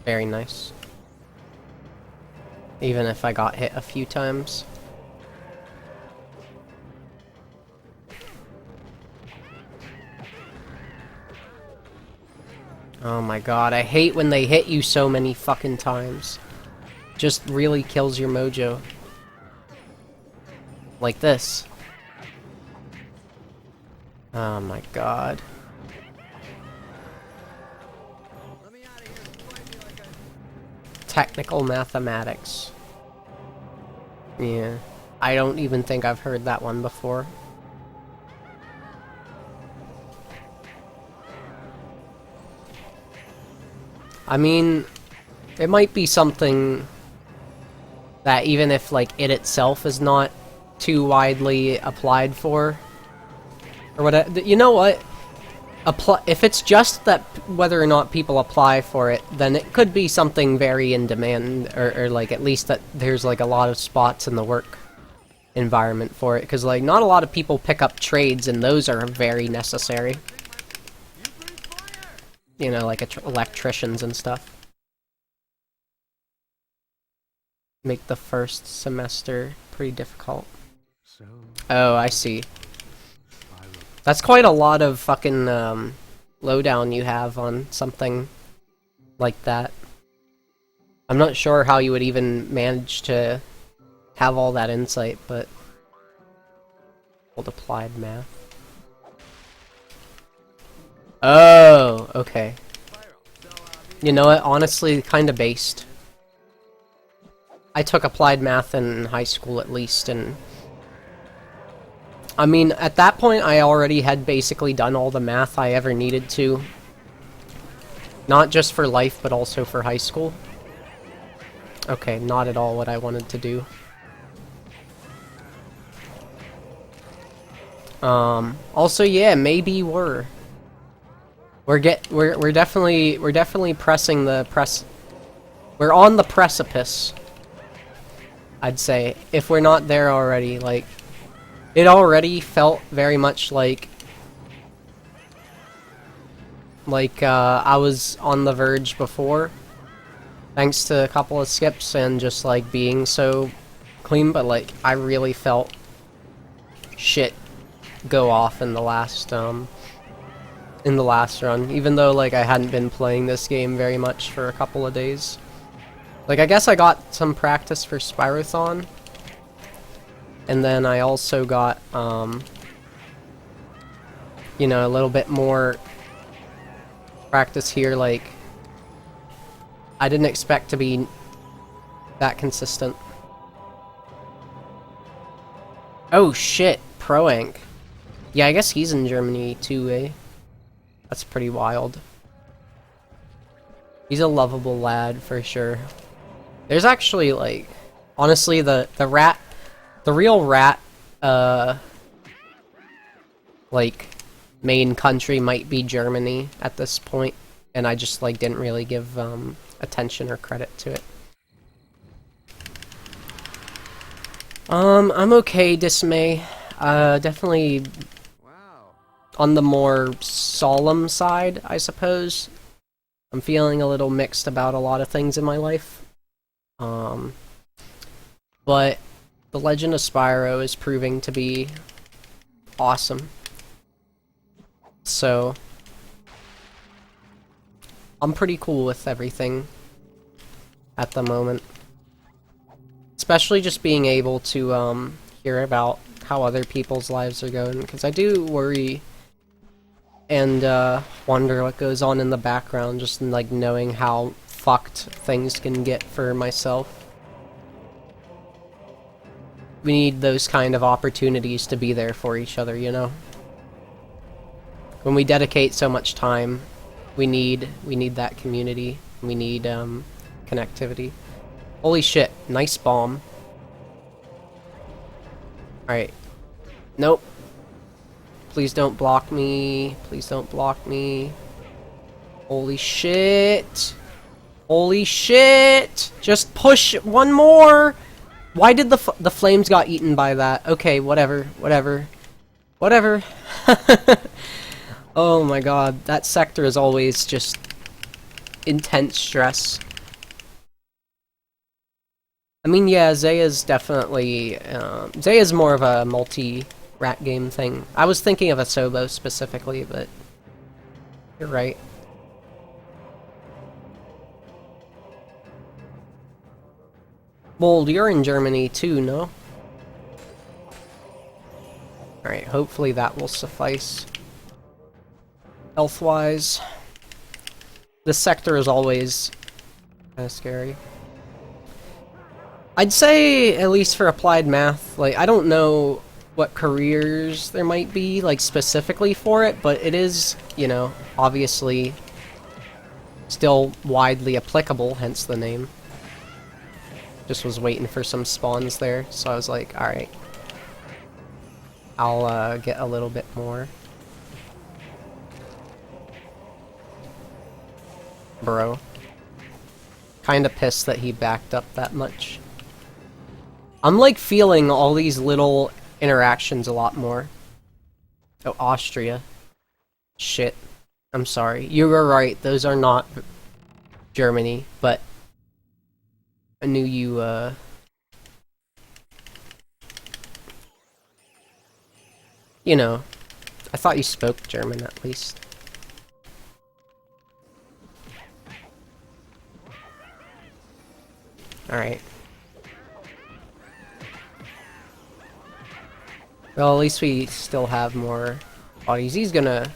S1: Very nice. Even if I got hit a few times. Oh my god, I hate when they hit you so many fucking times. Just really kills your mojo. Like this. Oh my god. Technical mathematics. Yeah. I don't even think I've heard that one before. I mean, it might be something that even if, like, it itself is not too widely applied for, or whatever, you know what? If it's just that whether or not people apply for it, then it could be something very in demand, or like, at least that there's, like, a lot of spots in the work environment for it, because, like, not a lot of people pick up trades, and those are very necessary. You know, like electricians and stuff. Make the first semester pretty difficult. Oh, I see. That's quite a lot of fucking lowdown you have on something like that. I'm not sure how you would even manage to have all that insight, but... Applied math. Oh, okay. You know what, honestly, kinda based. I took applied math in high school at least, and... I mean, at that point I already had basically done all the math I ever needed to. Not just for life, but also for high school. Okay, not at all what I wanted to do. Also, yeah, maybe we're definitely pressing the we're on the precipice, I'd say, if we're not there already. Like, it already felt very much like I was on the verge before, thanks to a couple of skips and just, like, being so clean, but, like, I really felt shit go off in the last in the last run, even though like I hadn't been playing this game very much for a couple of days. Like I guess I got some practice for Spyrothon, and then I also got you know, a little bit more practice here. Like I didn't expect to be that consistent. Oh shit, Proank. Yeah, I guess he's in Germany too, eh? That's pretty wild. He's a lovable lad for sure. There's actually like, honestly, the real rat, like main country might be Germany at this point, and I just like didn't really give attention or credit to it. I'm okay, Dismay. Definitely on the more solemn side, I suppose. I'm feeling a little mixed about a lot of things in my life. But The Legend of Spyro is proving to be awesome. So I'm pretty cool with everything at the moment. Especially just being able to hear about how other people's lives are going, because I do worry and wonder what goes on in the background, just in, like, knowing how fucked things can get for myself. We need those kind of opportunities to be there for each other, you know? When we dedicate so much time, we need that community. We need connectivity. Holy shit, nice bomb. Alright. Nope. Please don't block me. Please don't block me. Holy shit. Holy shit! Just push one more! Why did the flames got eaten by that? Okay, whatever. Whatever. Whatever. Oh my god, that sector is always just intense stress. I mean, yeah, Zaya's definitely... Zaya's more of a multi-rat game thing. I was thinking of a solo specifically, but... You're right. Well, you're in Germany too, no? Alright, hopefully that will suffice. Health-wise. This sector is always kind of scary. I'd say, at least for applied math, like, I don't know what careers there might be, like, specifically for it, but it is, you know, obviously still widely applicable, hence the name. Just was waiting for some spawns there, so I was like, alright. I'll get a little bit more. Bro. Kinda pissed that he backed up that much. I'm like feeling all these little interactions a lot more. Oh, Austria. Shit. I'm sorry. You were right, those are not Germany, but I knew you, you know, I thought you spoke German at least. Alright. Well, at least we still have more bodies. He's gonna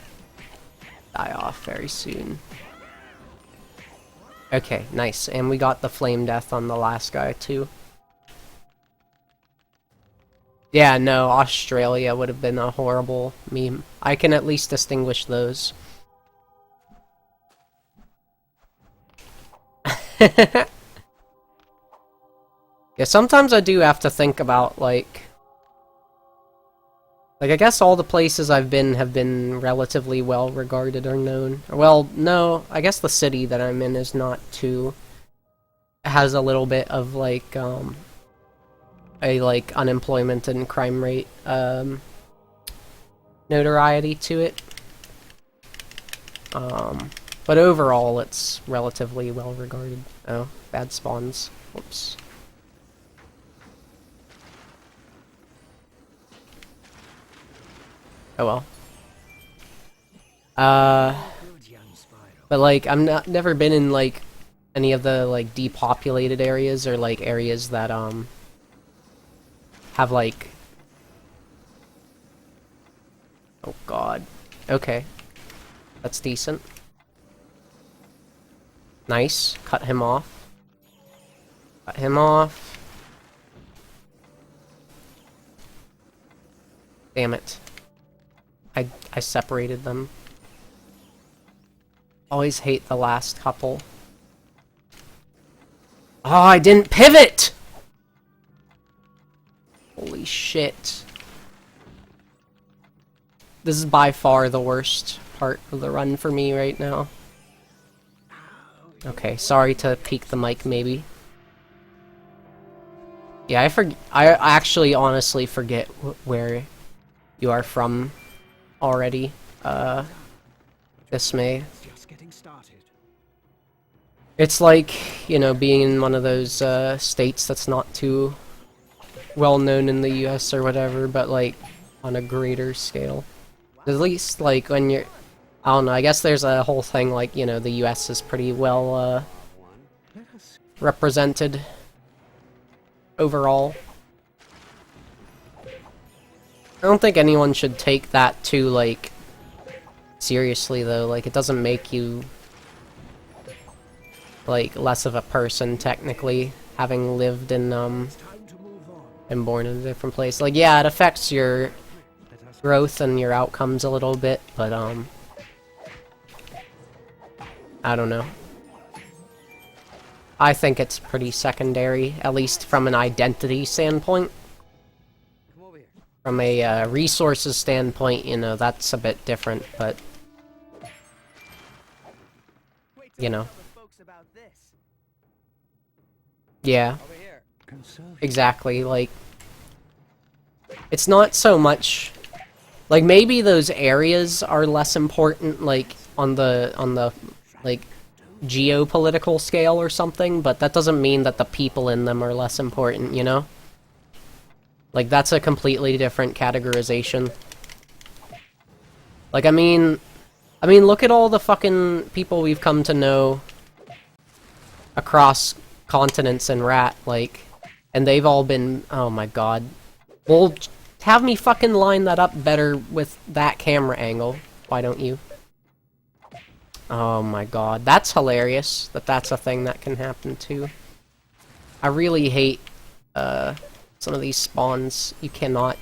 S1: die off very soon. Okay, nice. And we got the flame death on the last guy, too. Yeah, no, Australia would have been a horrible meme. I can at least distinguish those. Yeah, sometimes I do have to think about, like, I guess all the places I've been have been relatively well regarded or known. Well, no, I guess the city that I'm in is not too... has a little bit of, like, a, like, unemployment and crime rate, notoriety to it. But overall, it's relatively well regarded. Oh, bad spawns. Whoops. Oh well.
S3: Good young Spyro.
S1: But like, never been in like any of the like depopulated areas or like areas that have like. Oh God. Okay, that's decent. Nice. Cut him off. Cut him off. Damn it. I separated them. Always hate the last couple. Oh, I didn't pivot! Holy shit. This is by far the worst part of the run for me right now. Okay, sorry to peek the mic, maybe. Yeah, I actually honestly forget where you are from already. This may.
S3: Just getting started.
S1: It's like, you know, being in one of those states that's not too well known in the US or whatever, but like on a greater scale. At least like when you're, I don't know, I guess there's a whole thing like, you know, the US is pretty well represented overall. I don't think anyone should take that too like seriously though. Like, it doesn't make you like less of a person technically, having lived in and born in a different place. Like, yeah, it affects your growth and your outcomes a little bit, but I don't know. I think it's pretty secondary, at least from an identity standpoint. From a resources standpoint, you know, that's a bit different, but you know. Yeah, exactly, like, it's not so much, like, maybe those areas are less important, like, on the, like, geopolitical scale or something, but that doesn't mean that the people in them are less important, you know? Like, that's a completely different categorization. Like, I mean, look at all the fucking people we've come to know across continents in Rat, like, and they've all been, oh my god. Well, have me fucking line that up better with that camera angle. Why don't you? Oh my god, that's hilarious that that's a thing that can happen too. I really hate some of these spawns. You cannot.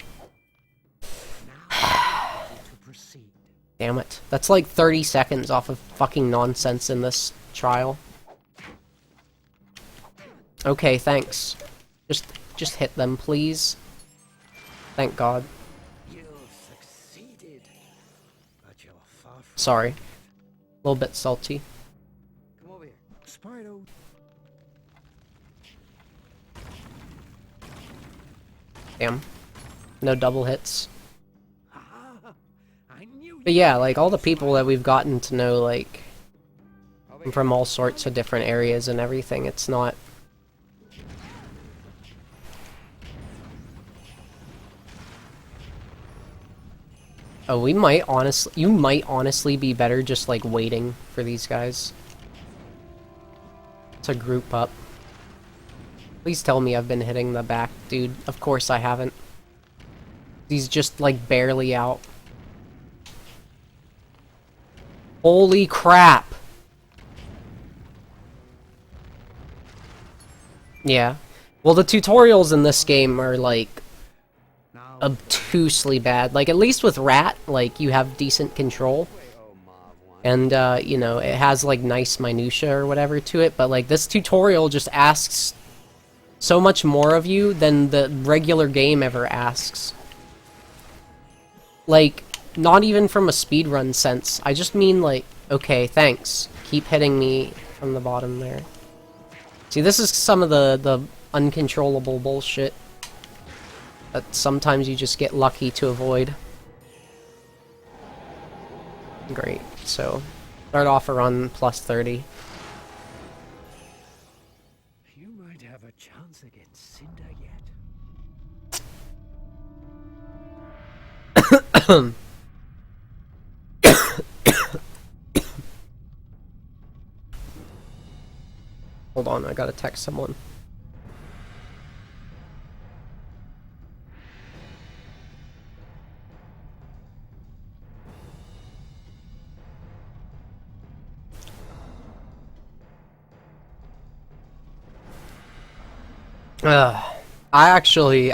S1: Damn it. That's like 30 seconds off of fucking nonsense in this trial. Okay, thanks. Just hit them, please. Thank God. Sorry. A little bit salty.
S3: Come over here. Spyro.
S1: Damn. No double hits. But yeah, like, all the people that we've gotten to know, like, from all sorts of different areas and everything, it's not... Oh, you might honestly be better just, like, waiting for these guys to group up. Please tell me I've been hitting the back, dude. Of course I haven't. He's just, like, barely out. Holy crap! Yeah. Well, the tutorials in this game are, like, obtusely bad. Like, at least with Rat, like, you have decent control. And, you know, it has, like, nice minutia or whatever to it, but, like, this tutorial just asks so much more of you than the regular game ever asks. Like, not even from a speedrun sense. I just mean, like, okay, thanks. Keep hitting me from the bottom there. See, this is some of the uncontrollable bullshit that sometimes you just get lucky to avoid. Great, so start off around plus 30.
S3: You might have a chance against Cinder yet.
S1: Hold on, I gotta text someone.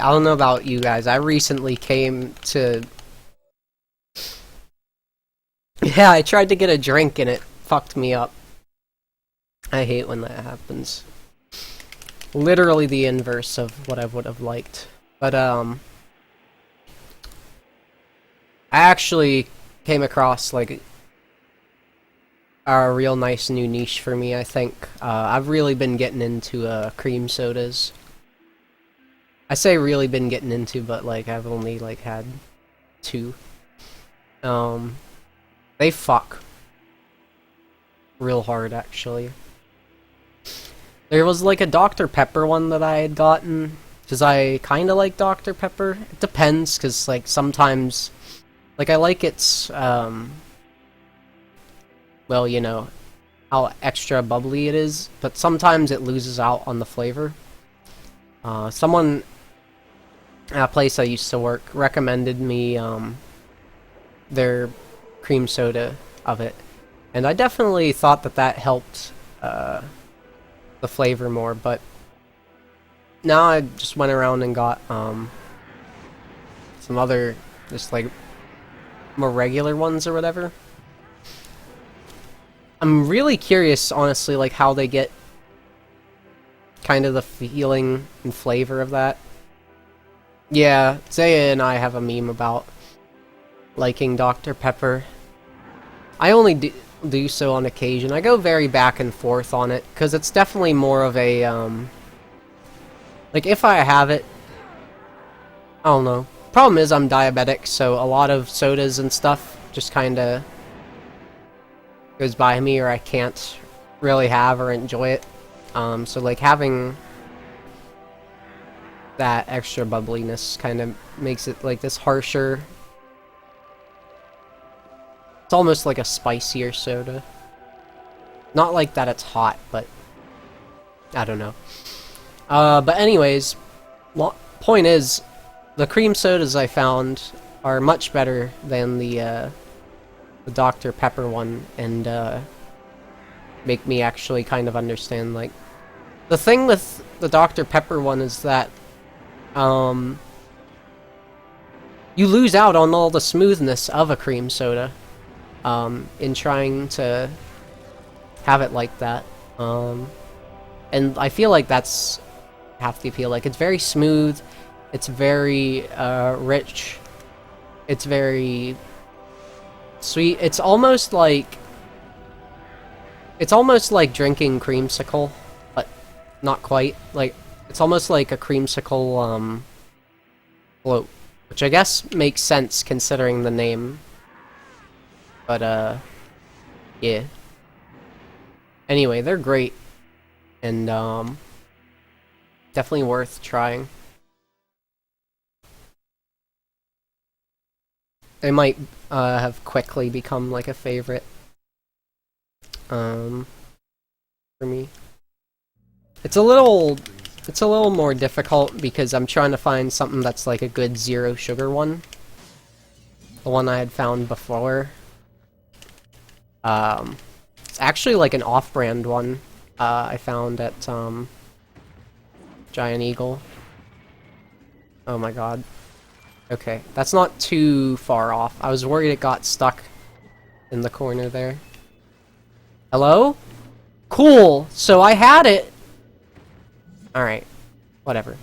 S1: I don't know about you guys, I recently came to... Yeah, I tried to get a drink and it fucked me up. I hate when that happens. Literally the inverse of what I would have liked. But, I actually came across, like, a real nice new niche for me, I think. I've really been getting into, cream sodas. I say really been getting into, but, like, I've only, like, had 2. They fuck. Real hard, actually. There was, like, a Dr. Pepper one that I had gotten, because I kinda like Dr. Pepper. It depends, because, like, sometimes... Like, I like its, well, you know, how extra bubbly it is, but sometimes it loses out on the flavor. Someone at a place I used to work recommended me, their cream soda of it, and I definitely thought that that helped, the flavor more, but now I just went around and got, some other, just, like, more regular ones or whatever. I'm really curious, honestly, like, how they get kind of the feeling and flavor of that. Yeah, Zaya and I have a meme about liking Dr. Pepper. I only do so on occasion. I go very back and forth on it, because it's definitely more of a, like, if I have it, I don't know. Problem is, I'm diabetic, so a lot of sodas and stuff just kinda goes by me, or I can't really have or enjoy it. So, like, having that extra bubbliness kind of makes it, like, this harsher... It's almost like a spicier soda. Not like that it's hot, but... I don't know. But anyways, point is, the cream sodas I found are much better than the Dr. Pepper one, and, make me actually kind of understand, like... The thing with the Dr. Pepper one is that, you lose out on all the smoothness of a cream soda, in trying to have it like that. And I feel like that's half the appeal. Like, it's very smooth, it's very, rich, it's very sweet. It's almost like drinking creamsicle, but not quite. Like, it's almost like a creamsicle, float, which I guess makes sense considering the name. But, yeah. Anyway, they're great, and, definitely worth trying. They might, have quickly become, like, a favorite, for me. It's a little more difficult because I'm trying to find something that's, like, a good zero sugar one. The one I had found before. It's actually, like, an off-brand one, I found at, Giant Eagle. Oh my god. Okay, that's not too far off. I was worried it got stuck in the corner there. Hello? Cool! So I had it! Alright. Whatever.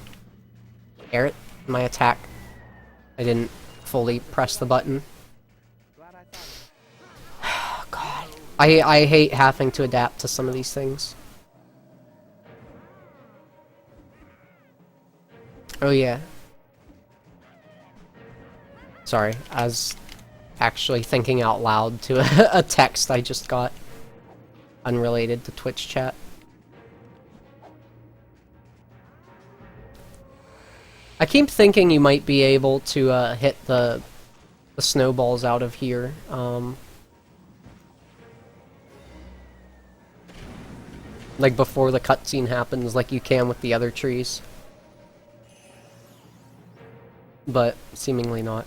S1: Air it. My attack. I didn't fully press the button. God. I hate having to adapt to some of these things. Oh yeah. Sorry, I was actually thinking out loud to a text I just got. Unrelated to Twitch chat. I keep thinking you might be able to hit the snowballs out of here. Like before the cutscene happens, like you can with the other trees. But seemingly not.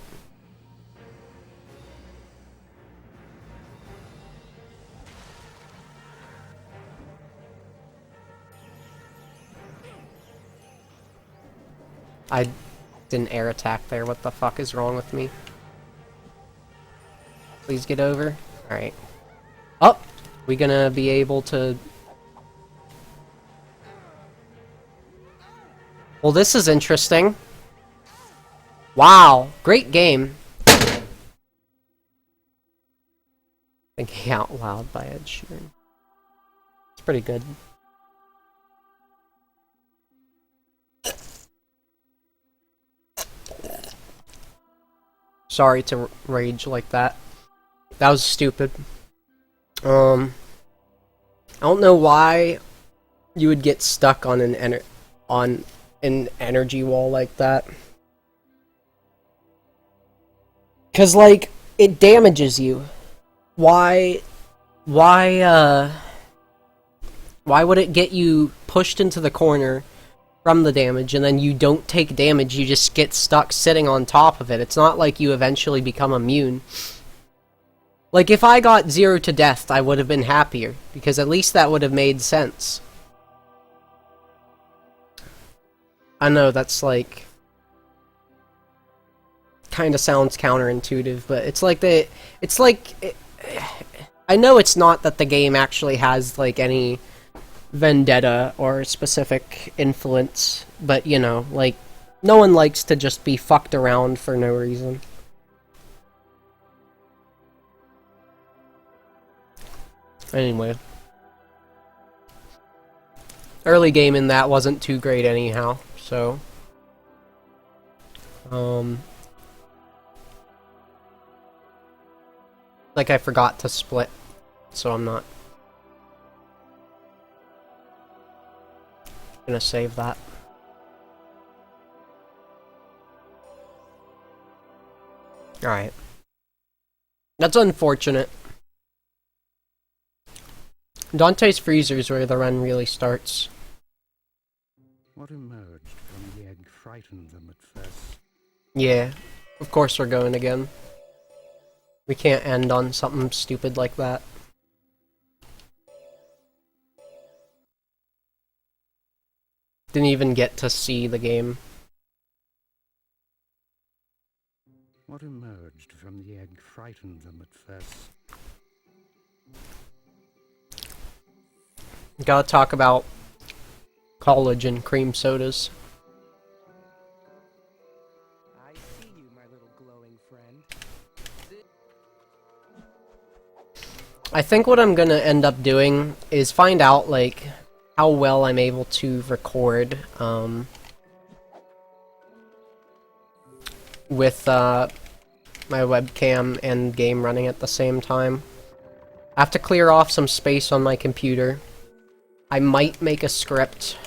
S1: I didn't air attack there. What the fuck is wrong with me? Please get over. Alright. Oh! We gonna be able to... Well, this is interesting. Wow! Great game. Thinking Out Loud by Ed Sheeran. It's pretty good. Sorry to rage like that. That was stupid. I don't know why you would get stuck on an energy wall like that. 'Cause like it damages you. Why would it get you pushed into the corner from the damage, and then you don't take damage, you just get stuck sitting on top of it? It's not like you eventually become immune. Like, if I got 0 to death, I would have been happier, because at least that would have made sense. I know, that's like... kinda sounds counterintuitive, but it's like I know it's not that the game actually has, like, any vendetta or specific influence, but, you know, like, no one likes to just be fucked around for no reason. Anyway. Early game in that wasn't too great anyhow, so... Like, I forgot to split, so I'm not gonna save that. Alright. That's unfortunate. Dante's Freezer is where the run really starts.
S3: What emerged from the egg frightened them at first.
S1: Yeah, of course we're going again. We can't end on something stupid like that. Didn't even get to see the game.
S3: What emerged from the egg frightened them at first.
S1: Gotta talk about college and cream sodas.
S2: I see you, my little glowing friend.
S1: I think what I'm gonna end up doing is find out, like, how well I'm able to record, with, my webcam and game running at the same time. I have to clear off some space on my computer. I might make a script,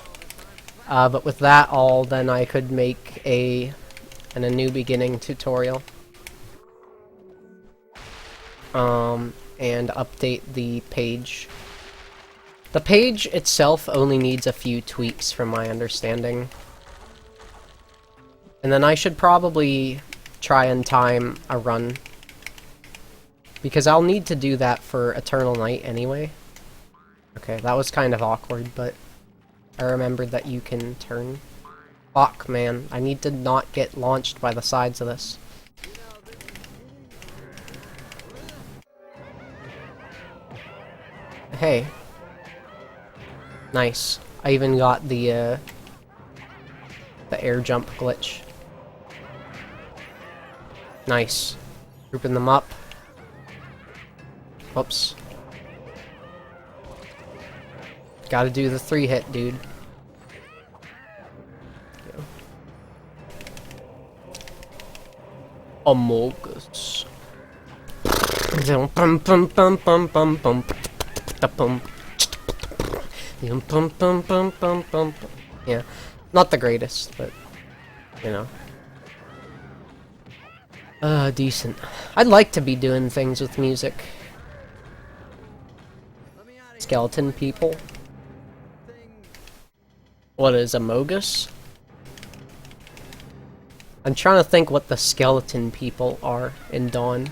S1: but with that all, then I could make a new beginning tutorial. And update the page. The page itself only needs a few tweaks from my understanding. And then I should probably try and time a run. Because I'll need to do that for Eternal Night anyway. Okay, that was kind of awkward, but I remembered that you can turn. Fuck, man. I need to not get launched by the sides of this. Hey. Nice. I even got the air jump glitch. Nice. Grouping them up. Whoops. Gotta do the 3-hit, dude. Amogus. Yeah, not the greatest, but you know. Decent. I'd like to be doing things with music. Skeleton people. What is Amogus? I'm trying to think what the skeleton people are in Dawn.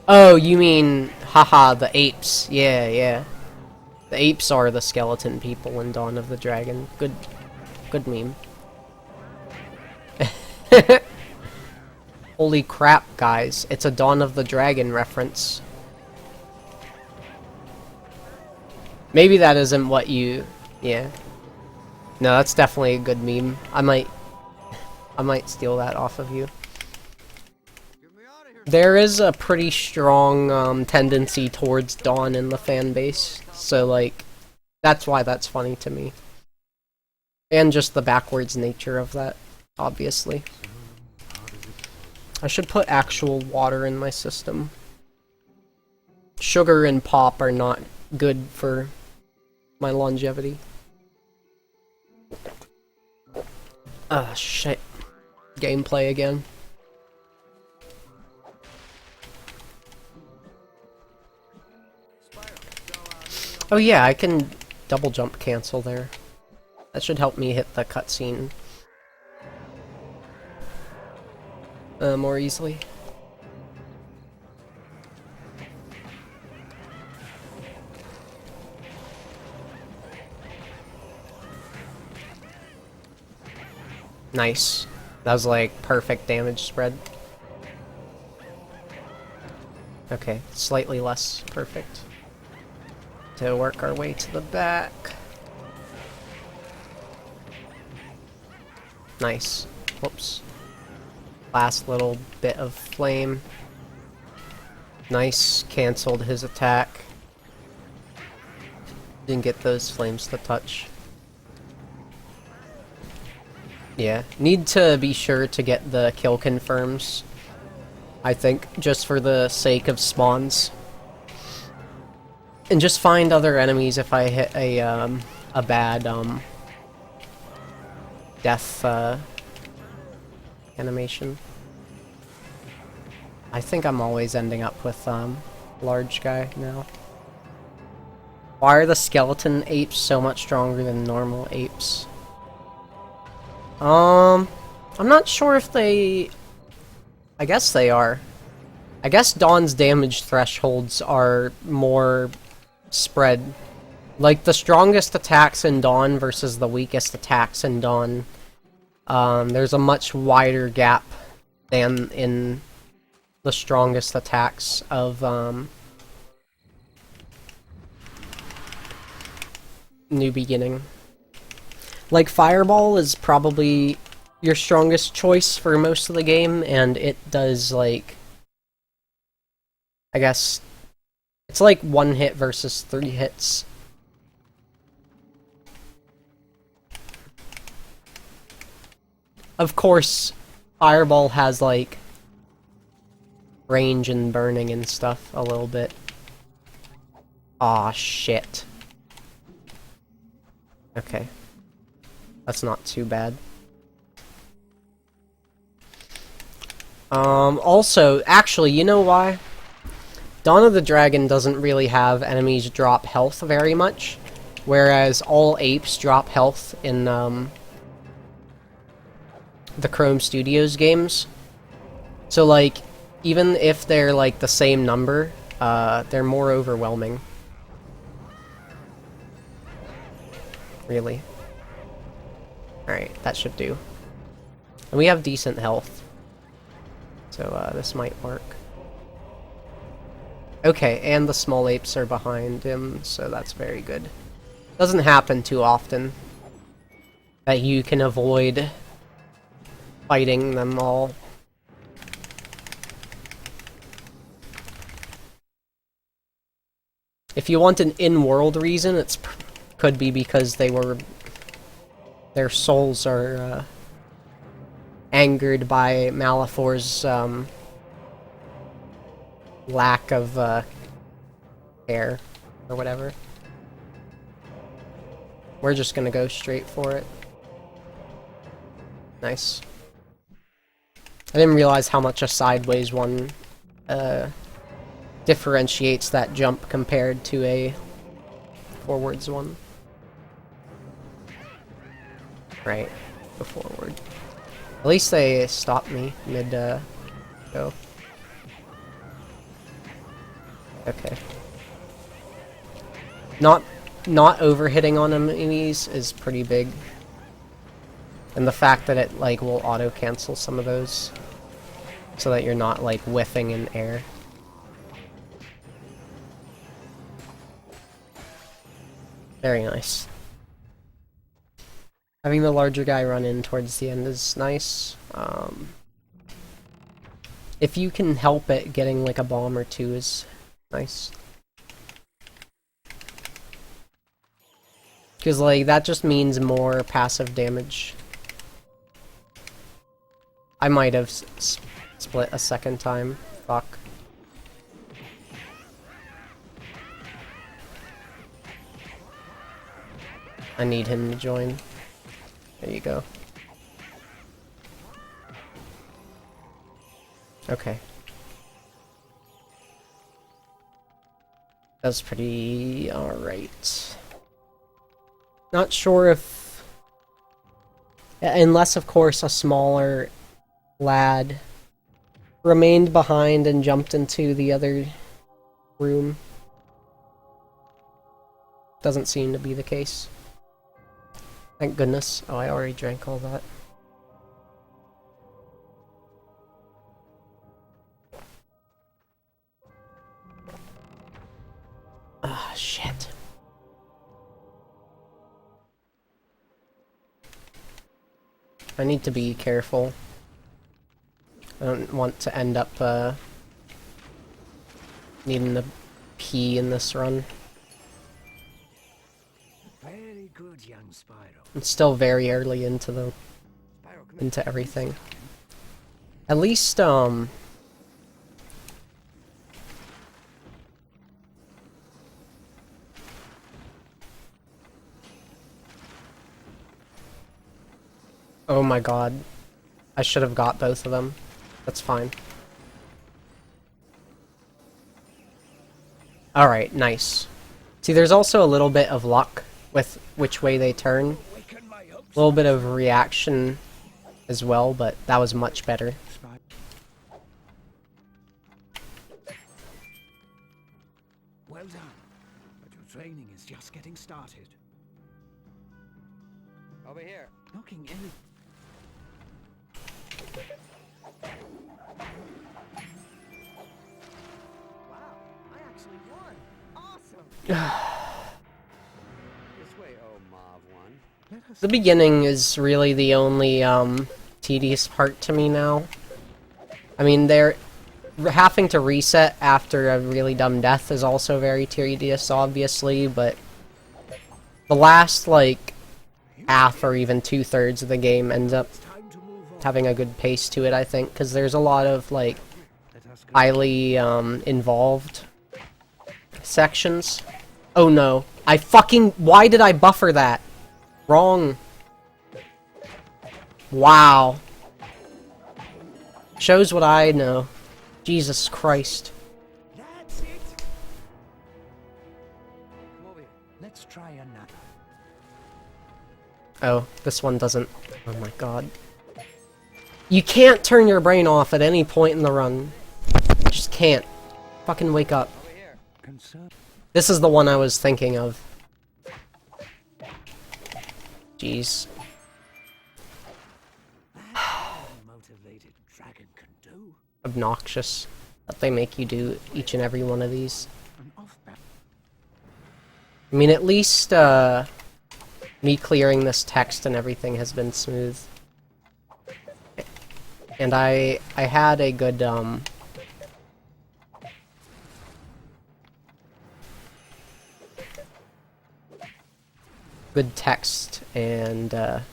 S1: Oh, you mean, haha, the apes. Yeah, yeah. The apes are the skeleton people in Dawn of the Dragon. Good meme. Holy crap, guys. It's a Dawn of the Dragon reference. Maybe that isn't what you... Yeah. No, that's definitely a good meme. I might steal that off of you. There is a pretty strong tendency towards Dawn in the fan base, so like, that's why that's funny to me. And just the backwards nature of that, obviously. I should put actual water in my system. Sugar and pop are not good for my longevity. Ah, shit. Gameplay again. Oh yeah, I can double jump cancel there. That should help me hit the cutscene more easily. Nice. That was like perfect damage spread. Okay, slightly less perfect. To work our way to the back. Nice. Whoops. Last little bit of flame. Nice. Cancelled his attack. Didn't get those flames to touch. Yeah. Need to be sure to get the kill confirms. I think, just for the sake of spawns. And just find other enemies if I hit a bad, death, animation. I think I'm always ending up with, large guy now. Why are the skeleton apes so much stronger than normal apes? I'm not sure if they... I guess they are. I guess Dawn's damage thresholds are more spread. Like, the strongest attacks in Dawn versus the weakest attacks in Dawn, there's a much wider gap than in the strongest attacks of, New Beginning. Like, Fireball is probably your strongest choice for most of the game, and it does, like... I guess... It's like 1 hit versus 3 hits. Of course, Fireball has, like, range and burning and stuff a little bit. Aw, shit. Okay. That's not too bad. Also, actually, you know why? Dawn of the Dragon doesn't really have enemies drop health very much, whereas all apes drop health in, the Chrome Studios games. So, like, even if they're, like, the same number, they're more overwhelming. Really. Alright, that should do. And we have decent health. So, this might work. Okay, and the small apes are behind him, so that's very good. Doesn't happen too often that you can avoid fighting them all. If you want an in-world reason, it's could be because their souls are angered by Malefor's lack of care or whatever. We're just gonna go straight for it. Nice. I didn't realize how much a sideways one differentiates that jump compared to a forwards one. Right, go forward. At least they stopped me mid go. Okay. Not overhitting on enemies is pretty big. And the fact that it like will auto cancel some of those so that you're not like whiffing in air. Very nice. Having the larger guy run in towards the end is nice. If you can help it, getting like a bomb or two is nice. Because like that just means more passive damage. I might have split a second time. Fuck. I need him to join. There you go. Okay. That's pretty alright. Not sure if... Unless, of course, a smaller lad remained behind and jumped into the other room. Doesn't seem to be the case. Thank goodness. Oh, I already drank all that. Ah, shit. I need to be careful. I don't want to end up, needing to pee in this run.
S3: Very good, young Spyro.
S1: It's still very early into everything. At least, oh my god. I should have got both of them. That's fine. Alright, nice. See, there's also a little bit of luck with which way they turn. A little bit of reaction as well, but that was much better.
S3: Well done, but your training is just getting started.
S5: Over here.
S3: Knocking any...
S2: Wow, I actually won. Awesome.
S5: This way, oh Mav one.
S1: The beginning is really the only tedious part to me now. I mean, they're having to reset after a really dumb death is also very tedious, obviously, but the last, like, half or even 2/3 of the game ends up having a good pace to it, I think, because there's a lot of, like, highly involved sections. Oh no. Why did I buffer that? Wrong. Wow. Shows what I know. Jesus Christ.
S3: That's it!
S5: Come over here.
S3: Let's try another.
S1: Oh, this one doesn't. Oh my god. You can't turn your brain off at any point in the run. You just can't. Fucking wake up.
S5: Over here.
S1: This is the one I was thinking of. Jeez.
S3: Motivated dragon can do.
S1: Obnoxious that they make you do each and every one of these.
S3: An off balance.
S1: I mean, at least, me clearing this text and everything has been smooth. And I had a good, good text and,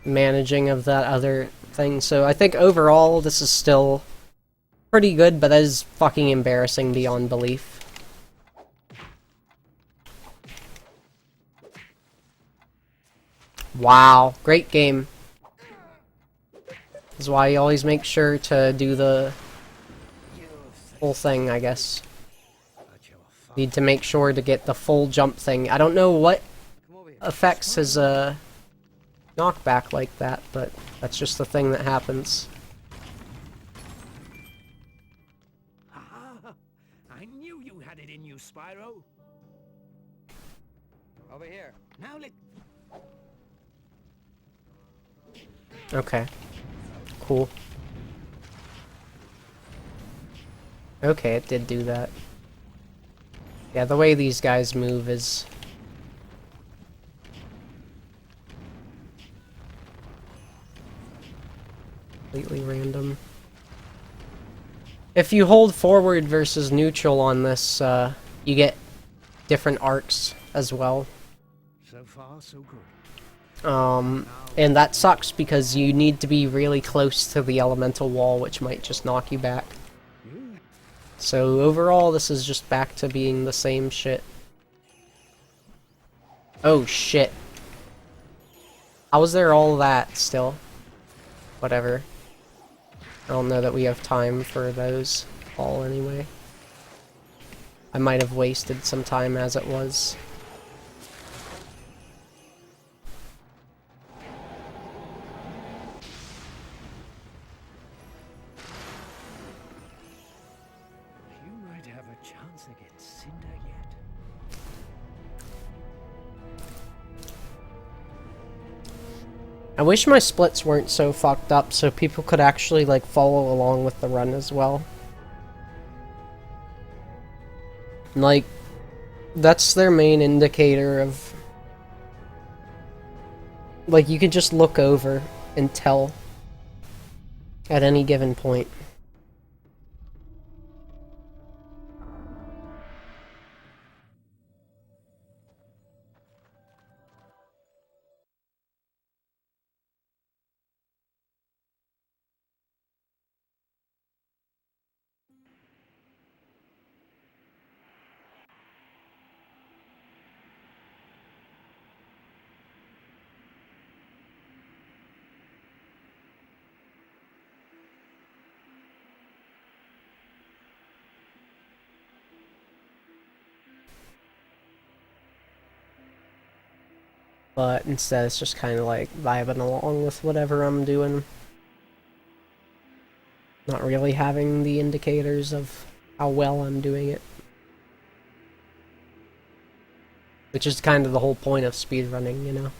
S1: managing of that other thing. So I think overall this is still pretty good, but that is fucking embarrassing beyond belief. Wow, great game. This is why you always make sure to do the whole thing, I guess.
S3: But your
S1: Need to make sure to get the full jump thing. I don't know what
S5: Come over here.
S1: affects his knockback like that, but that's just the thing that happens.
S3: Ah, I knew you had it in you, Spyro.
S5: Over here.
S3: Now let...
S1: Okay. Cool. Okay, it did do that. Yeah, the way these guys move is... completely random. If you hold forward versus neutral on this, you get different arcs as well.
S3: So far, so good.
S1: And that sucks because you need to be really close to the elemental wall, which might just knock you back. So overall, this is just back to being the same shit. Oh shit. How was there all that still? Whatever. I don't know that we have time for those all anyway. I might have wasted some time as it was.
S3: You might have a chance against Cinder yet.
S1: I wish my splits weren't so fucked up so people could actually like follow along with the run as well. Like, that's their main indicator of... like, you can just look over and tell at any given point. But instead it's just kind of like vibing along with whatever I'm doing. Not really having the indicators of how well I'm doing it. Which is kind of the whole point of speedrunning, you know?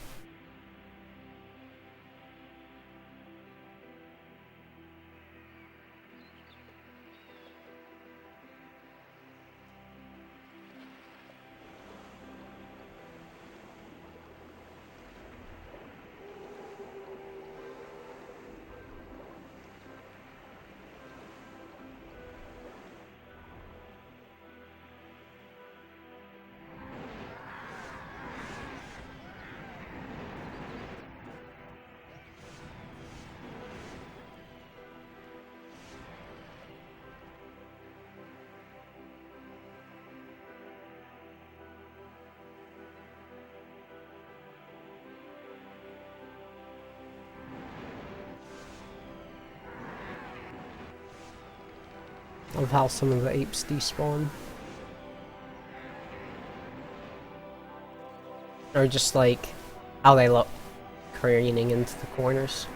S1: Of how some of the apes despawn. Or just like how they look careening into the corners.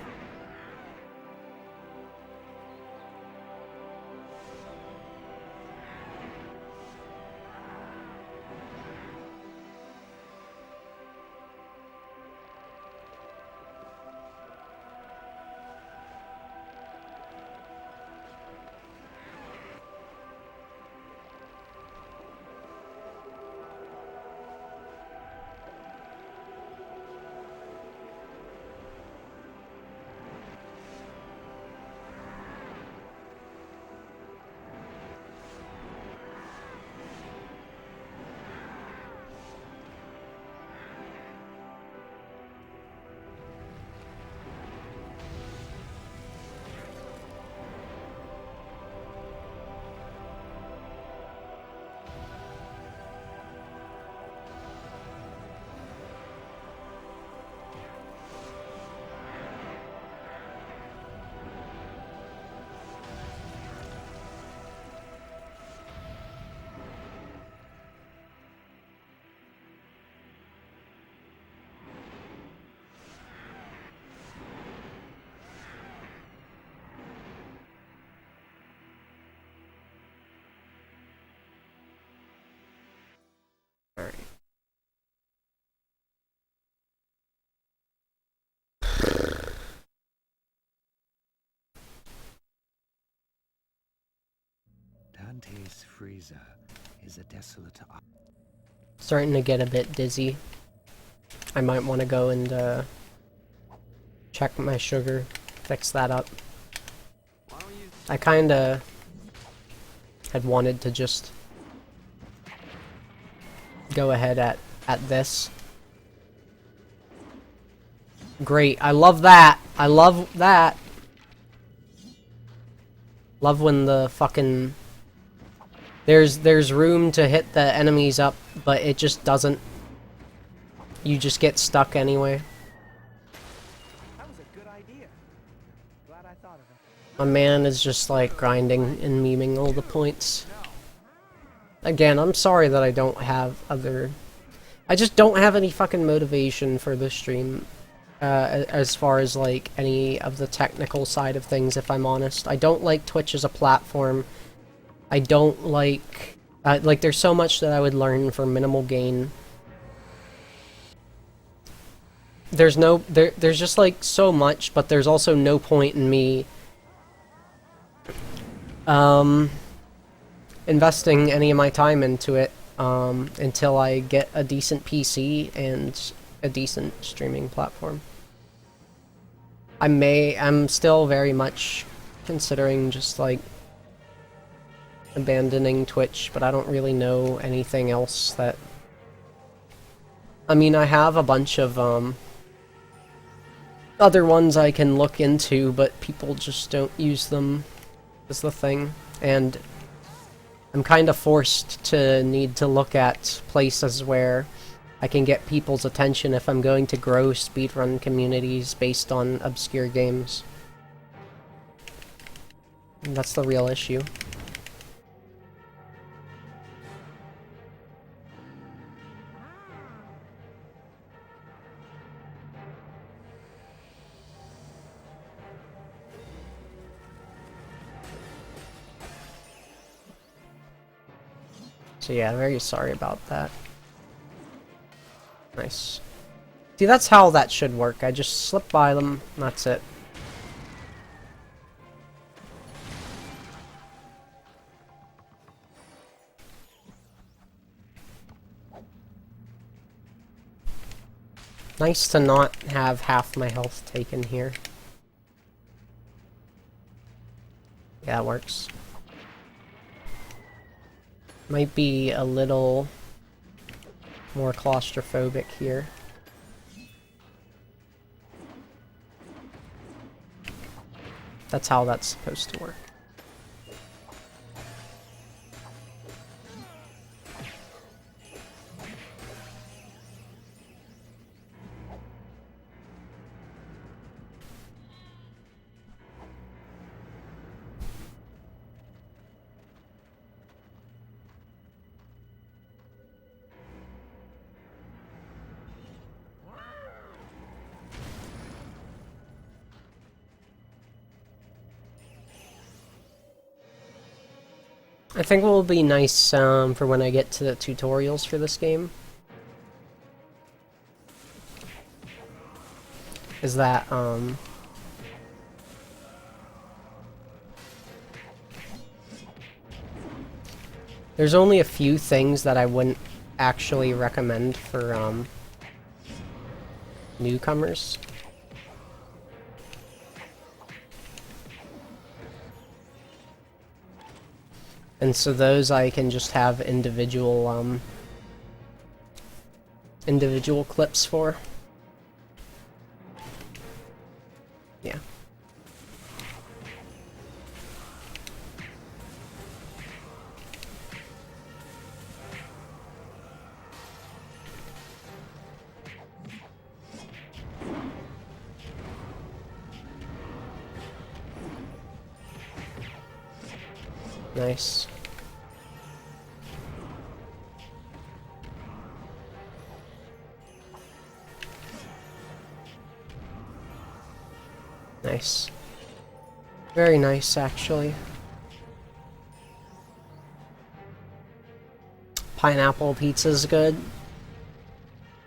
S3: Dante's freezer is a desolate
S1: Starting to get a bit dizzy. I might want to go and check my sugar, fix that up. I kinda had wanted to just go ahead at this. Great, I love that! I love that! Love when the fucking... There's room to hit the enemies up, but it just doesn't. You just get stuck anyway.
S2: That was a good idea. Glad I thought of it.
S1: My man is just like grinding and memeing all the points. Again, I'm sorry that I don't have other... I just don't have any fucking motivation for this stream. As far as like any of the technical side of things, if I'm honest. I don't like Twitch as a platform. I don't like... like, there's so much that I would learn for minimal gain. There's just, like, so much, but there's also no point in me... investing any of my time into it, until I get a decent PC and a decent streaming platform. I'm still very much considering just, like, abandoning Twitch, but I don't really know anything else that... I mean, I have a bunch of, other ones I can look into, but people just don't use them, is the thing. And I'm kinda forced to need to look at places where I can get people's attention if I'm going to grow speedrun communities based on obscure games. And that's the real issue. So yeah, very sorry about that. Nice. See, that's how that should work. I just slip by them, and that's it. Nice to not have half my health taken here. Yeah, that works. Might be a little more claustrophobic here. That's how that's supposed to work. I think what will be nice for when I get to the tutorials for this game is that there's only a few things that I wouldn't actually recommend for newcomers. And so those I can just have individual clips for. Yeah. Nice. Nice. Very nice, actually. Pineapple pizza's good.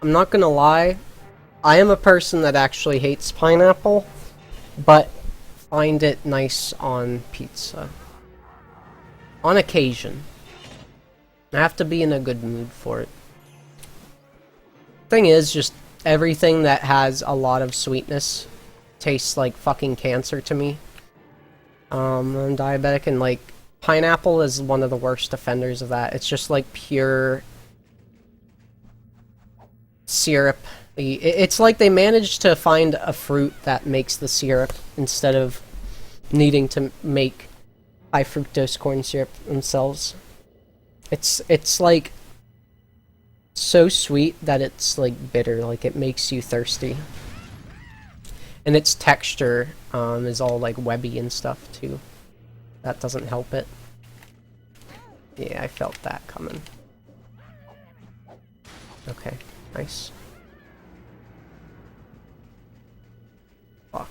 S1: I'm not gonna lie, I am a person that actually hates pineapple, but find it nice on pizza. On occasion. I have to be in a good mood for it. Thing is, just everything that has a lot of sweetness tastes like fucking cancer to me. I'm diabetic, and like pineapple is one of the worst offenders of that. It's just like pure syrup. It's like they managed to find a fruit that makes the syrup instead of needing to make high fructose corn syrup themselves. It's like so sweet that it's like bitter, like it makes you thirsty. And its texture is all like webby and stuff too. That doesn't help it. Yeah, I felt that coming. Okay, nice. Fuck.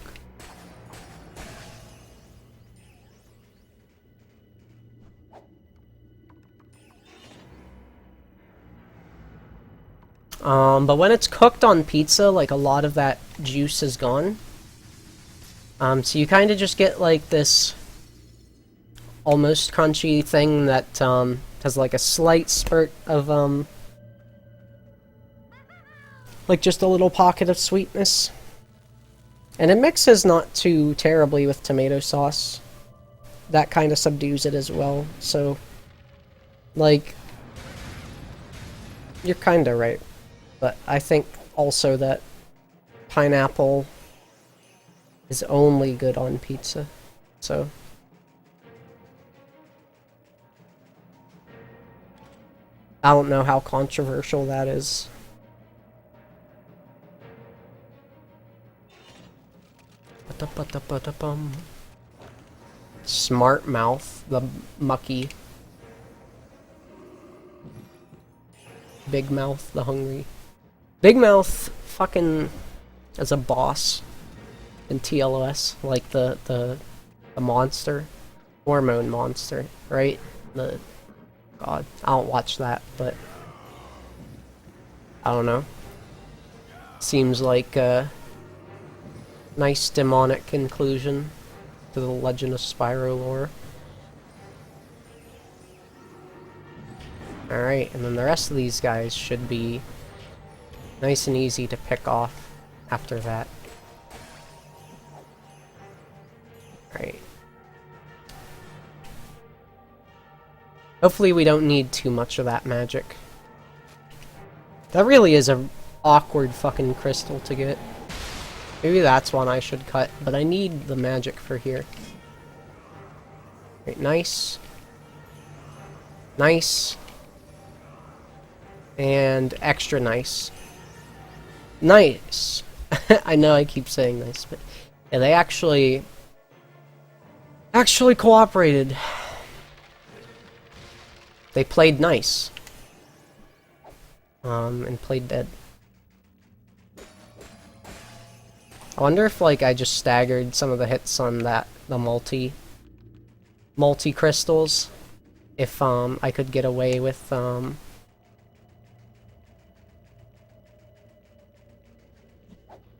S1: But when it's cooked on pizza, like a lot of that juice is gone. So you kind of just get like this almost crunchy thing that has like a slight spurt of like just a little pocket of sweetness. And it mixes not too terribly with tomato sauce. That kind of subdues it as well. So like you're kind of right. But I think also that pineapple is only good on pizza. So I don't know how controversial that is. Smart Mouth, the mucky. Big Mouth, the hungry. Big Mouth fucking as a boss in TLoS, like the monster, hormone monster, right? The God, I don't watch that, but I don't know. Seems like a nice demonic conclusion to the Legend of Spyro lore. Alright, and then the rest of these guys should be nice and easy to pick off after that. Alright. Hopefully we don't need too much of that magic. That really is a awkward fucking crystal to get. Maybe that's one I should cut, but I need the magic for here. Right, nice. Nice. And extra nice. Nice! I know I keep saying nice, but yeah, they actually cooperated. They played nice. And played dead. I wonder if, like, I just staggered some of the hits on the multi-crystals. If, I could get away with,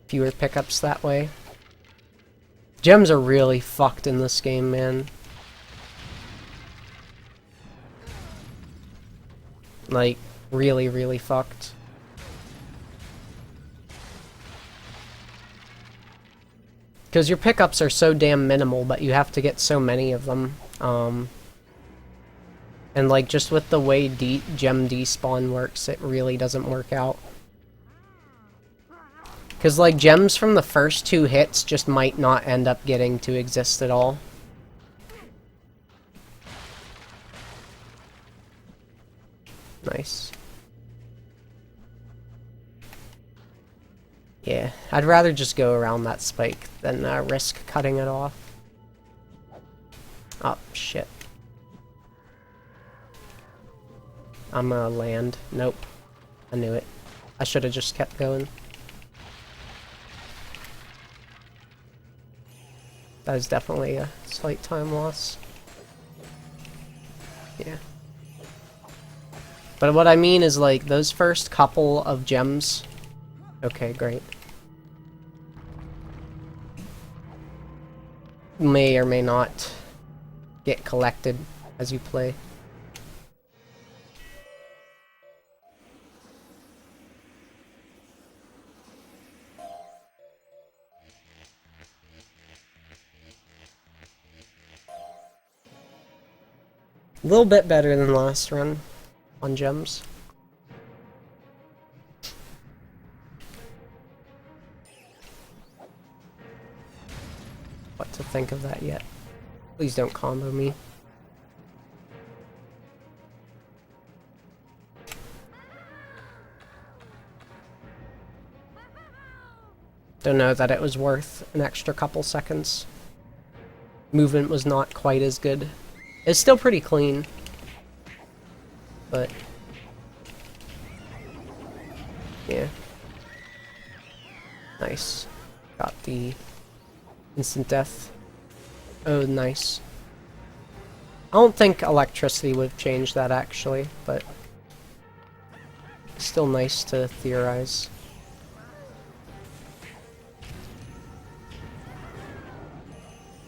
S1: fewer pickups that way. Gems are really fucked in this game, man. Like, really, really fucked. Because your pickups are so damn minimal, but you have to get so many of them. And like, just with the way gem despawn works, it really doesn't work out. Because like, gems from the first 2 hits just might not end up getting to exist at all. Nice. Yeah, I'd rather just go around that spike than risk cutting it off. Oh, shit. I'm gonna land. Nope. I knew it. I should have just kept going. That is definitely a slight time loss. Yeah. But what I mean is, like, those first couple of gems... Okay, great. May or may not get collected as you play. A little bit better than last run on gems. What to think of that yet? Please don't combo me. Don't know that it was worth an extra couple seconds. Movement was not quite as good. It's still pretty clean, but yeah. Nice. Got the instant death. Oh, nice. I don't think electricity would have changed that actually, but still nice to theorize.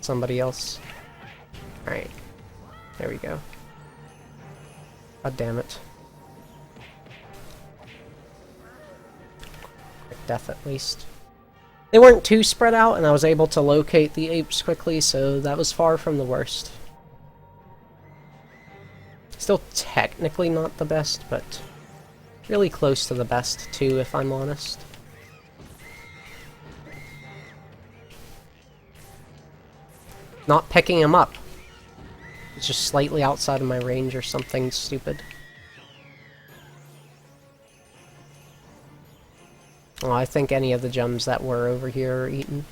S1: Somebody else. Alright. There we go. God damn it. Quick death at least. They weren't too spread out, and I was able to locate the apes quickly, so that was far from the worst. Still technically not the best, but really close to the best too, if I'm honest. Not picking him up. It's just slightly outside of my range or something stupid. Well, I think any of the gems that were over here are eaten.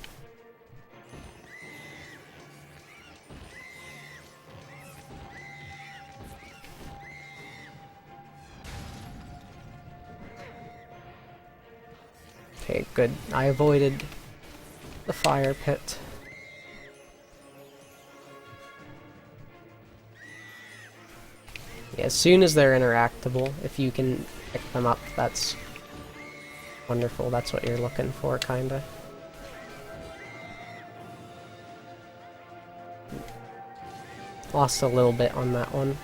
S1: Okay, good. I avoided the fire pit. Yeah, as soon as they're interactable, if you can pick them up, that's wonderful. That's what you're looking for, kinda. Lost a little bit on that one.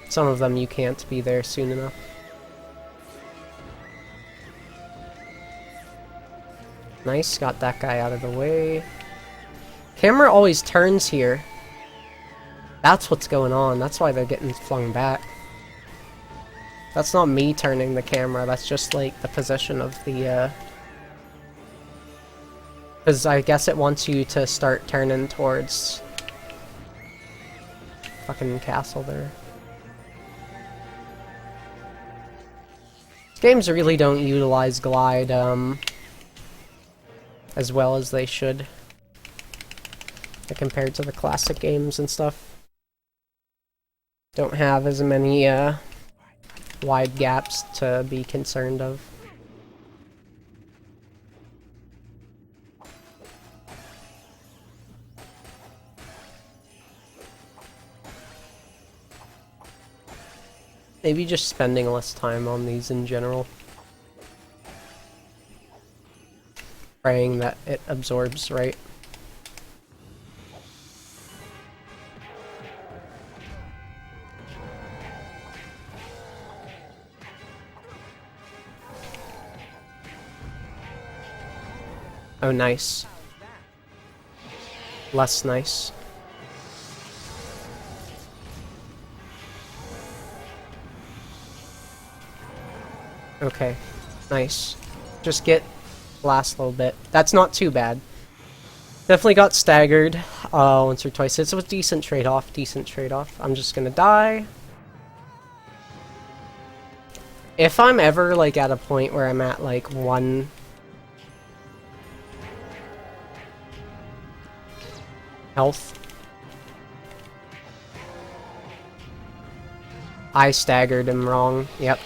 S1: Some of them you can't be there soon enough. Nice, got that guy out of the way. Camera always turns here. That's what's going on. That's why they're getting flung back. That's not me turning the camera. That's just like the position of the because I guess it wants you to start turning towards fucking castle there. Games really don't utilize glide as well as they should, compared to the classic games and stuff. Don't have as many wide gaps to be concerned of. Maybe just spending less time on these in general. Praying that it absorbs right. Oh, nice. Less nice. Okay, nice. Just get last little bit. That's not too bad. Definitely got staggered once or twice. It's a decent trade-off, I'm just gonna die. If I'm ever like at a point where I'm at like 1 health, I staggered him wrong. Yep.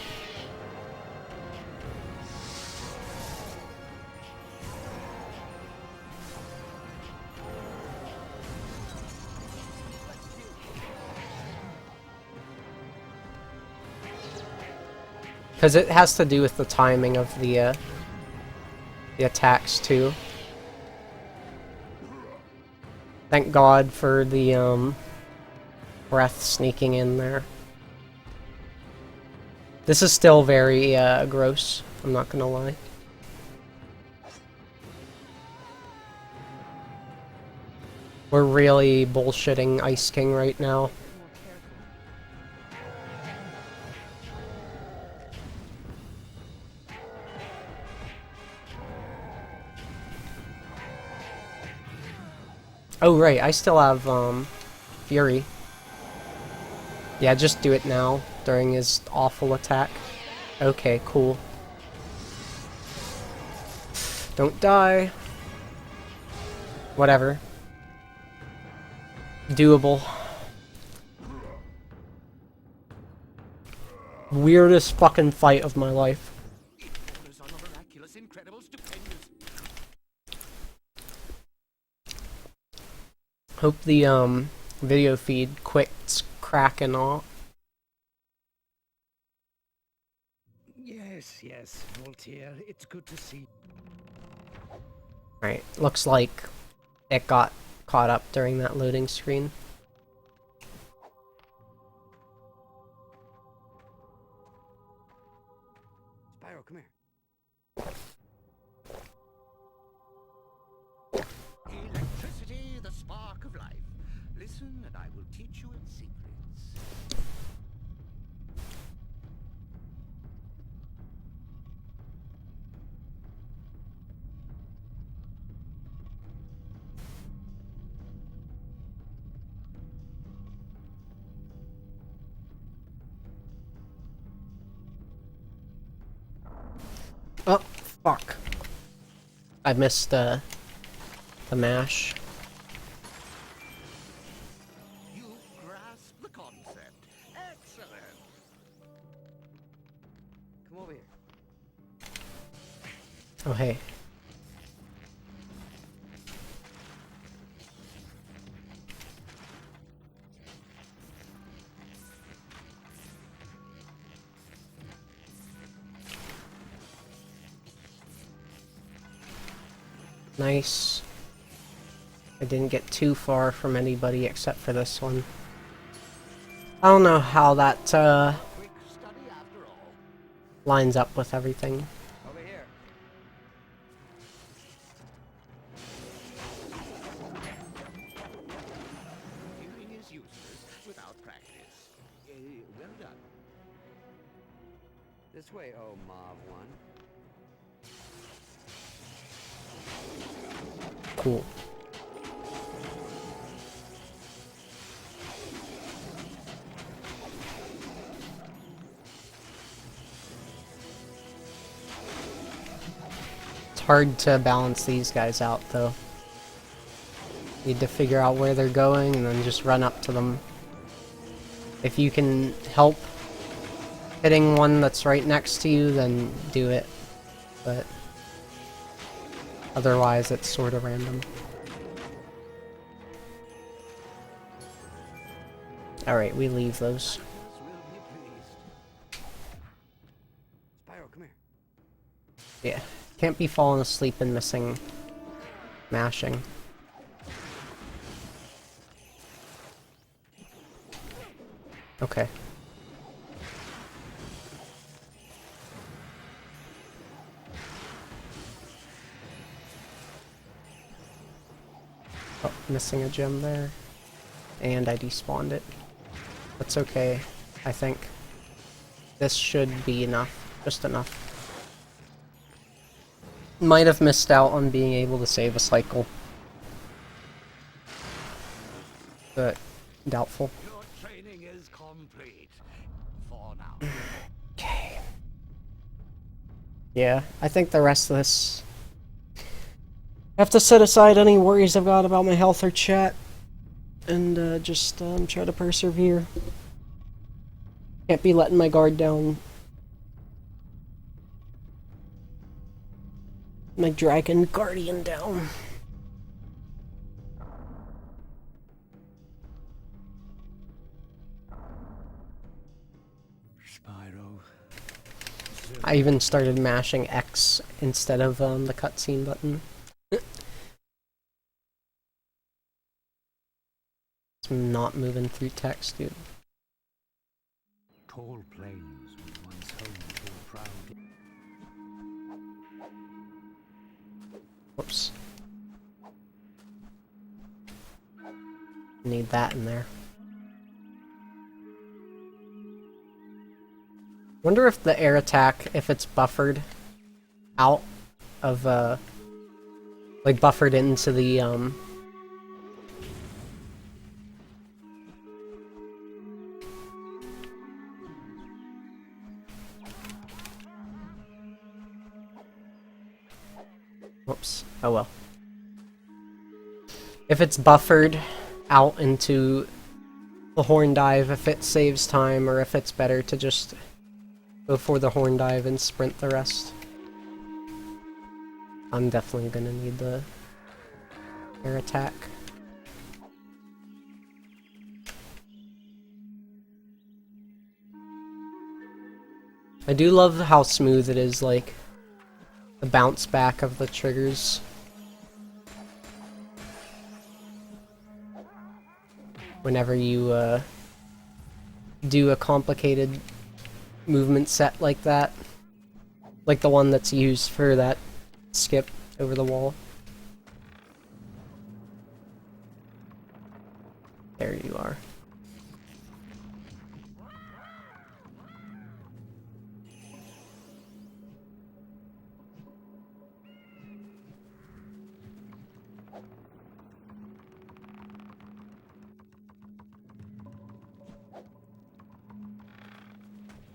S1: Because it has to do with the timing of the attacks too. Thank God for the breath sneaking in there. This is still very gross, I'm not gonna lie. We're really bullshitting Ice King right now. Oh right, I still have Fury. Yeah, just do it now during his awful attack. Okay, cool. Don't die. Whatever. Doable. Weirdest fucking fight of my life. Hope the video feed quits cracking off.
S3: Yes, Voltaire, it's good to see.
S1: Right, looks like it got caught up during that loading screen.
S5: Spyro, come here.
S6: Electricity, the spark of life. Listen, and I will teach you its secrets.
S1: Oh, fuck. I missed the mash.
S6: You grasp the concept. Excellent.
S5: Come over here.
S1: Oh, hey. Nice. I didn't get too far from anybody except for this one. I don't know how that
S6: Quick study after all.
S1: lines up with everything.
S5: Over here.
S6: Healing is useless without practice. Well done.
S5: This way, oh Mav 1.
S1: Cool. It's hard to balance these guys out, though. Need to figure out where they're going and then just run up to them. If you can help hitting one that's right next to you, then do it. But otherwise, it's sort of random. Alright, we leave those.
S5: Will be pleased. Spyro, come here.
S1: Yeah. Can't be falling asleep and missing mashing. Okay. Oh, missing a gem there. And I despawned it. That's okay, I think. This should be enough. Just enough. Might have missed out on being able to save a cycle. But doubtful.
S6: Your training is complete. For now.
S1: Okay. Yeah, I think the rest of this... I have to set aside any worries I've got about my health or chat. And just try to persevere. Can't be letting my guard down. My dragon guardian down.
S3: Spyro.
S1: I even started mashing X instead of the cutscene button. It's I'm not moving through text, dude.
S3: Tall plains were once home to a proud.
S1: Whoops. Need that in there. Wonder if the air attack, if it's buffered out of, like buffered into the, whoops. Oh well. If it's buffered out into the horn dive, if it saves time, or if it's better to just go for the horn dive and sprint the rest. I'm definitely gonna need the air attack. I do love how smooth it is, like, the bounce back of the triggers. Whenever you, do a complicated movement set like that. Like the one that's used for that skip over the wall. There you are.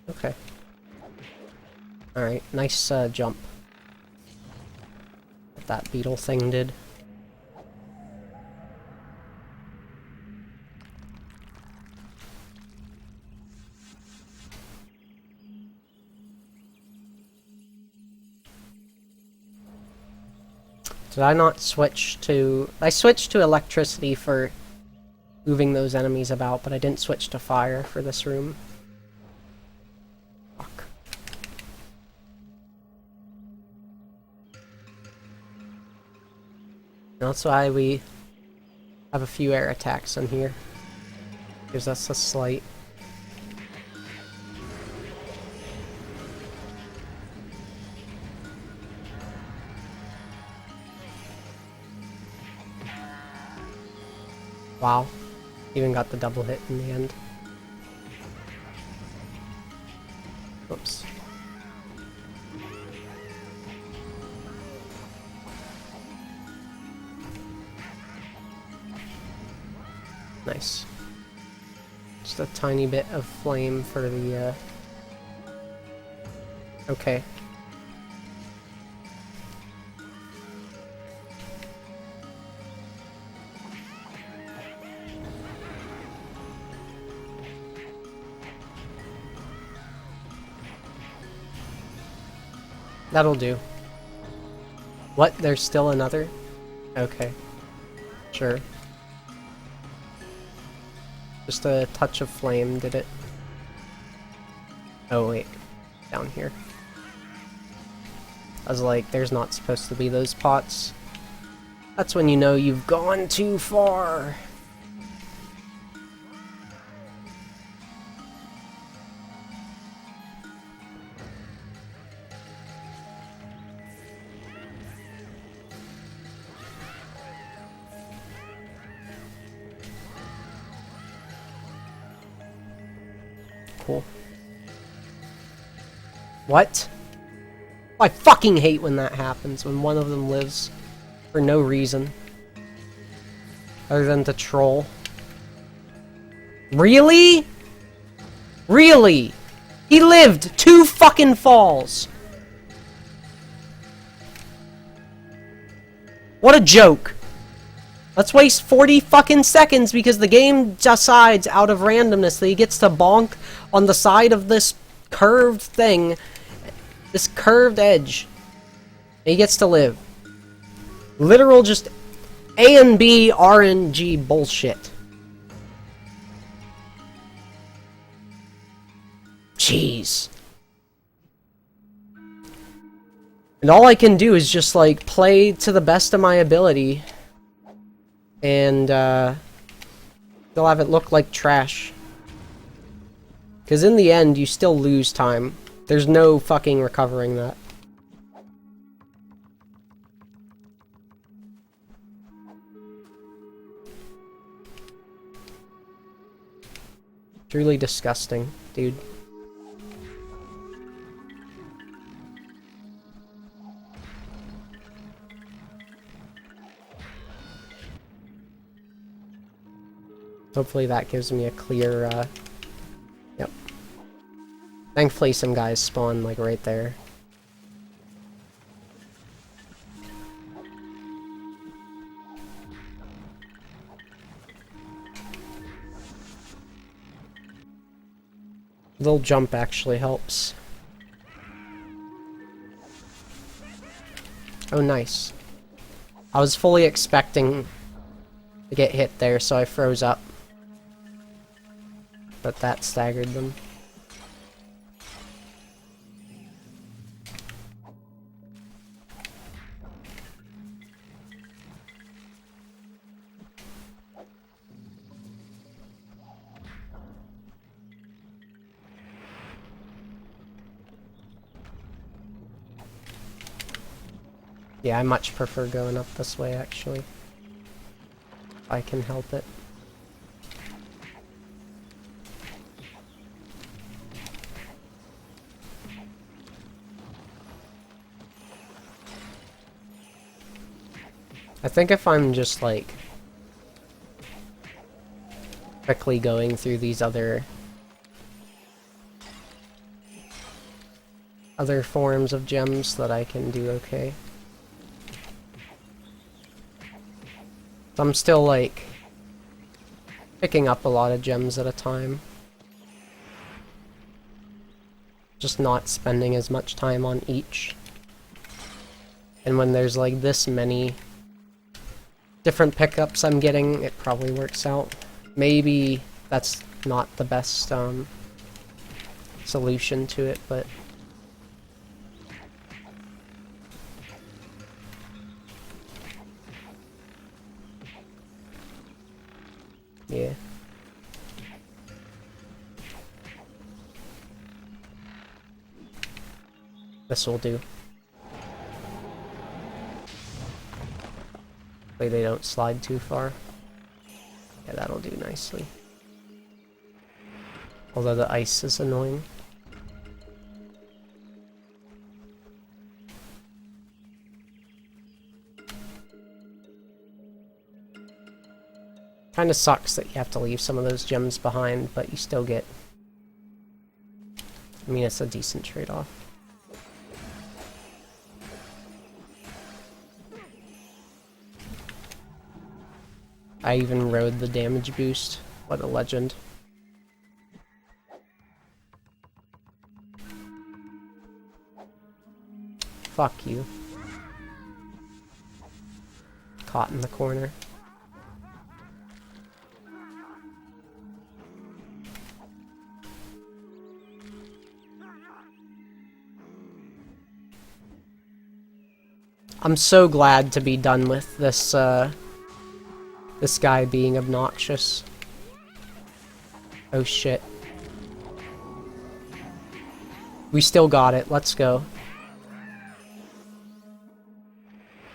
S1: Okay. Alright, nice jump. What that beetle thing did. Did I not switch to... I switched to electricity for moving those enemies about, but I didn't switch to fire for this room. Fuck. That's why we have a few air attacks in here. Gives us a slight... Wow. Even got the double hit in the end. Oops. Nice. Just a tiny bit of flame for the, Okay. That'll do. What? There's still another? Okay. Sure. Just a touch of flame did it. Oh wait. Down here. I was like, there's not supposed to be those pots. That's when you know you've gone too far. Cool. What? I fucking hate when that happens, when one of them lives for no reason. Other than to troll. Really? Really? He lived 2 fucking falls! What a joke! Let's waste 40 fucking seconds because the game decides out of randomness that he gets to bonk on the side of this curved thing. This curved edge. And he gets to live. Literal just A and B RNG bullshit. Jeez. And all I can do is just like play to the best of my ability. And They'll have it look like trash. Because in the end, you still lose time. There's no fucking recovering that. Truly disgusting, dude. Hopefully that gives me a clear, yep. Thankfully some guys spawn, like, right there. Little jump actually helps. Oh, nice. I was fully expecting to get hit there, so I froze up. But that staggered them. Yeah, I much prefer going up this way, actually. If I can help it. I think if I'm just, like, quickly going through these other forms of gems, that I can do okay. I'm still, like, picking up a lot of gems at a time. Just not spending as much time on each. And when there's, like, this many different pickups I'm getting, it probably works out. Maybe that's not the best, solution to it, but... yeah. This will do. Hopefully they don't slide too far. Yeah, that'll do nicely. Although the ice is annoying. Kinda sucks that you have to leave some of those gems behind, but you still get... I mean, it's a decent trade-off. I even rode the damage boost. What a legend. Fuck you. Caught in the corner. I'm so glad to be done with this, this guy being obnoxious. Oh shit. We still got it, let's go.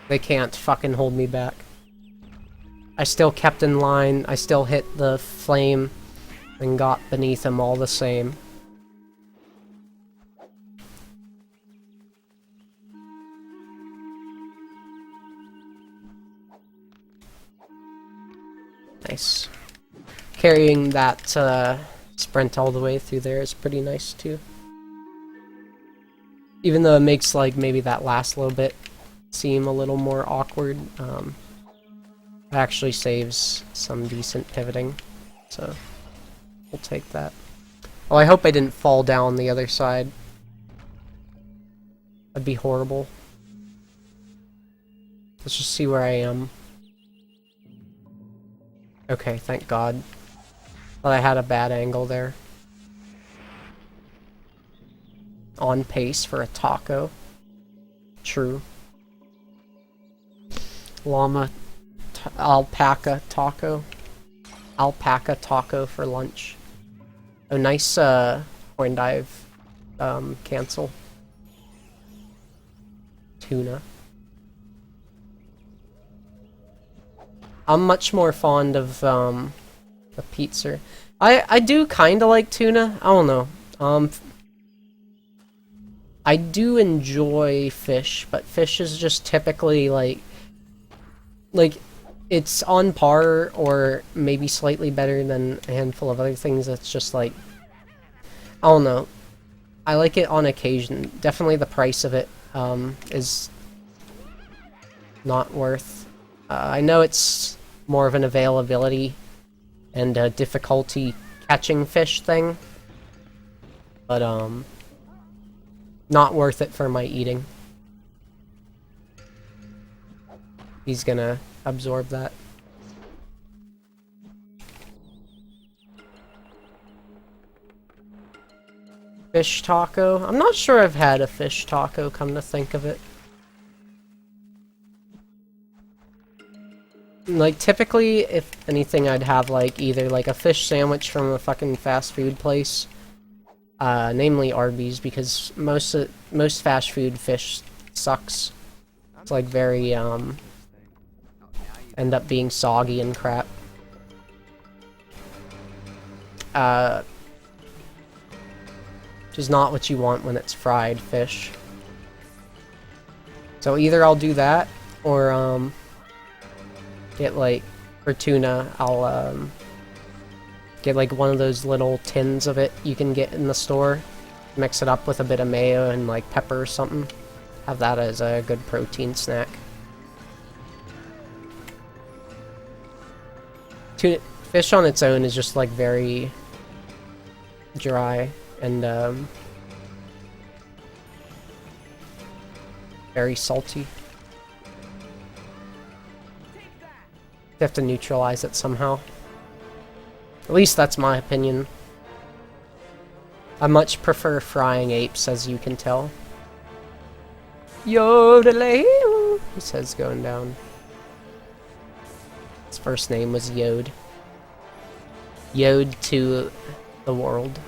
S1: They can't fucking hold me back. I still kept in line, I still hit the flame, and got beneath him all the same. Nice. Carrying that sprint all the way through there is pretty nice too. Even though it makes like maybe that last little bit seem a little more awkward, it actually saves some decent pivoting, so we'll take that. Oh, I hope I didn't fall down the other side. That'd be horrible. Let's just see where I am. Okay, thank God. Well, I had a bad angle there. On pace for a taco. True. Alpaca taco. alpaca taco for lunch. Oh, nice horn dive cancel. Tuna. I'm much more fond of the pizza. I do kind of like tuna. I don't know. I do enjoy fish, but fish is just typically like it's on par or maybe slightly better than a handful of other things. That's just like, I don't know. I like it on occasion. Definitely the price of it is not worth. I know it's more of an availability and a difficulty catching fish thing, but not worth it for my eating. He's gonna absorb that. Fish taco? I'm not sure I've had a fish taco, come to think of it. Like, typically, if anything, I'd have, like, either, like, a fish sandwich from a fucking fast food place. Namely Arby's, because most fast food fish sucks. It's, like, very, end up being soggy and crap. Which is not what you want when it's fried fish. So either I'll do that, or, get, like, for tuna, I'll, get, like, one of those little tins of it you can get in the store. Mix it up with a bit of mayo and, like, pepper or something. Have that as a good protein snack. Tuna, fish on its own is just, like, very dry and, very salty. You have to neutralize it somehow. At least that's my opinion. I much prefer frying apes, as you can tell. Yodelay, he says, going down. His first name was Yod. Yod to the world.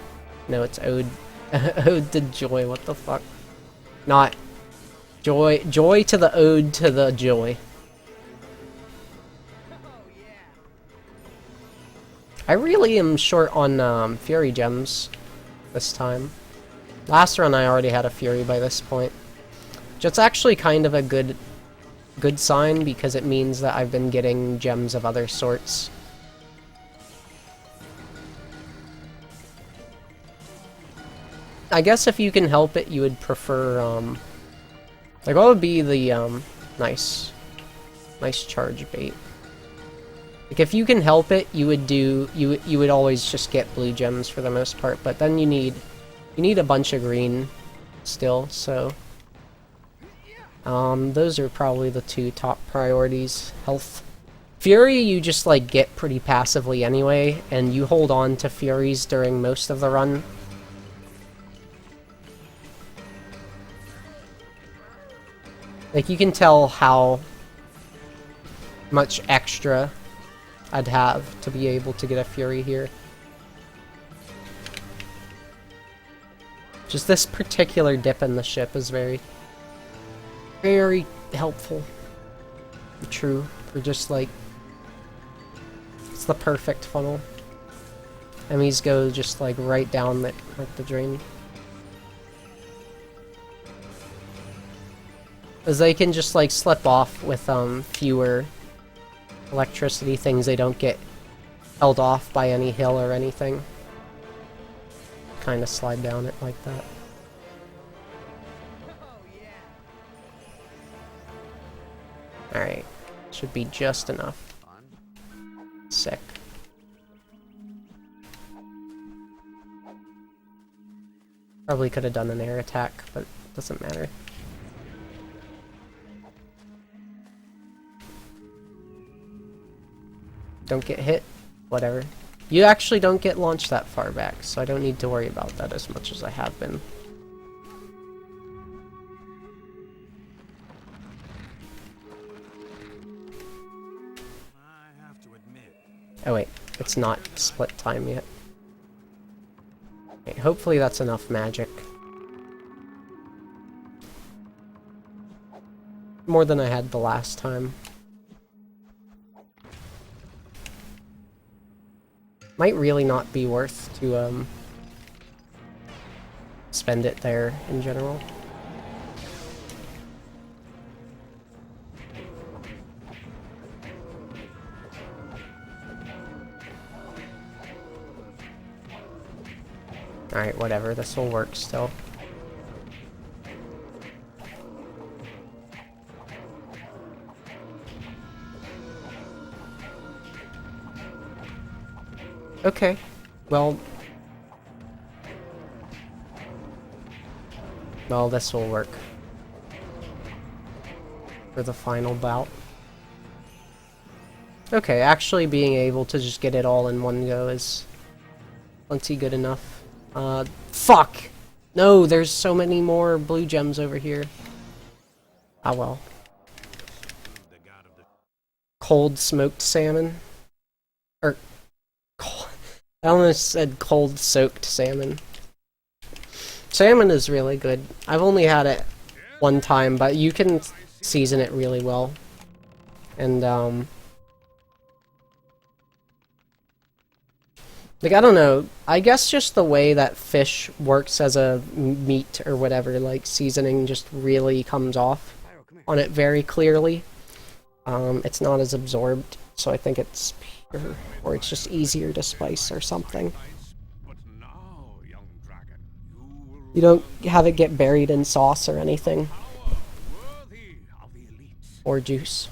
S1: No, it's Ode. Ode to joy, what the fuck? Not joy. Joy to the ode to the joy. I really am short on Fury Gems this time. Last run I already had a Fury by this point. Which it's actually kind of a good sign, because it means that I've been getting gems of other sorts. I guess if you can help it, you would prefer, like, what would be the, nice charge bait? Like, if you can help it, you would do, you would always just get blue gems for the most part, but then you need a bunch of green still, so those are probably the two top priorities. Health. Fury you just, like, get pretty passively anyway, and you hold on to Furies during most of the run. Like, you can tell how much extra I'd have to be able to get a Fury here. Just this particular dip in the ship is very helpful. True. For just, like, it's the perfect funnel. Enemies go just, like, right down the drain. As they can just, like, slip off with fewer electricity things. They don't get held off by any hill or anything. Kind of slide down it like that. Alright. Should be just enough. Sick. Probably could have done an air attack, but it doesn't matter. Don't get hit, whatever. You actually don't get launched that far back, so I don't need to worry about that as much as I have been.
S6: I have to admit,
S1: Oh wait, it's not split time yet. Okay, hopefully that's enough magic. More than I had the last time. Might really not be worth to spend it there in general. Alright, whatever, this will work still. Okay, well, this will work for the final bout. Okay, actually being able to just get it all in one go is plenty good enough. Fuck! No, there's so many more blue gems over here. Ah well. Cold smoked salmon. Or, I almost said cold soaked salmon. Salmon is really good. I've only had it one time, but you can season it really well. And, like, I don't know. I guess just the way that fish works as a meat or whatever, like, seasoning just really comes off on it very clearly. It's not as absorbed, so I think it's pure, or it's just easier to spice or something. You don't have it get buried in sauce or anything. Or juice.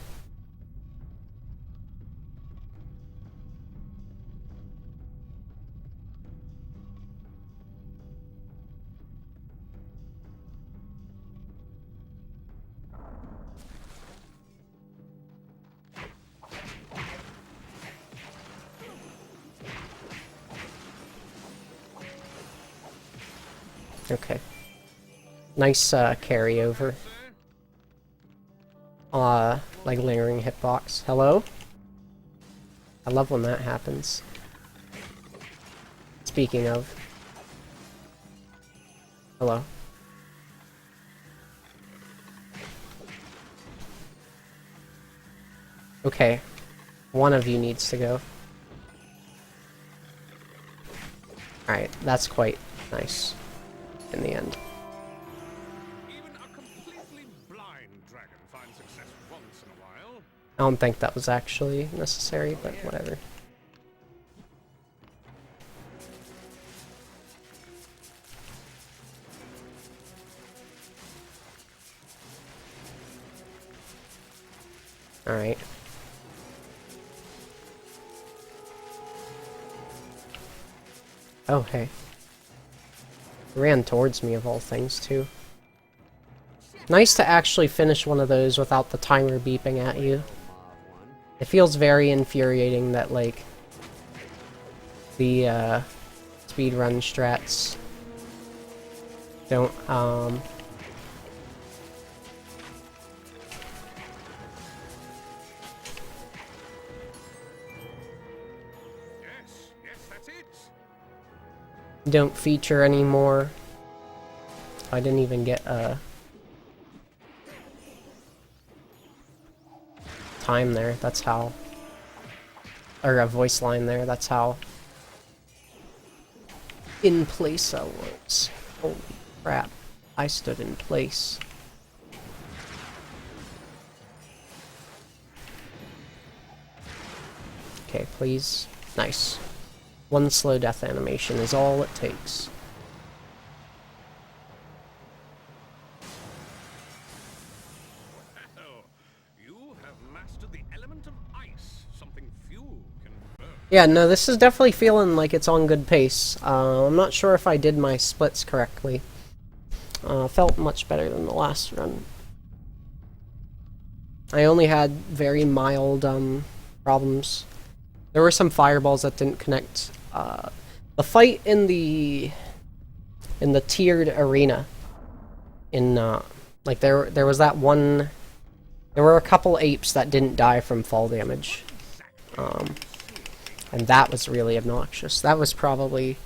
S1: Okay. Nice carryover. Like lingering hitbox. Hello? I love when that happens. Speaking of. Hello. Okay. One of you needs to go. Alright, that's quite nice. In the end.
S6: Even a completely blind dragon finds success once in a while.
S1: I don't think that was actually necessary, but whatever. Alright. Oh, hey. Ran towards me of all things, too. Nice to actually finish one of those without the timer beeping at you. It feels very infuriating that, like, the, speedrun strats don't,
S6: Yes, that's it.
S1: don't feature anymore. I didn't even get a time there, that's how, or a voice line there, that's how in place I was. Holy crap, I stood in place. Okay, please. Nice. One slow death animation is all it takes.
S6: Oh, you have mastered the element of ice, something few can burn.
S1: Yeah, no, this is definitely feeling like it's on good pace. I'm not sure if I did my splits correctly. Felt much better than the last run. I only had very mild problems. There were some fireballs that didn't connect. The fight in the tiered arena, in like there was that one. There were a couple apes that didn't die from fall damage. And that was really obnoxious. That was probably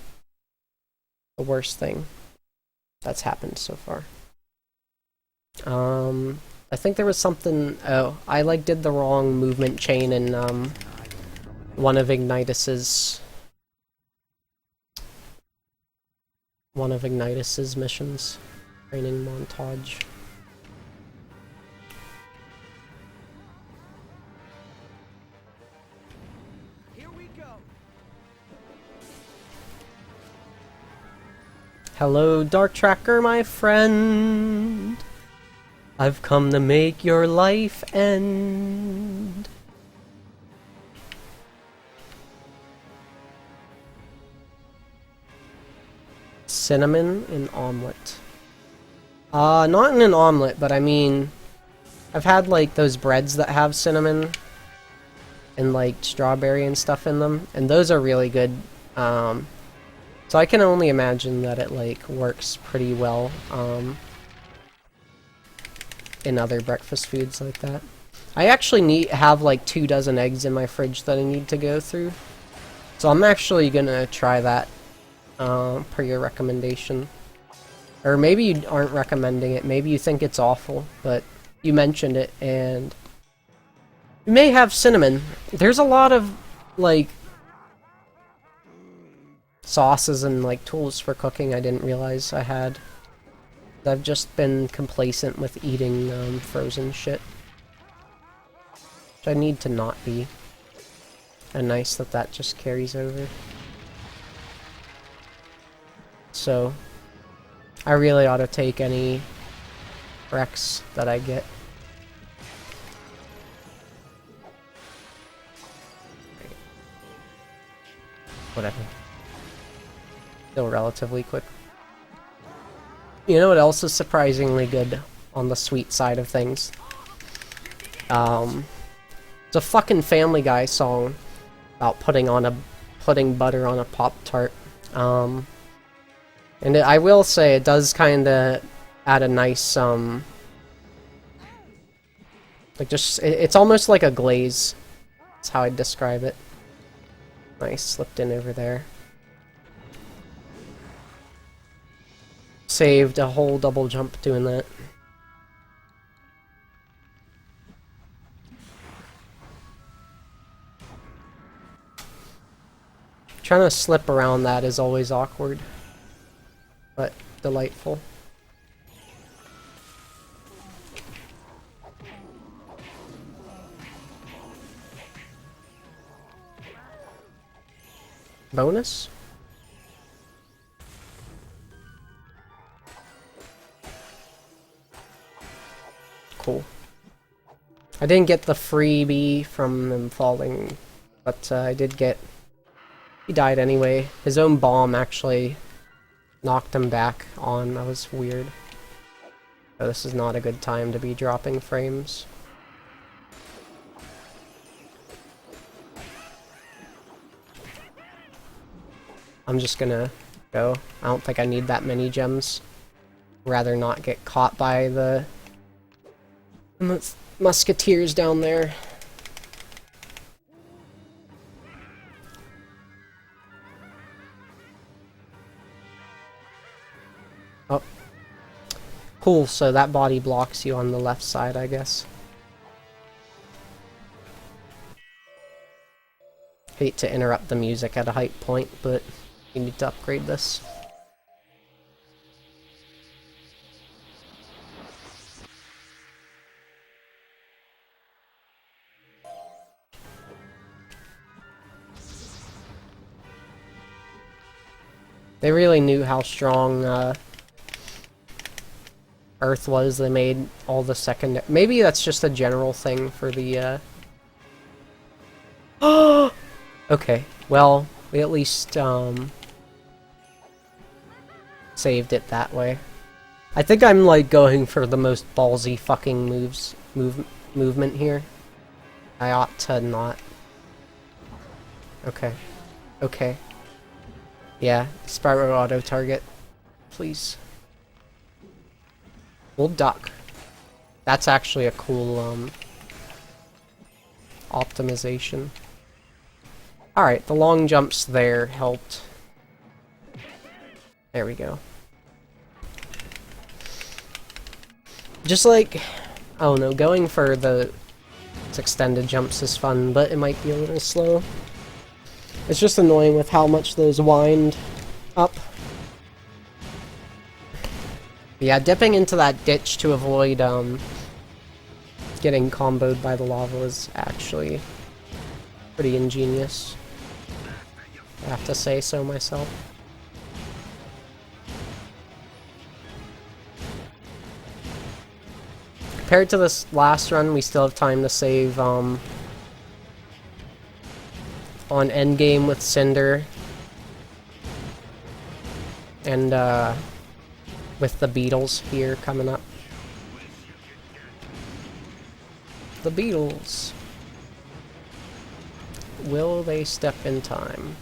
S1: the worst thing that's happened so far. I think there was something... Oh, I like did the wrong movement chain in one of Ignitus's missions. Training montage.
S2: Here we go.
S1: Hello, Dark Tracker, my friend. I've come to make your life end. Cinnamon and omelet. Not in an omelet, but I mean, I've had like those breads that have cinnamon and like strawberry and stuff in them, and those are really good. So I can only imagine that it like works pretty well in other breakfast foods like that. I actually have like 24 eggs in my fridge that I need to go through, so I'm actually gonna try that per your recommendation. Or maybe you aren't recommending it, maybe you think it's awful, but you mentioned it, and you may have cinnamon. There's a lot of like sauces and like tools for cooking I didn't realize I had. I've just been complacent with eating frozen shit, which I need to not be. And nice that that just carries over. So I really ought to take any Rex that I get. Whatever. Still relatively quick. You know what else is surprisingly good on the sweet side of things? It's a fucking Family Guy song about putting butter on a Pop-Tart. And I will say it does kind of add a nice like it's almost like a glaze. That's how I'd describe it. Nice, slipped in over there. Saved a whole double jump doing that. Trying to slip around that is always awkward, but delightful. Bonus? Cool. I didn't get the freebie from them falling, but I did get... He died anyway. His own bomb actually knocked him back on. That was weird. So this is not a good time to be dropping frames. I'm just gonna go. I don't think I need that many gems. Rather not get caught by the musketeers down there. Oh. Cool, so that body blocks you on the left side, I guess. Hate to interrupt the music at a height point, but you need to upgrade this. They really knew how strong Earth was. They made all the second... Maybe that's just a general thing for the... Okay, well, we at least saved it that way. I think I'm like going for the most ballsy fucking movement here. I ought to not. Okay. Okay. Yeah, Spyro auto target. Please. We'll duck. That's actually a cool optimization. Alright, the long jumps there helped. There we go. Just like, oh no, going for the extended jumps is fun, but it might be a little slow. It's just annoying with how much those wind up. Yeah, dipping into that ditch to avoid getting comboed by the lava is actually pretty ingenious. I have to say so myself. Compared to this last run, we still have time to save on endgame with Cinder and with the Beatles here coming up. The Beatles. Will they step in time?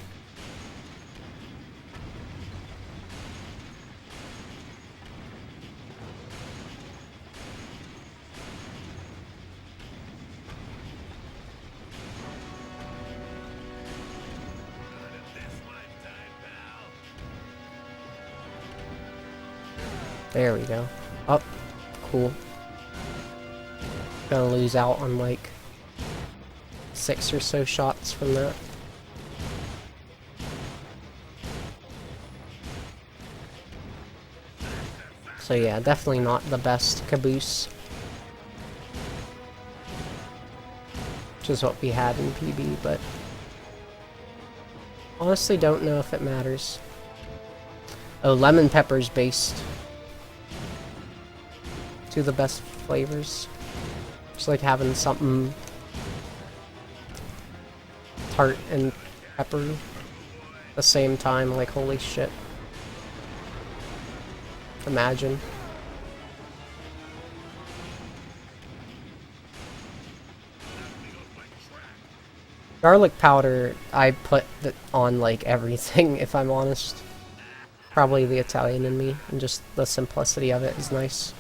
S1: There we go. Oh, cool. Gonna lose out on like 6 or so shots from that. So yeah, definitely not the best caboose. Which is what we had in PB, but honestly don't know if it matters. Oh, lemon pepper's based. Two of the best flavors. Just like having something tart and peppery at the same time, like holy shit. Imagine. Garlic powder, I put on like everything, if I'm honest. Probably the Italian in me, and just the simplicity of it is nice.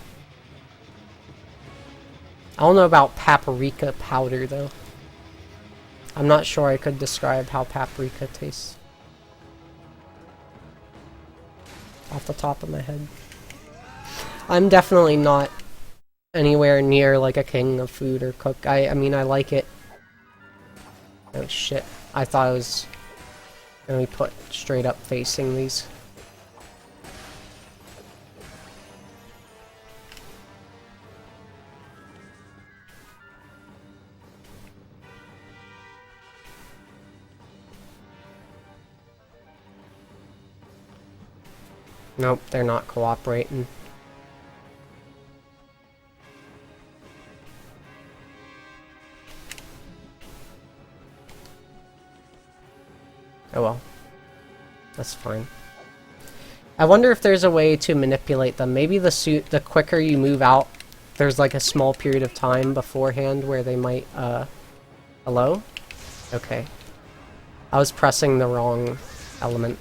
S1: I don't know about paprika powder, though. I'm not sure I could describe how paprika tastes. Off the top of my head. I'm definitely not anywhere near like a king of food or cook. I mean, I like it. Oh shit. I thought I was gonna be put straight up facing these. Nope, they're not cooperating. Oh well. That's fine. I wonder if there's a way to manipulate them. Maybe the quicker you move out, there's like a small period of time beforehand where they might, hello? Okay. I was pressing the wrong element.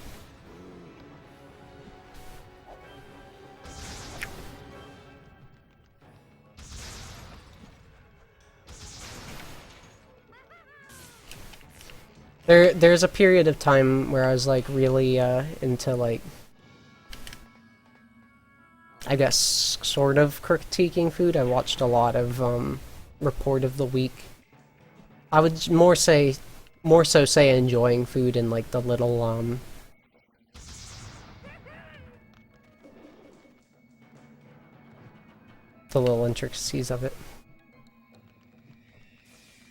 S1: There's a period of time where I was like really into like, I guess sort of critiquing food. I watched a lot of Report of the Week. I would more so say enjoying food and like the little intricacies of it.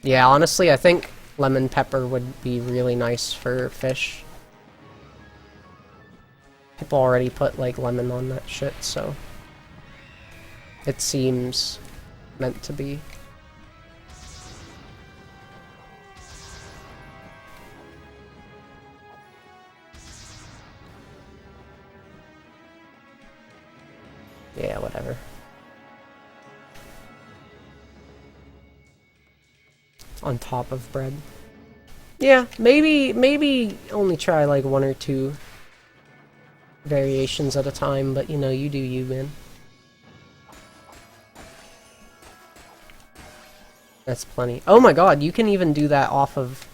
S1: Yeah, honestly, I think lemon pepper would be really nice for fish. People already put like lemon on that shit, so it seems meant to be. Yeah, whatever. On top of bread. Yeah, maybe only try like 1 or 2 variations at a time, but you know, you do you, man. That's plenty. Oh my god, you can even do that off of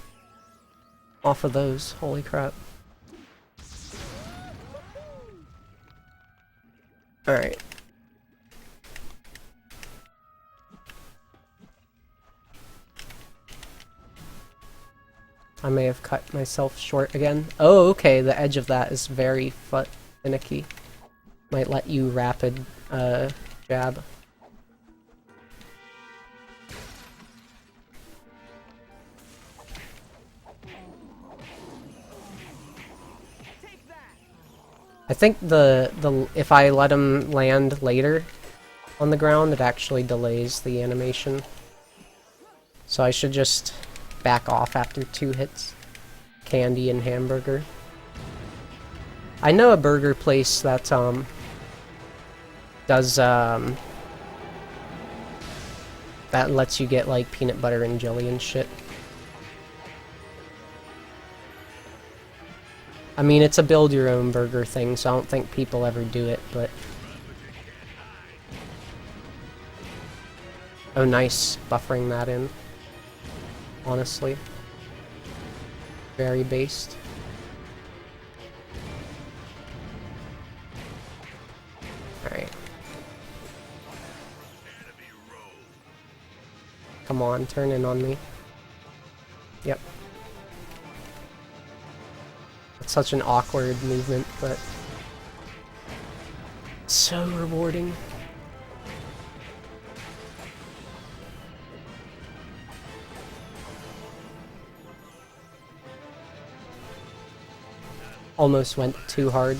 S1: off of those. Holy crap. Alright. I may have cut myself short again. Oh, okay, the edge of that is very finicky. Might let you rapid, jab. I think if I let him land later on the ground, it actually delays the animation. So I should just back off after 2 hits. Candy and hamburger. I know a burger place that does that lets you get like peanut butter and jelly and shit. I mean, it's a build your own burger thing, so I don't think people ever do it, but... Oh, nice. Buffering that in. Honestly. Very based. Alright. Come on, turn in on me. Yep. It's such an awkward movement, but so rewarding. Almost went too hard.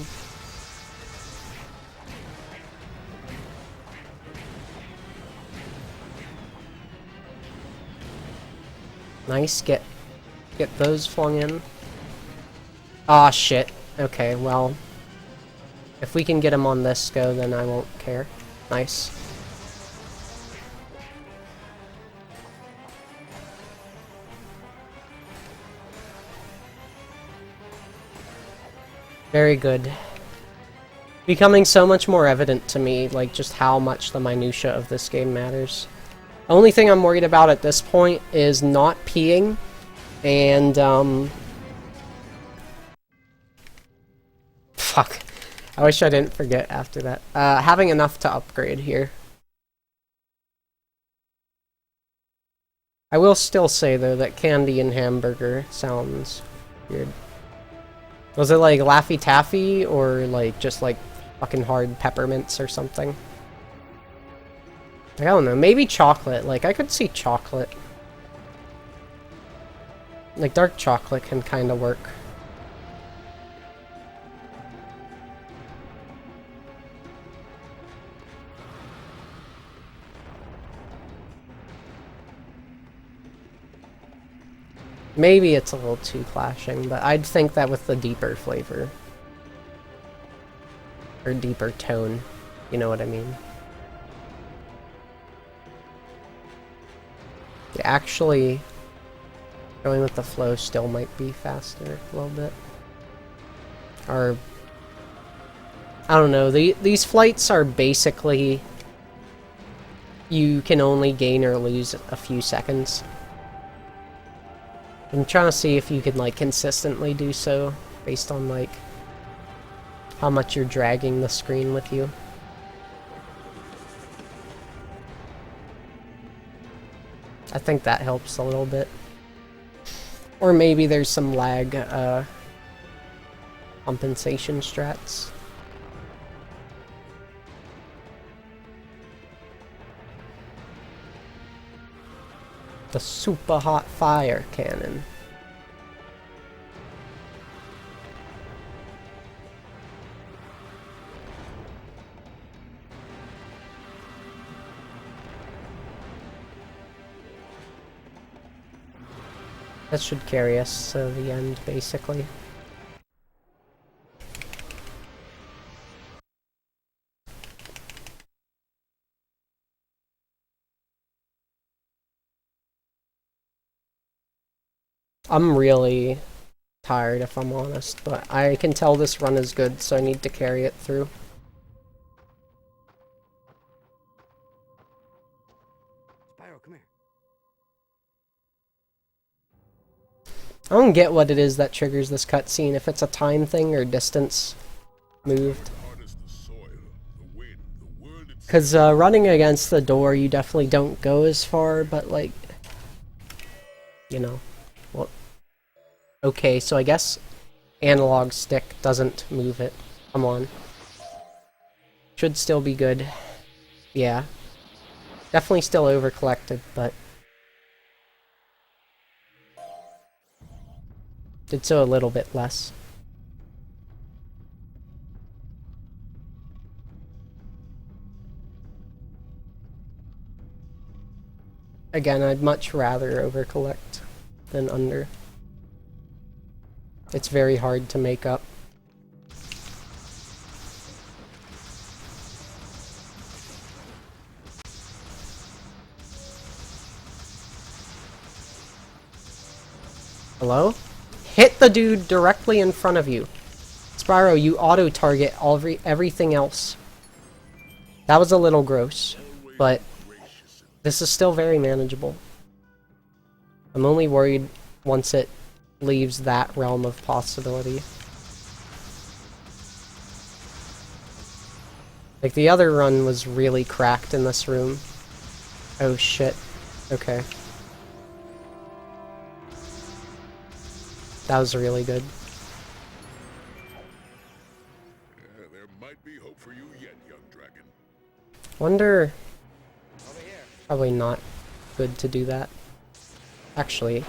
S1: Nice, get those flung in. Ah, shit. Okay, well, if we can get him on this go, then I won't care. Nice. Very good. Becoming so much more evident to me, like, just how much the minutia of this game matters. Only thing I'm worried about at this point is not peeing, and, fuck. I wish I didn't forget after that. Having enough to upgrade here. I will still say, though, that candy and hamburger sounds weird. Was it like Laffy Taffy, or like just like fucking hard peppermints or something? Like, I don't know, maybe chocolate. Like, I could see chocolate. Like, dark chocolate can kind of work. Maybe it's a little too clashing, but I'd think that with the deeper flavor. Or deeper tone. You know what I mean? Yeah, actually, going with the flow still might be faster a little bit. Or, I don't know, these flights are basically, you can only gain or lose a few seconds. I'm trying to see if you can, like, consistently do so, based on, like, how much you're dragging the screen with you. I think that helps a little bit. Or maybe there's some lag, compensation strats. The super hot fire cannon. That should carry us to the end, basically. I'm really tired, if I'm honest, but I can tell this run is good, so I need to carry it through.
S5: Spyro, come here.
S1: I don't get what it is that triggers this cutscene, if it's a time thing or distance moved.
S4: Harness the soil, the wind, the world itself.
S1: Because running against the door, you definitely don't go as far, but like, you know, well, okay, so I guess analog stick doesn't move it. Come on. Should still be good. Yeah. Definitely still over-collected, but did so a little bit less. Again, I'd much rather over-collect than under. It's very hard to make up. Hello? Hit the dude directly in front of you. Spyro, you auto-target everything else. That was a little gross, but this is still very manageable. I'm only worried once it leaves that realm of possibility. Like, the other run was really cracked in this room. Oh shit. Okay. That was really good.
S4: Yeah, there might be hope for you yet, young dragon.
S1: Wonder... Probably not good to do that. Actually,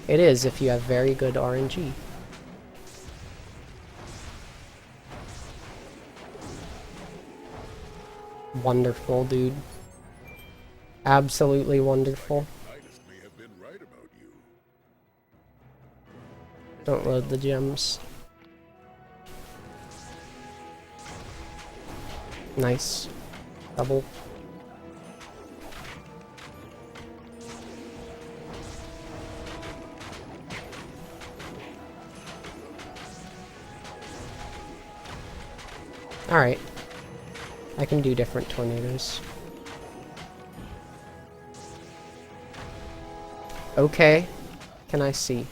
S1: it is if you have very good RNG. Wonderful, dude. Absolutely wonderful.
S4: Highness may have been right about you.
S1: Don't load the gems. Nice. Double. Alright. I can do different tornadoes. Okay. Can I see?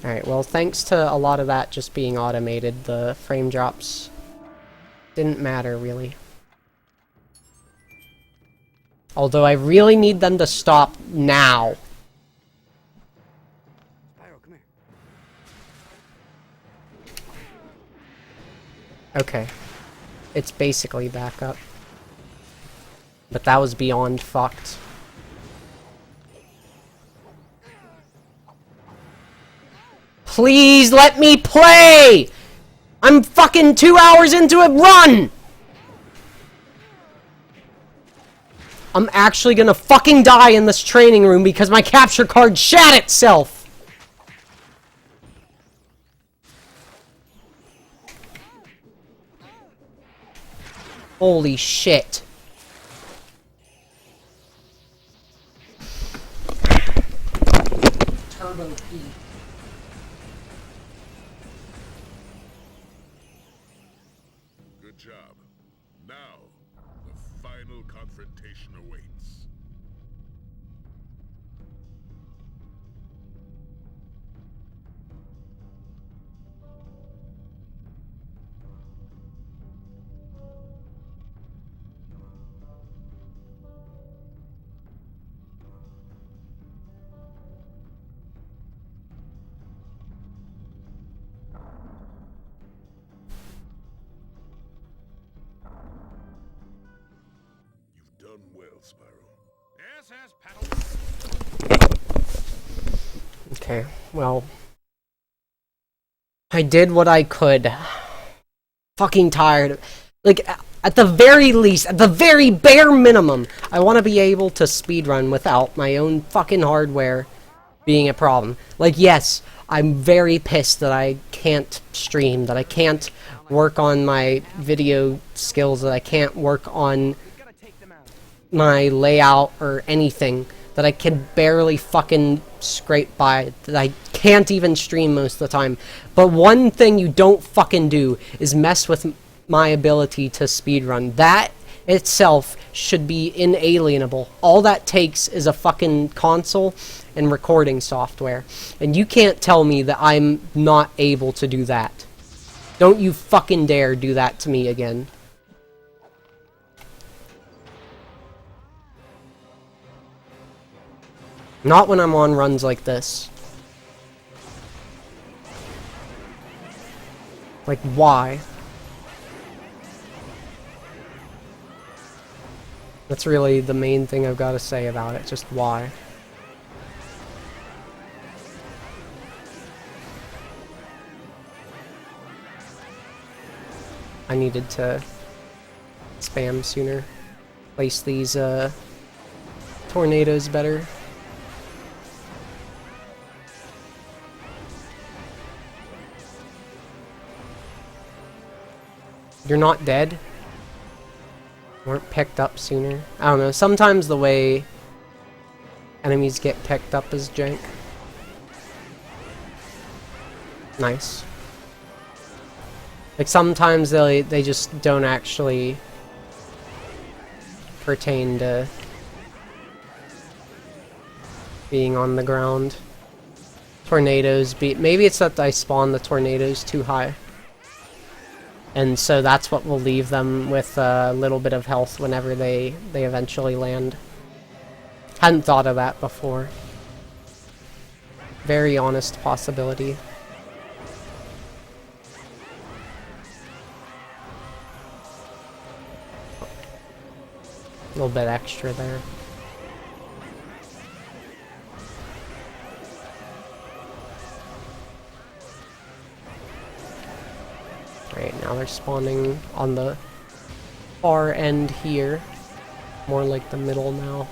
S1: Alright, well, thanks to a lot of that just being automated, the frame drops didn't matter, really. Although I really need them to stop now.
S5: Spyro, come here.
S1: Okay. It's basically back up. But that was beyond fucked. Please let me play! I'm fucking 2 hours into a run! I'm actually gonna fucking die in this training room because my capture card shat itself! Holy shit. Turbo P.
S4: Good job. Now, the final confrontation awaits. You've done well, Spyro.
S6: Yes, yes, paddle.
S1: Okay, well... I did what I could. Fucking tired. Like, at the very least, at the very bare minimum, I want to be able to speedrun without my own fucking hardware being a problem. Like, yes, I'm very pissed that I can't stream, that I can't work on my video skills, that I can't work on my layout or anything, that I can barely fucking scrape by, that I can't even stream most of the time. But one thing you don't fucking do is mess with my ability to speedrun. That itself should be inalienable. All that takes is a fucking console and recording software. And you can't tell me that I'm not able to do that. Don't you fucking dare do that to me again. Not when I'm on runs like this. Like, why? That's really the main thing I've got to say about it, just why. I needed to spam sooner. Place these, tornadoes better. You're not dead? Weren't picked up sooner? I don't know, sometimes the way enemies get picked up is jank. Nice. Like sometimes they just don't actually pertain to being on the ground. Tornadoes maybe it's that I spawn the tornadoes too high. And so that's what will leave them with a little bit of health whenever they eventually land. Hadn't thought of that before. Very honest possibility. A little bit extra there. Right, now they're spawning on the far end here. More like the middle now.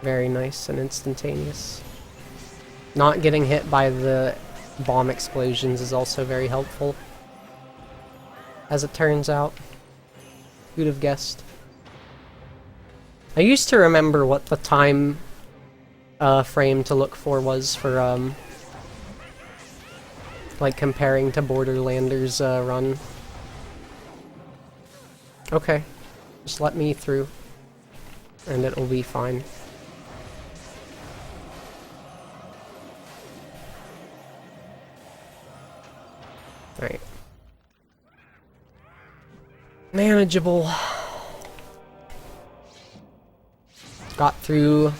S1: Very nice and instantaneous. Not getting hit by the bomb explosions is also very helpful. As it turns out. Who'd have guessed? I used to remember what the time frame to look for was for like comparing to Borderlanders run. Okay, just let me through and it'll be fine. Alright. Manageable. Got through.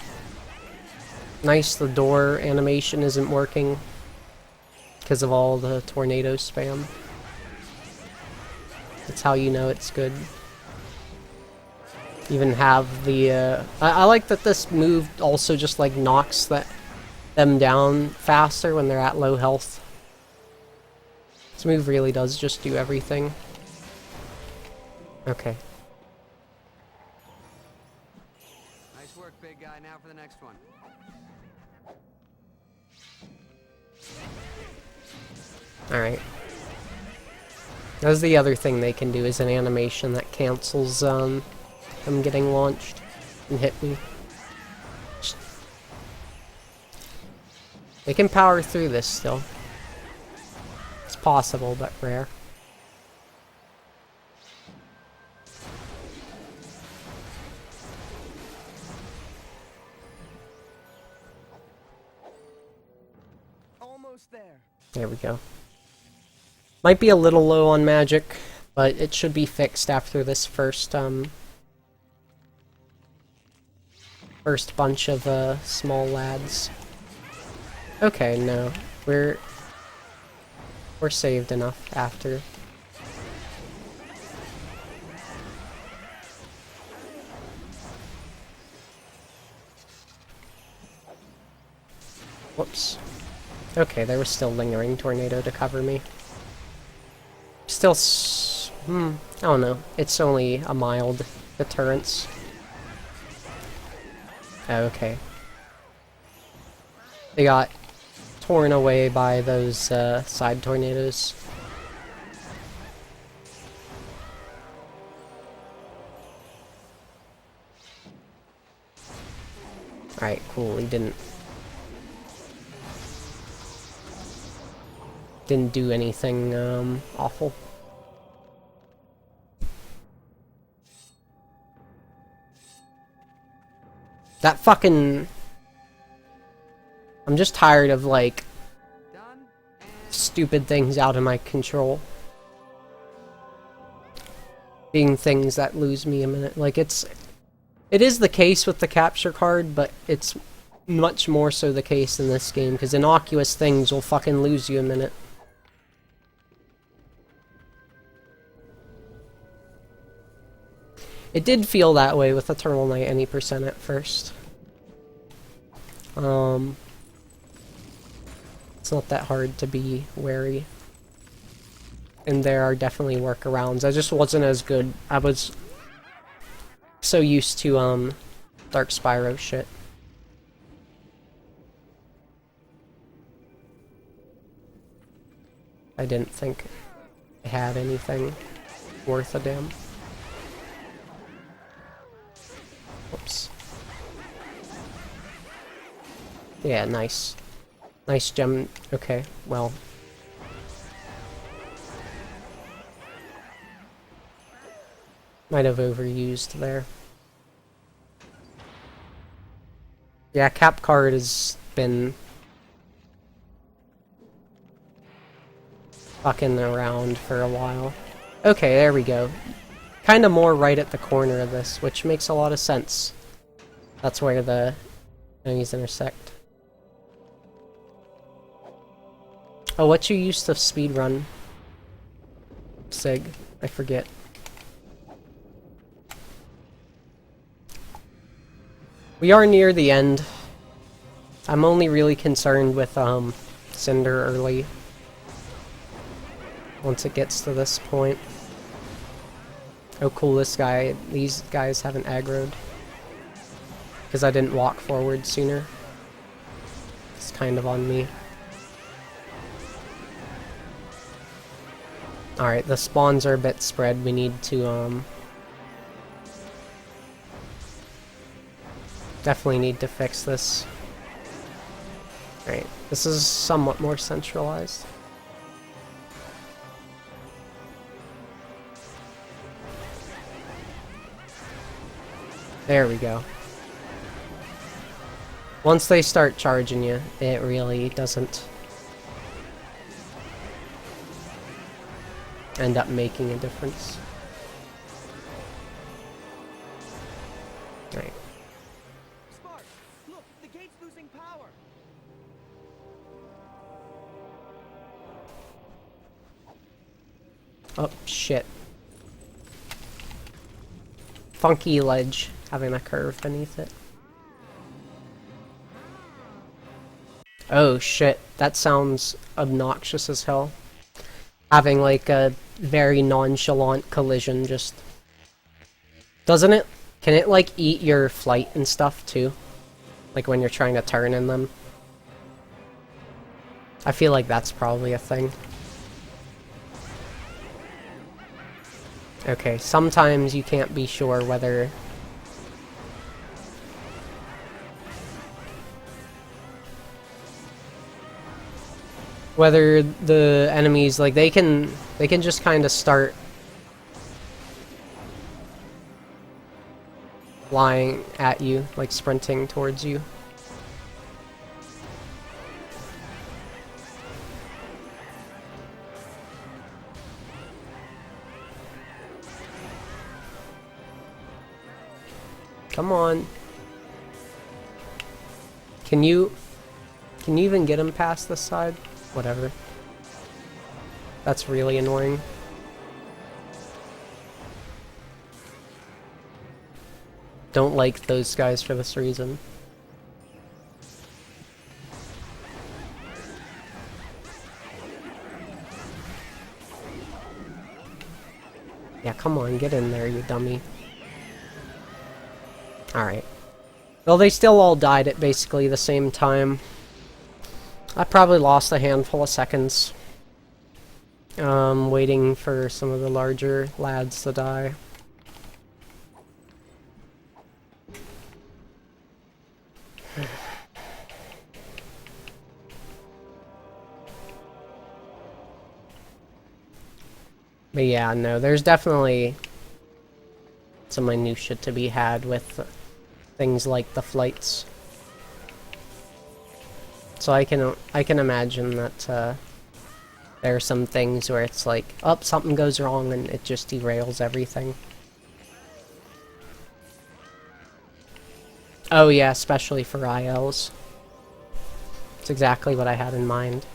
S1: Nice, the door animation isn't working because of all the tornado spam. That's how you know it's good. Even have the I like that this move also just like knocks them down faster when they're at low health. This move really does just do everything. Okay.
S5: Nice work, big guy. Now for the next one.
S1: Alright. That's the other thing they can do, is an animation that cancels them getting launched and hit me. They can power through this still. It's possible, but rare.
S2: Almost there.
S1: There we go. Might be a little low on magic, but it should be fixed after this first bunch of small lads. Okay, no. We're saved enough after. Whoops. Okay, there was still lingering tornado to cover me. Still I don't know. It's only a mild deterrence. Okay. They got torn away by those side tornadoes. Alright, cool. He didn't do anything awful. That fucking... I'm just tired of, like,
S5: Done and
S1: stupid things out of my control. Being things that lose me a minute. Like, it is the case with the capture card, but it's much more so the case in this game, because innocuous things will fucking lose you a minute. It did feel that way with Eternal Night any percent at first. It's not that hard to be wary. And there are definitely workarounds. I just wasn't as good. I was so used to, Dark Spyro shit. I didn't think it had anything worth a damn. Whoops. Yeah, nice. Nice gem. Okay, well. Might have overused there. Yeah, cap card has been fucking around for a while. Okay, there we go. Kinda more right at the corner of this, which makes a lot of sense. That's where the enemies intersect. Oh, what you used to speedrun? Sig. I forget. We are near the end. I'm only really concerned with, Cinder early. Once it gets to this point. Oh cool, these guys haven't aggroed. Because I didn't walk forward sooner. It's kind of on me. Alright, the spawns are a bit spread. We need to, definitely need to fix this. Alright, this is somewhat more centralized. There we go. Once they start charging you, it really doesn't end up making a difference. Right.
S2: Spark, look, the gate's losing power.
S1: Oh, shit. Funky ledge having a curve beneath it. Oh shit, that sounds obnoxious as hell. Having like a very nonchalant collision just... Doesn't it? Can it like eat your flight and stuff too? Like when you're trying to turn in them? I feel like that's probably a thing. Okay, sometimes you can't be sure whether... whether the enemies, like, they can just kind of start flying at you, like sprinting towards you. Come on. Can you even get him past this side? Whatever. That's really annoying. Don't like those guys for this reason. Yeah, come on, get in there, you dummy. Alright. Well, they still all died at basically the same time. I probably lost a handful of seconds. Waiting for some of the larger lads to die. But yeah, no, there's definitely some minutiae to be had with things like the flights. So I can imagine that there are some things where it's like, oh, something goes wrong and it just derails everything. Oh yeah, especially for ILs. That's exactly what I had in mind.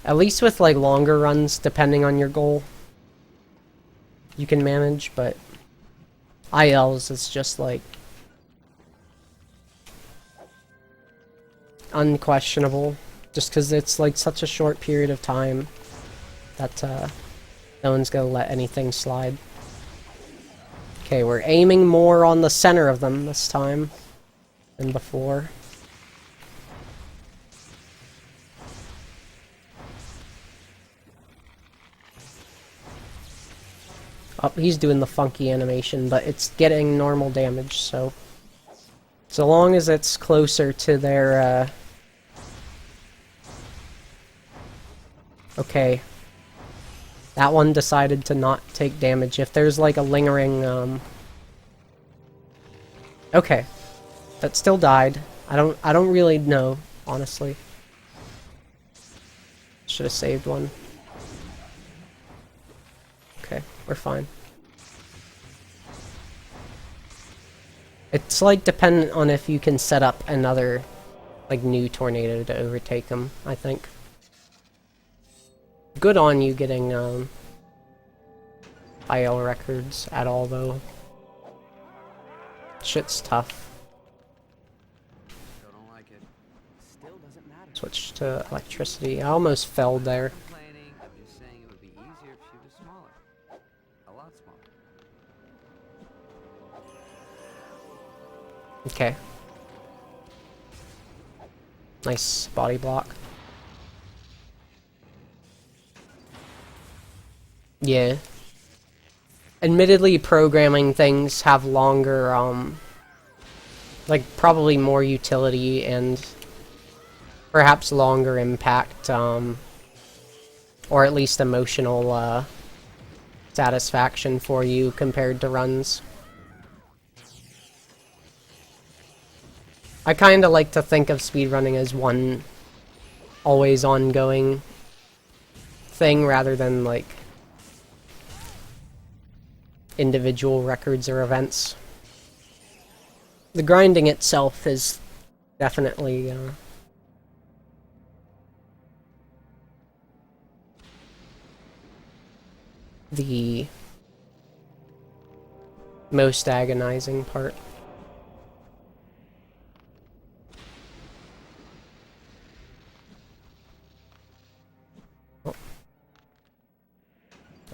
S1: At least with like longer runs, depending on your goal, you can manage, but ILs is just like unquestionable, just because it's like such a short period of time that no one's gonna let anything slide. Okay, we're aiming more on the center of them this time than before. Oh, he's doing the funky animation, but it's getting normal damage, so long as it's closer to their, okay. That one decided to not take damage. If there's like a lingering, okay. That still died. I don't really know, honestly. Should have saved one. Okay, we're fine. It's like dependent on if you can set up another like new tornado to overtake them, I think. Good on you getting IL records at all though. Shit's tough.
S5: Still don't like it. Still doesn't matter.
S1: Switch to electricity. I almost fell there.
S5: Complaining. I'm just saying it would be easier if she was smaller. A lot smaller.
S1: Okay. Nice body block. Yeah. Admittedly, programming things have longer, like, probably more utility and perhaps longer impact, or at least emotional, satisfaction for you compared to runs. I kinda like to think of speedrunning as one always ongoing thing rather than, like, individual records or events. The grinding itself is definitely the most agonizing part. Oh.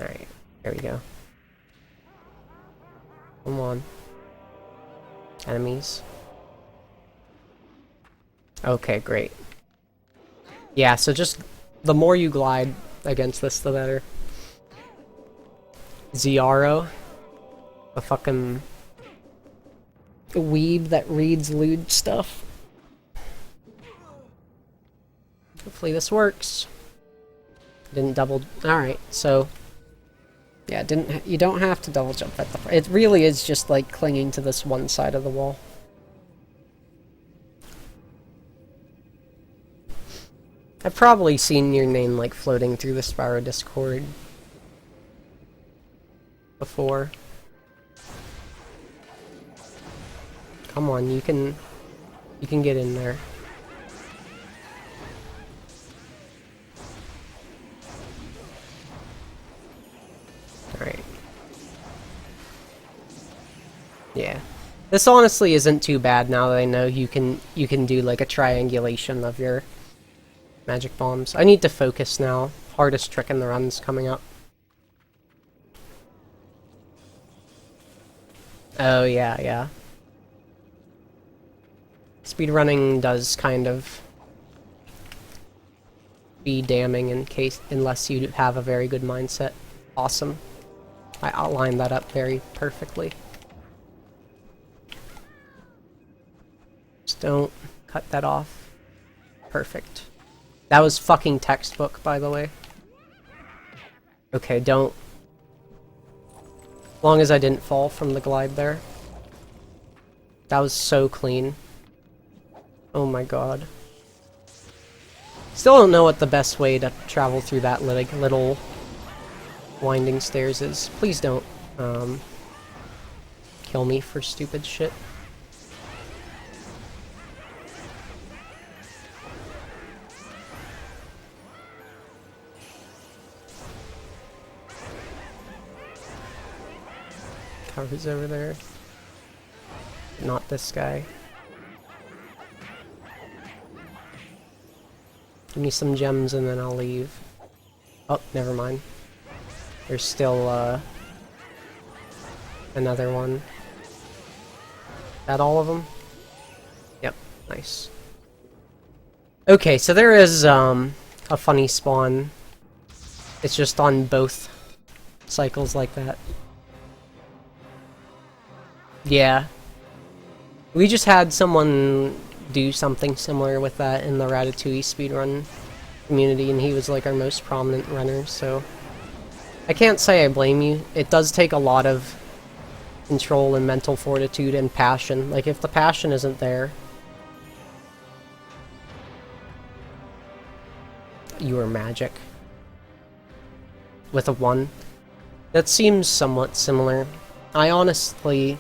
S1: Alright, there we go. Come on. Enemies. Okay, great. Yeah, so just the more you glide against this, the better. Ziaro. A fucking weeb that reads lewd stuff. Hopefully this works. Didn't double... Alright, so... Yeah, you don't have to double jump at the front. It really is just like clinging to this one side of the wall. I've probably seen your name like floating through the Spyro Discord before. Come on, you can get in there. Alright. Yeah. This honestly isn't too bad now that I know you can do like a triangulation of your magic bombs. I need to focus now. Hardest trick in the run's coming up. Oh yeah, yeah. Speedrunning does kind of be damning unless you have a very good mindset. Awesome. I outlined that up very perfectly. Just don't cut that off. Perfect. That was fucking textbook, by the way. Okay, don't... As long as I didn't fall from the glide there. That was so clean. Oh my god. Still don't know what the best way to travel through that little winding stairs is. Please don't kill me for stupid shit. Who's over there? Not this guy. Give me some gems and then I'll leave. Oh, never mind. There's still another one. That all of them? Yep, nice. Okay, so there is a funny spawn. It's just on both cycles like that. Yeah. We just had someone do something similar with that in the Ratatouille speedrun community, and he was like our most prominent runner, so I can't say I blame you. It does take a lot of control and mental fortitude and passion. Like, if the passion isn't there, you are magic. With a 1. That seems somewhat similar. I honestly...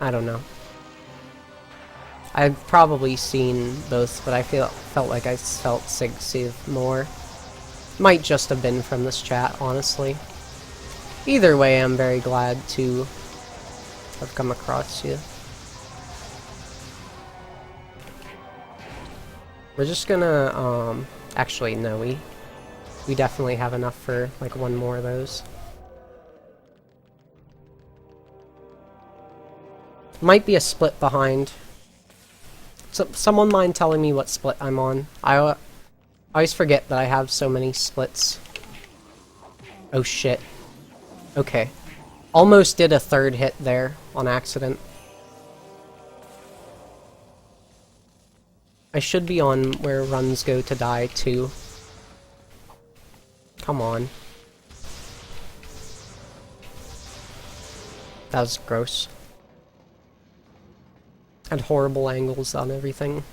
S1: I don't know. I've probably seen both, but I felt like I felt Sig Siv more. Might just have been from this chat, honestly. Either way, I'm very glad to have come across you. We're just gonna, actually, no, we definitely have enough for, like, one more of those. Might be a split behind. So, someone mind telling me what split I'm on? I always forget that I have so many splits. Oh shit. Okay. Almost did a third hit there on accident. I should be on where runs go to die too. Come on. That was gross. Had horrible angles on everything.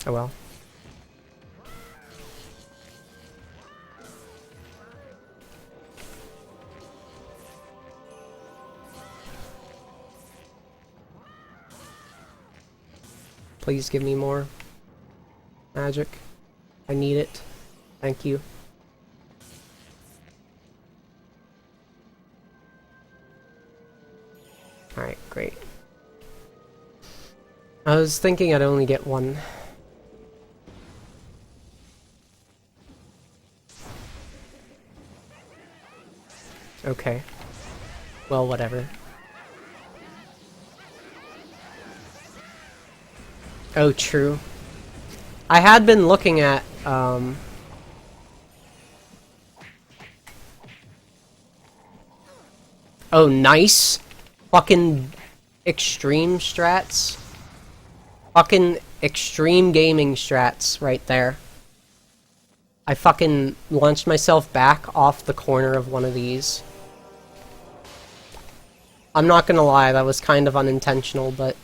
S1: Oh well. Please give me more magic. I need it. Thank you. Alright, great. I was thinking I'd only get one. Okay. Well, whatever. Oh, true. I had been looking at, oh, nice! Fucking extreme strats. Fucking extreme gaming strats right there. I fucking launched myself back off the corner of one of these. I'm not gonna lie, that was kind of unintentional, but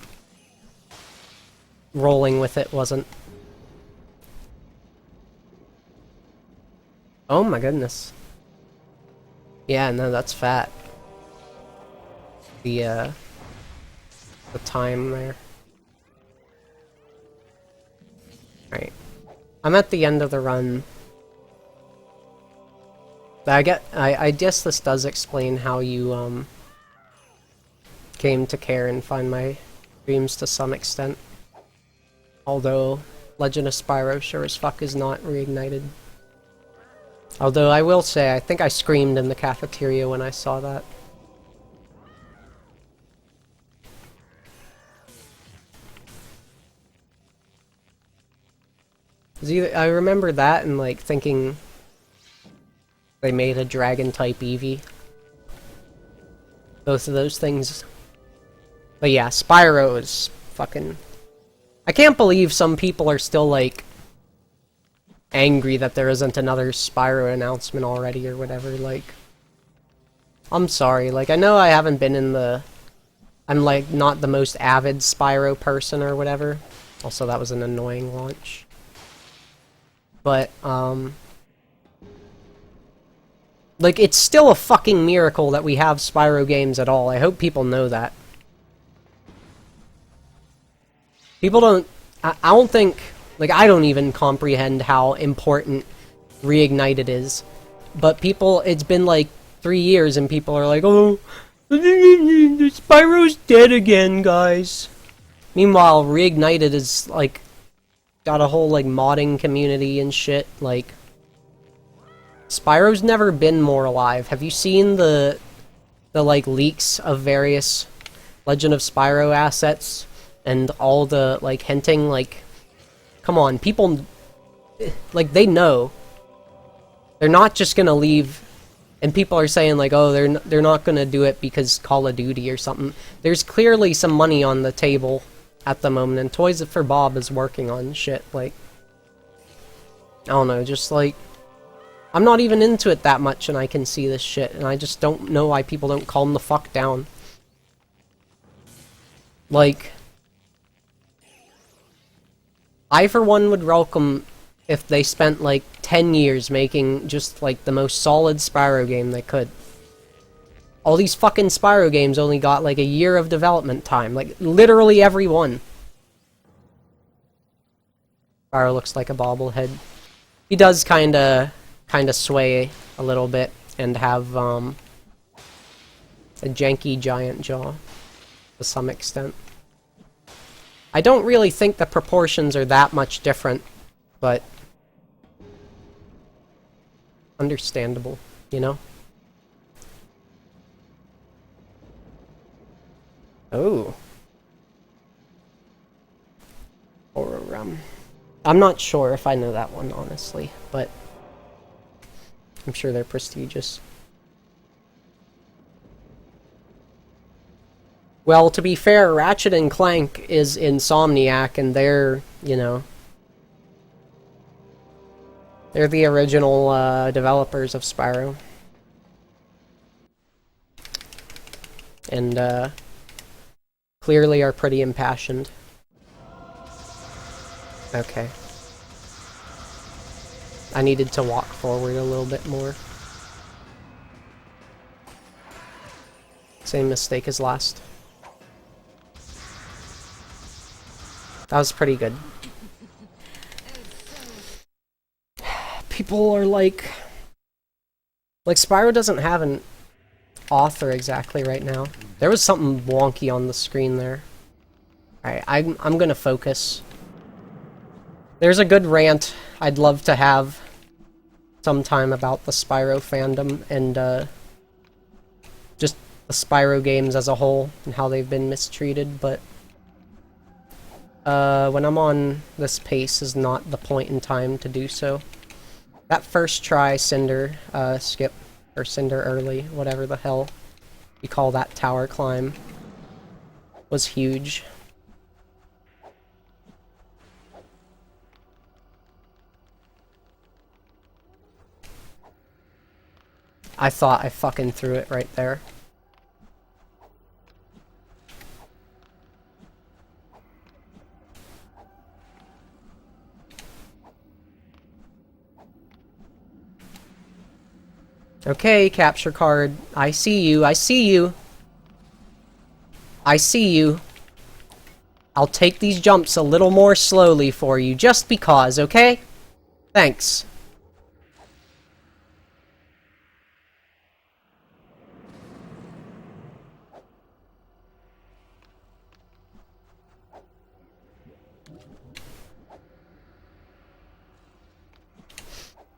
S1: rolling with it wasn't. Oh my goodness. Yeah, no, that's fat. The time there. Right. I'm at the end of the run. I guess this does explain how you, came to care and find my dreams to some extent. Although, Legend of Spyro sure as fuck is not reignited. Although, I will say, I think I screamed in the cafeteria when I saw that. I remember that and, like, thinking they made a dragon-type Eevee. Both of those things. But yeah, Spyro is fucking... I can't believe some people are still, like, angry that there isn't another Spyro announcement already or whatever, like... I'm sorry, like, I know I haven't been in the I'm like not the most avid Spyro person or whatever. Also, that was an annoying launch. But, like, it's still a fucking miracle that we have Spyro games at all. I hope people know that. People don't... I don't think... Like, I don't even comprehend how important Reignited is. But people... It's been, like, 3 years and people are like, oh... Spyro's dead again, guys. Meanwhile, Reignited is, like... got a whole, like, modding community and shit. Like... Spyro's never been more alive. Have you seen the like leaks of various Legend of Spyro assets and all the like hinting? Like, come on, people, like, they know. They're not just gonna leave, and people are saying like, oh, they're not gonna do it because Call of Duty or something. There's clearly some money on the table at the moment, and Toys for Bob is working on shit. Like, I don't know, just like. I'm not even into it that much, and I can see this shit, and I just don't know why people don't calm the fuck down. Like, I for one would welcome if they spent like 10 years making just like the most solid Spyro game they could. All these fucking Spyro games only got like a year of development time, like literally every one. Spyro looks like a bobblehead. He does kinda sway a little bit and have a janky giant jaw to some extent. I don't really think the proportions are that much different, but understandable, you know? Oh. Or I'm not sure if I know that one, honestly, but I'm sure they're prestigious. Well, to be fair, Ratchet and Clank is Insomniac, and they're, you know... They're the original developers of Spyro. And, clearly are pretty impassioned. Okay. I needed to walk forward a little bit more. Same mistake as last. That was pretty good. People are like Spyro doesn't have an author exactly right now. There was something wonky on the screen there. Alright, I'm gonna focus. There's a good rant I'd love to have sometime about the Spyro fandom and just the Spyro games as a whole and how they've been mistreated, but when I'm on this pace is not the point in time to do so. That first try Cinder skip, or Cinder early, whatever the hell you call that tower climb, was huge. I thought I fucking threw it right there. Okay, capture card. I see you, I see you. I see you. I'll take these jumps a little more slowly for you, just because, okay? Thanks.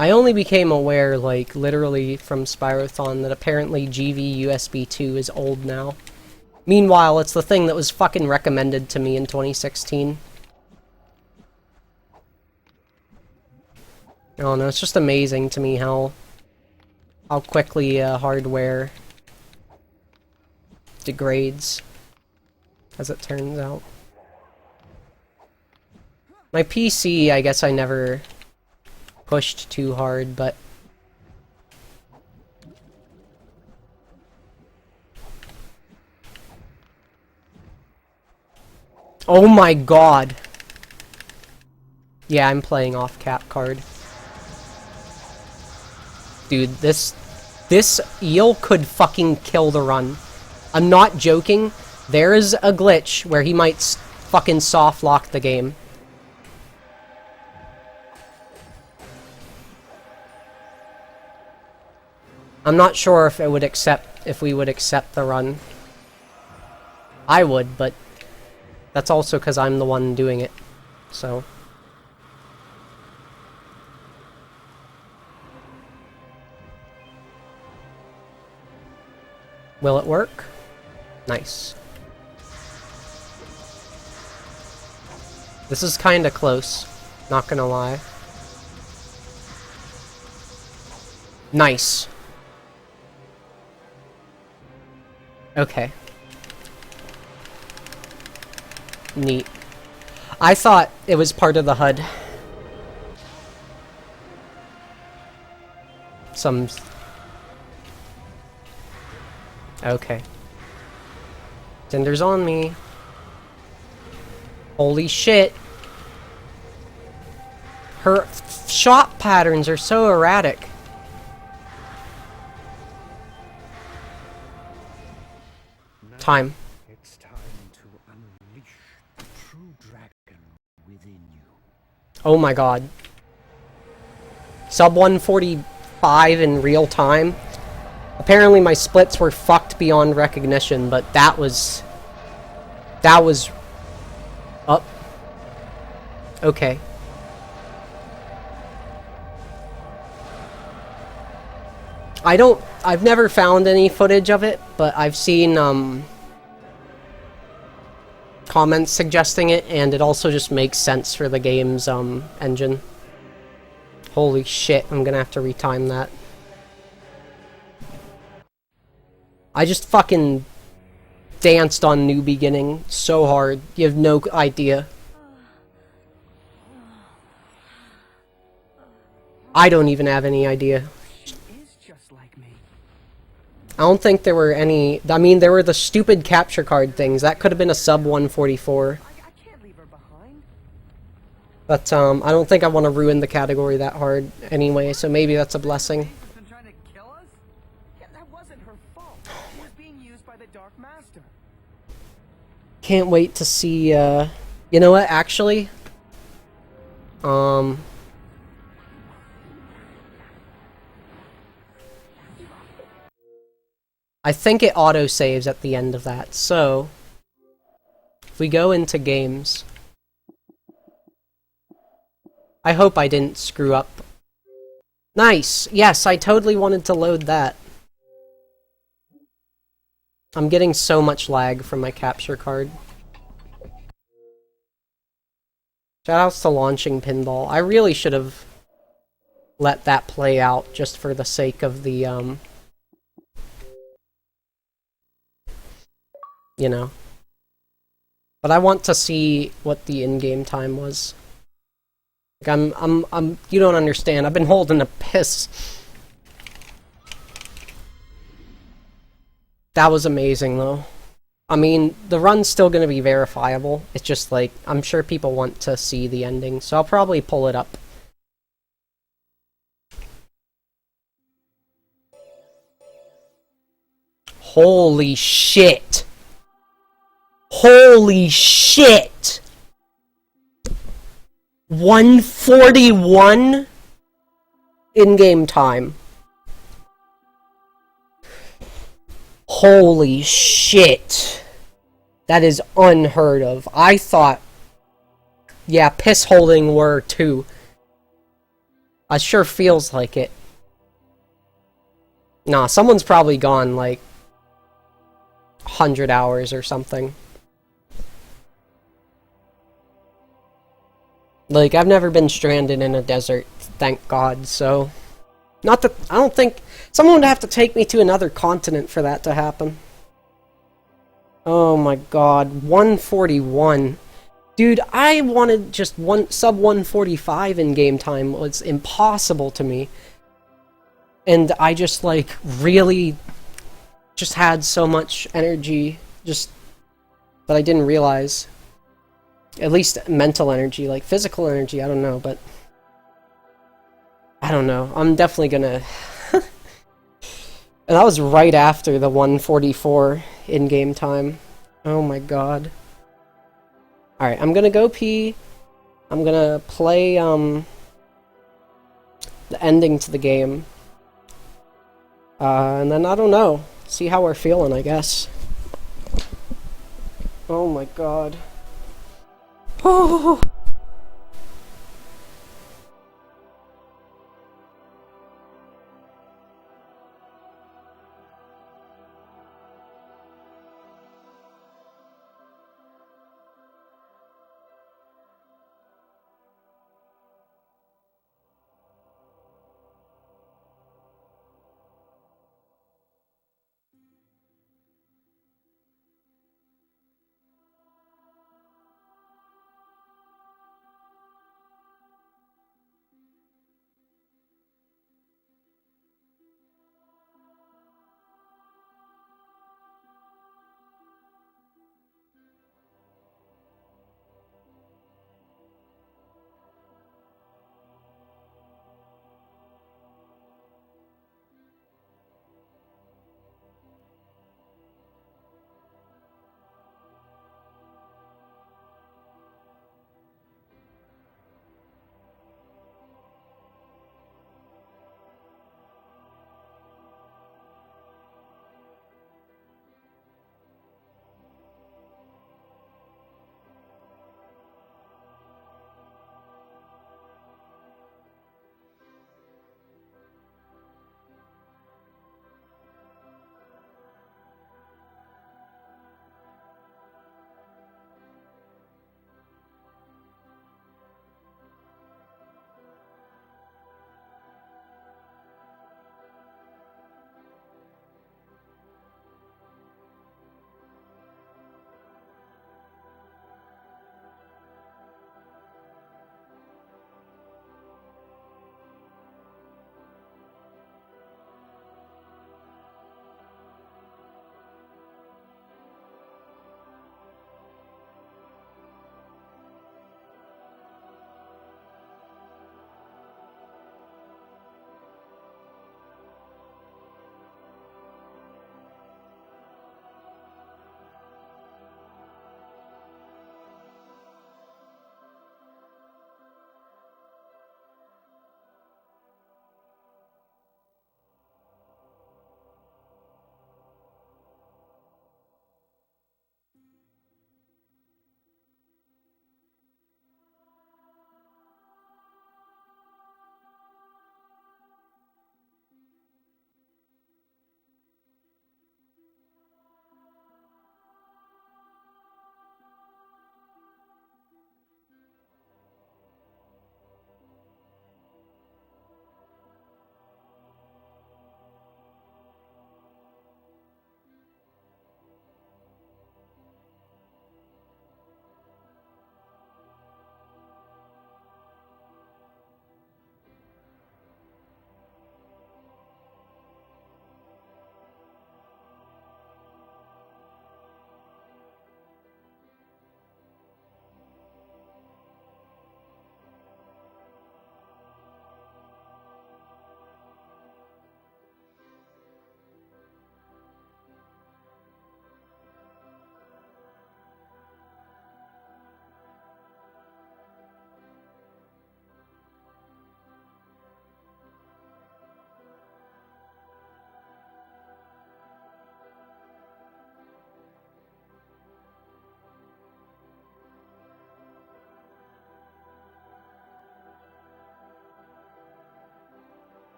S1: I only became aware, like, literally from Spyrothon that apparently GV USB 2 is old now. Meanwhile, it's the thing that was fucking recommended to me in 2016. I don't know, it's just amazing to me how quickly hardware degrades, as it turns out. My PC, I guess I never pushed too hard, but Oh my god. Yeah, I'm playing off cap card. Dude, this eel could fucking kill the run. I'm not joking. There is a glitch where he might fucking soft lock the game. I'm not sure if we would accept the run. I would, but that's also because I'm the one doing it. So. Will it work? Nice. This is kinda close, not gonna lie. Nice. Okay. Neat. I thought it was part of the HUD. Okay. Tinder's on me. Holy shit. Her shot patterns are so erratic. Time.
S3: It's time to unleash the true dragon within you.
S1: Oh my god. Sub 145 in real time. Apparently my splits were fucked beyond recognition, but that was up. Okay. I've never found any footage of it, but I've seen comments suggesting it, and it also just makes sense for the game's engine. Holy shit, I'm gonna have to retime that. I just fucking danced on New Beginning so hard. You have no idea. I don't even have any idea.
S2: She is just like me.
S1: I don't think there were any... I mean, there were the stupid capture card things. That could have been a sub 144.
S2: I can't leave her behind.
S1: But, I don't think I want to ruin the category that hard anyway, so maybe that's a blessing.
S2: She's been trying to kill us? Yeah, that wasn't her fault. She was being used by the Dark Master.
S1: Can't wait to see, You know what, actually? I think it auto-saves at the end of that, so... If we go into games... I hope I didn't screw up. Nice! Yes, I totally wanted to load that. I'm getting so much lag from my capture card. Shoutouts to launching pinball. I really should have let that play out just for the sake of the, you know. But I want to see what the in-game time was. Like, you don't understand. I've been holding a piss. That was amazing, though. I mean, the run's still gonna be verifiable. It's just like, I'm sure people want to see the ending, so I'll probably pull it up. Holy shit! Holy shit! 141 in-game time. Holy shit. That is unheard of. I thought... Yeah, piss holding were too. It sure feels like it. Nah, someone's probably gone like 100 hours or something. Like, I've never been stranded in a desert, thank God, so... Not that... I don't think... Someone would have to take me to another continent for that to happen. Oh my god, 141. Dude, I wanted just sub 145 in game time. Was impossible to me. And I just, like, really... just had so much energy, just... that I didn't realize. At least mental energy, like physical energy, I don't know, but I don't know. I'm definitely gonna. And that was right after the 144 in-game time. Oh my god. Alright, I'm gonna go pee. I'm gonna play, the ending to the game. And then I don't know. See how we're feeling, I guess. Oh my god. Oh.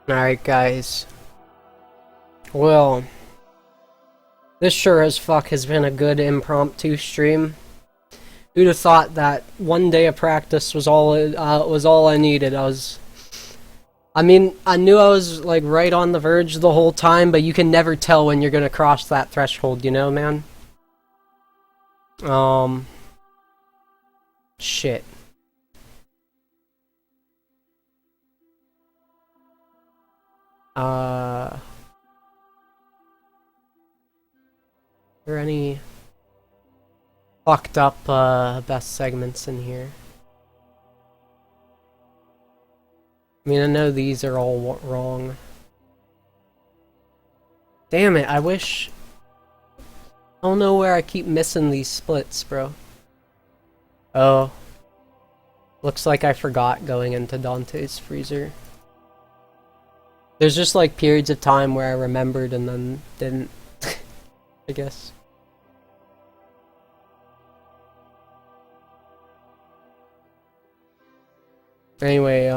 S1: Alright, guys. Well, this sure as fuck has been a good impromptu stream. Who'd have thought that one day of practice was all I needed? I mean, I knew I was like right on the verge the whole time, but you can never tell when you're gonna cross that threshold, you know, man? Shit. Are there any fucked up best segments in here? I mean, I know these are all wrong. Damn it, I wish... I don't know where I keep missing these splits, bro. Oh. Looks like I forgot going into Dante's freezer. There's just like periods of time where I remembered and then didn't. I guess. Anyway,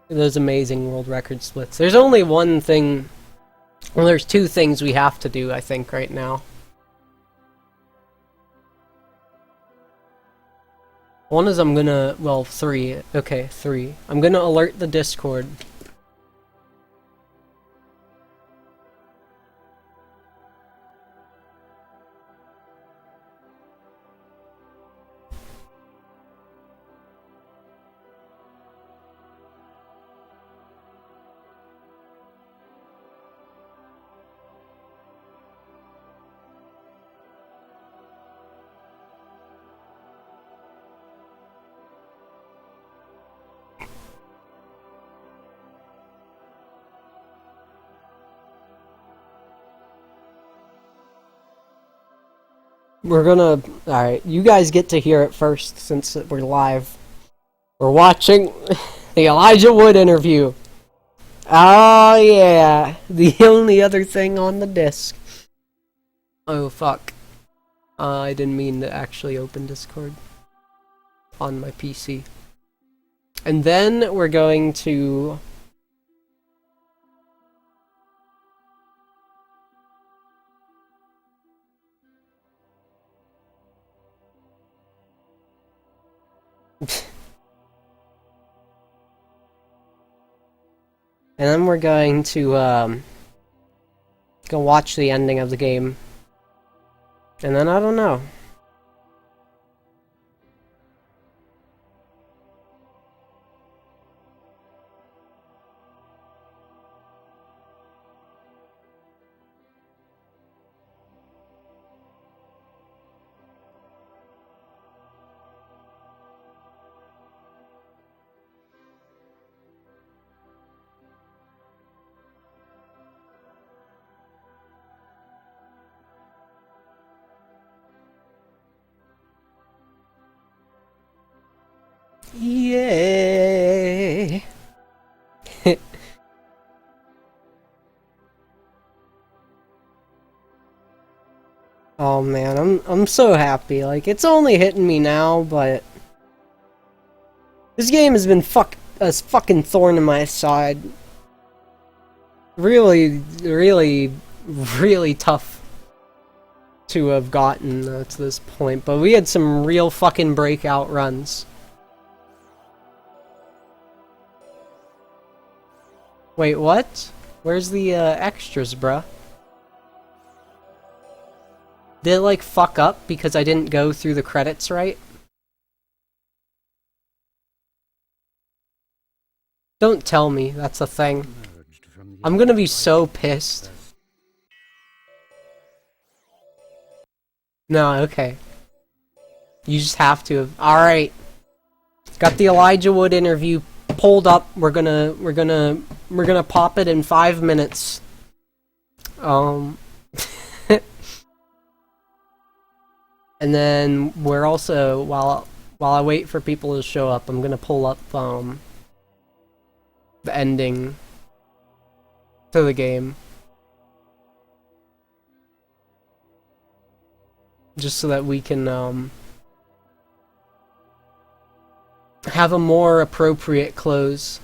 S1: those amazing world record splits. There's only one thing. Well, there's two things we have to do, I think, right now. One is well, three. Okay, three. I'm gonna alert the Discord. We're gonna... Alright, you guys get to hear it first since we're live. We're watching the Elijah Wood interview. Oh yeah, the only other thing on the disc. Oh fuck. I didn't mean to actually open Discord on my PC. And then we're going to... And then we're going to, go watch the ending of the game. And then I don't know. Yay! Oh man, I'm so happy. Like, it's only hitting me now, but this game has been a fucking thorn in my side. Really, really, really tough to have gotten to this point, but we had some real fucking breakout runs. Wait, what? Where's the extras, bruh? Did it like fuck up because I didn't go through the credits right? Don't tell me that's a thing. I'm gonna be so pissed. No, okay. You just have to have. Alright. Got the Elijah Wood interview pulled up. We're gonna pop it in 5 minutes. And then we're also, while I wait for people to show up, I'm gonna pull up the ending to the game. Just so that we can have a more appropriate close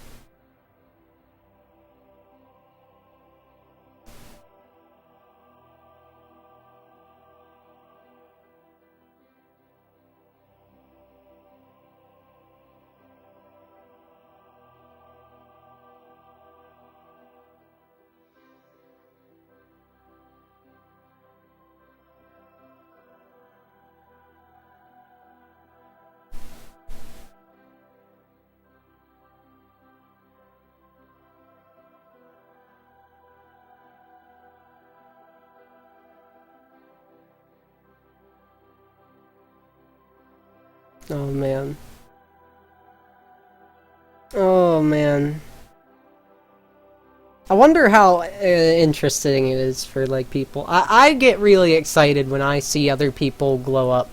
S1: Oh man. Oh man. I wonder how interesting it is for like people. I get really excited when I see other people glow up.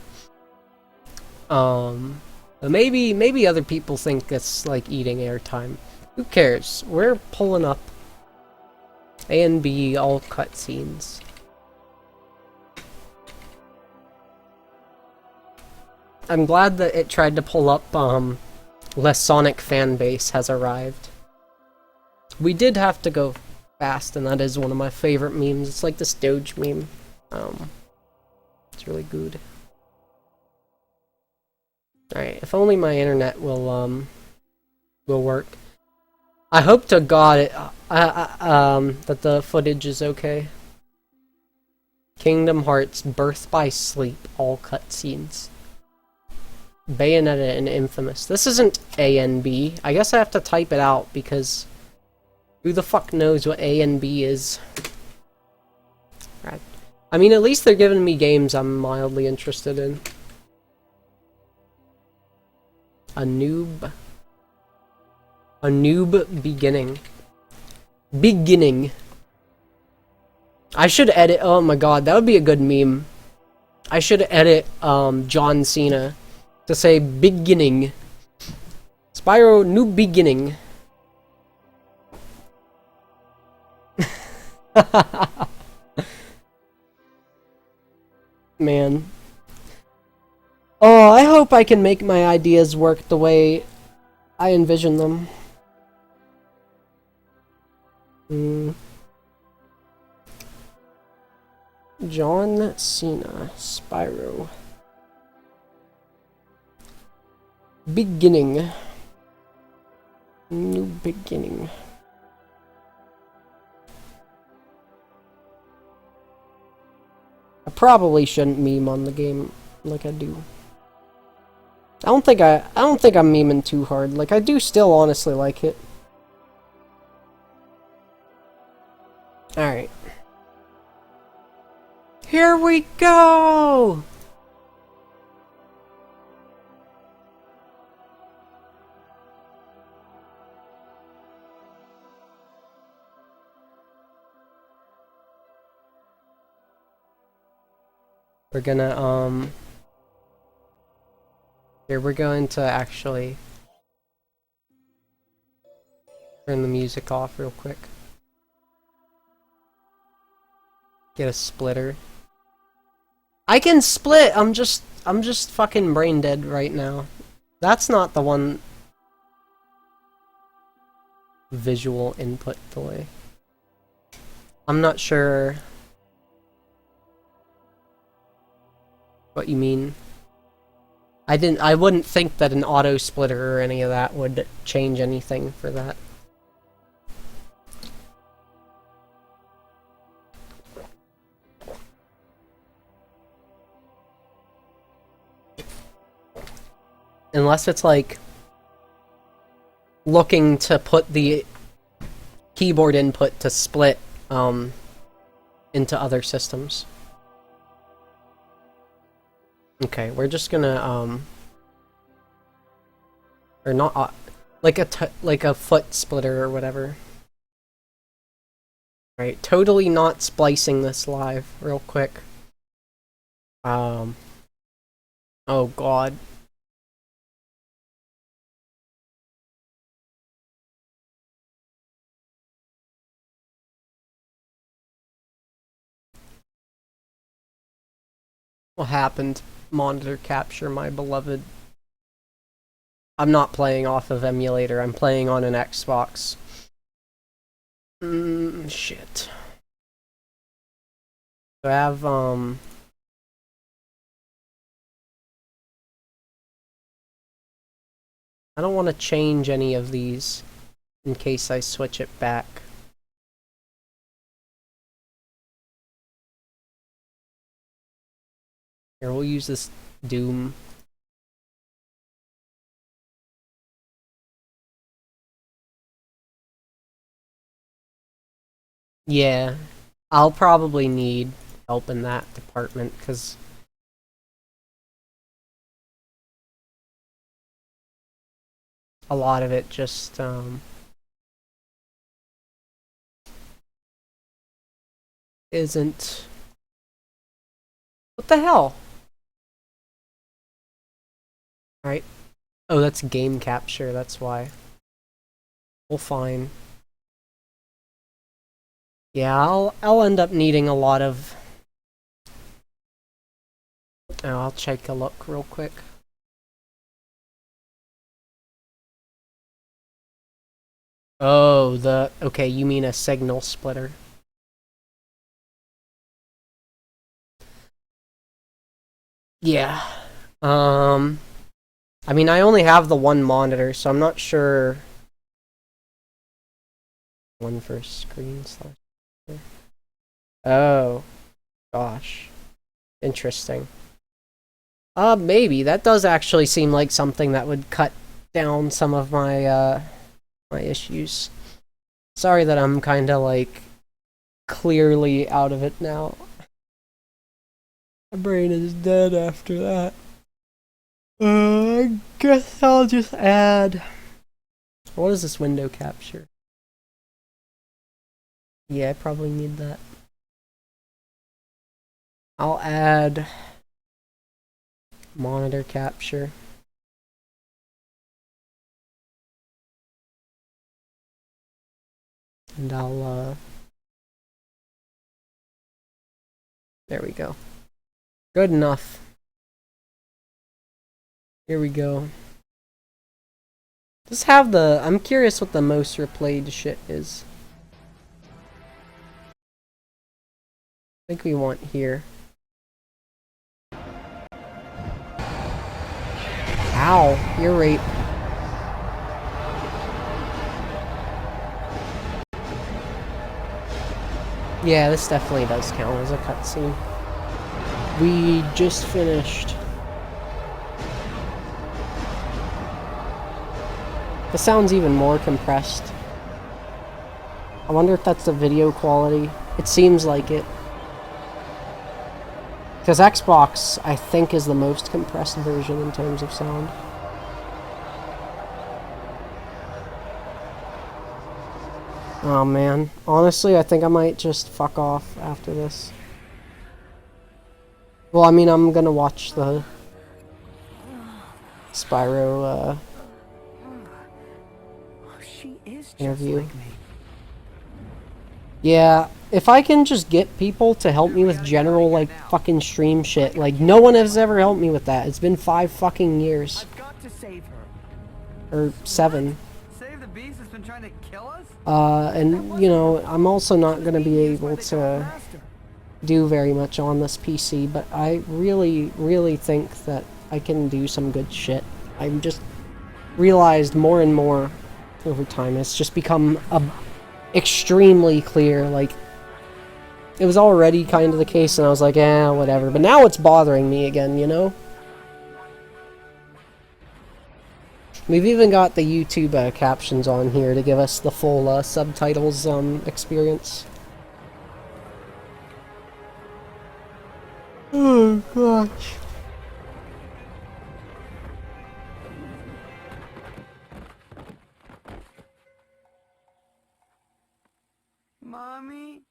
S1: But maybe other people think it's like eating airtime. Who cares? We're pulling up A and B all cutscenes. I'm glad that it tried to pull up Less Sonic fan base has arrived. We did have to go fast, and that is one of my favorite memes. It's like this Doge meme. It's really good. Alright, if only my internet will work. I hope to God it, that the footage is okay. Kingdom Hearts Birth by Sleep, all cutscenes. Bayonetta and Infamous. This isn't A and B. I guess I have to type it out because who the fuck knows what A and B is? Right. I mean, at least they're giving me games I'm mildly interested in. A noob beginning. Beginning. I should edit. Oh my god, that would be a good meme. I should edit John Cena to say beginning. Spyro new beginning. Man. Oh, I hope I can make my ideas work the way I envision them. John Cena, Spyro. Beginning. New beginning. I probably shouldn't meme on the game like I do. I don't think I'm memeing too hard. Like, I do still honestly like it. Alright. Here we go! We're gonna, here, we're going to actually turn the music off real quick. Get a splitter. I can split! I'm just fucking brain dead right now. That's not the one visual input delay. I'm not sure what you mean. I wouldn't think that an auto splitter or any of that would change anything for that. Unless it's like looking to put the keyboard input to split into other systems. Okay, we're just gonna or not like a foot splitter or whatever. Right, totally not splicing this live real quick. Oh god. What happened? Monitor capture, my beloved. I'm not playing off of emulator, I'm playing on an Xbox. Shit. So I have, I don't want to change any of these in case I switch it back. Here, we'll use this Doom. Yeah, I'll probably need help in that department, because a lot of it just isn't. What the hell? Right. Oh, that's game capture, that's why. Well, fine. Yeah, I'll end up needing a lot of... Oh, I'll take a look real quick. Oh, okay, you mean a signal splitter. Yeah. I mean, I only have the one monitor, so I'm not sure. One for screen slash. Oh, gosh. Interesting. Maybe. That does actually seem like something that would cut down some of my, my issues. Sorry that I'm kinda, like, clearly out of it now. My brain is dead after that. I guess I'll just add... What is this window capture? Yeah, I probably need that. I'll add... monitor capture. And I'll, there we go. Good enough. Here we go. Just have the... I'm curious what the most replayed shit is. I think we want here. Ow, ear rape. Yeah, this definitely does count as a cutscene. We just finished. The sound's even more compressed. I wonder if that's the video quality. It seems like it. Because Xbox, I think, is the most compressed version in terms of sound. Oh man, honestly, I think I might just fuck off after this. Well, I mean, I'm gonna watch the Spyro
S2: She is just
S1: interview.
S2: like me.
S1: Yeah, if I can just get people to help me with general, like, fucking stream shit. Like, no one has ever helped me with that. It's been 5 fucking years.
S2: I've got to save her.
S1: Or 7.
S5: Save the beast that's been trying to kill us?
S1: And, you know, I'm also not gonna be able to do very much on this PC, but I really, really think that I can do some good shit. I've just realized more and more over time. It's just become extremely clear. Like, it was already kind of the case, and I was like, eh, whatever. But now it's bothering me again, you know? We've even got the YouTube captions on here to give us the full subtitles experience. Oh gosh.
S5: Mommy?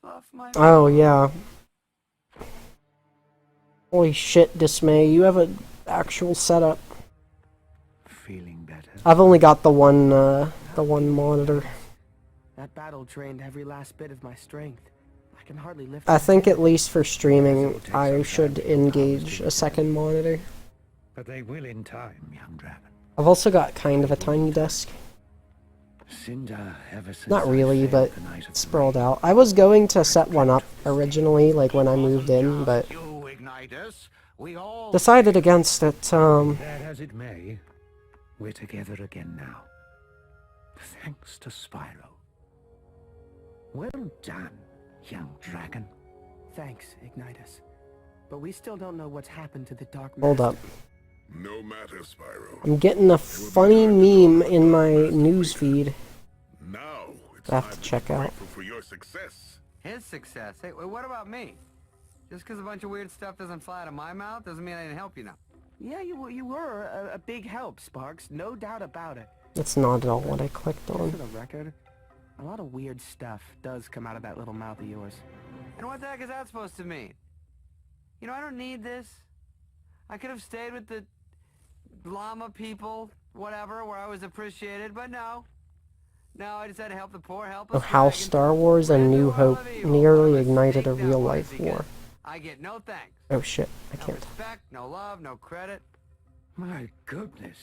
S5: Fluff my...
S1: Oh yeah. Holy shit, Dismay, you have an actual setup.
S3: Feeling better?
S1: I've only got the one monitor.
S2: That battle drained every last bit of my strength. I can hardly lift.
S1: I think at least for streaming, I should engage a second monitor.
S3: But they will in time, young dragon.
S1: I've also got kind of a tiny desk.
S3: Cinder, ever since
S1: Not
S3: I
S1: really,
S3: failed
S1: but
S3: the night of
S1: it's
S3: the
S1: sprawled
S3: rain,
S1: out. I was going to set one up originally, like when I moved in, but
S6: You, Ignitus. We all
S1: decided against it.
S3: That as it may, we're together again now. Thanks to Spyro. Well done, young dragon.
S2: Thanks, Ignitus. But we still don't know what's happened to the Dark
S1: Hold
S2: Master.
S1: up.
S4: No matter, Spyro.
S1: I'm getting a funny meme in my newsfeed.
S4: Now it's
S1: I have
S4: time
S1: to
S4: be
S1: check out.
S4: grateful for your success.
S5: His success. Hey, what about me? Just because a bunch of weird stuff doesn't fly out of my mouth doesn't mean I didn't help you now.
S2: Yeah, you were a big help, Sparks. No doubt about it.
S1: That's not at all what I clicked
S2: Just
S1: on.
S2: for the record, a lot of weird stuff does come out of that little mouth of yours.
S5: And what the heck is that supposed to mean? You know, I don't need this. I could have stayed with the llama people, whatever, where I was appreciated, but no. No, I decided to help the poor, help
S1: Oh,
S5: us.
S1: how Star Wars A New Hope nearly ignited a real-life war.
S5: I get no thanks.
S1: Oh shit, I
S5: No
S1: can't.
S5: respect, no love, no credit.
S3: My goodness.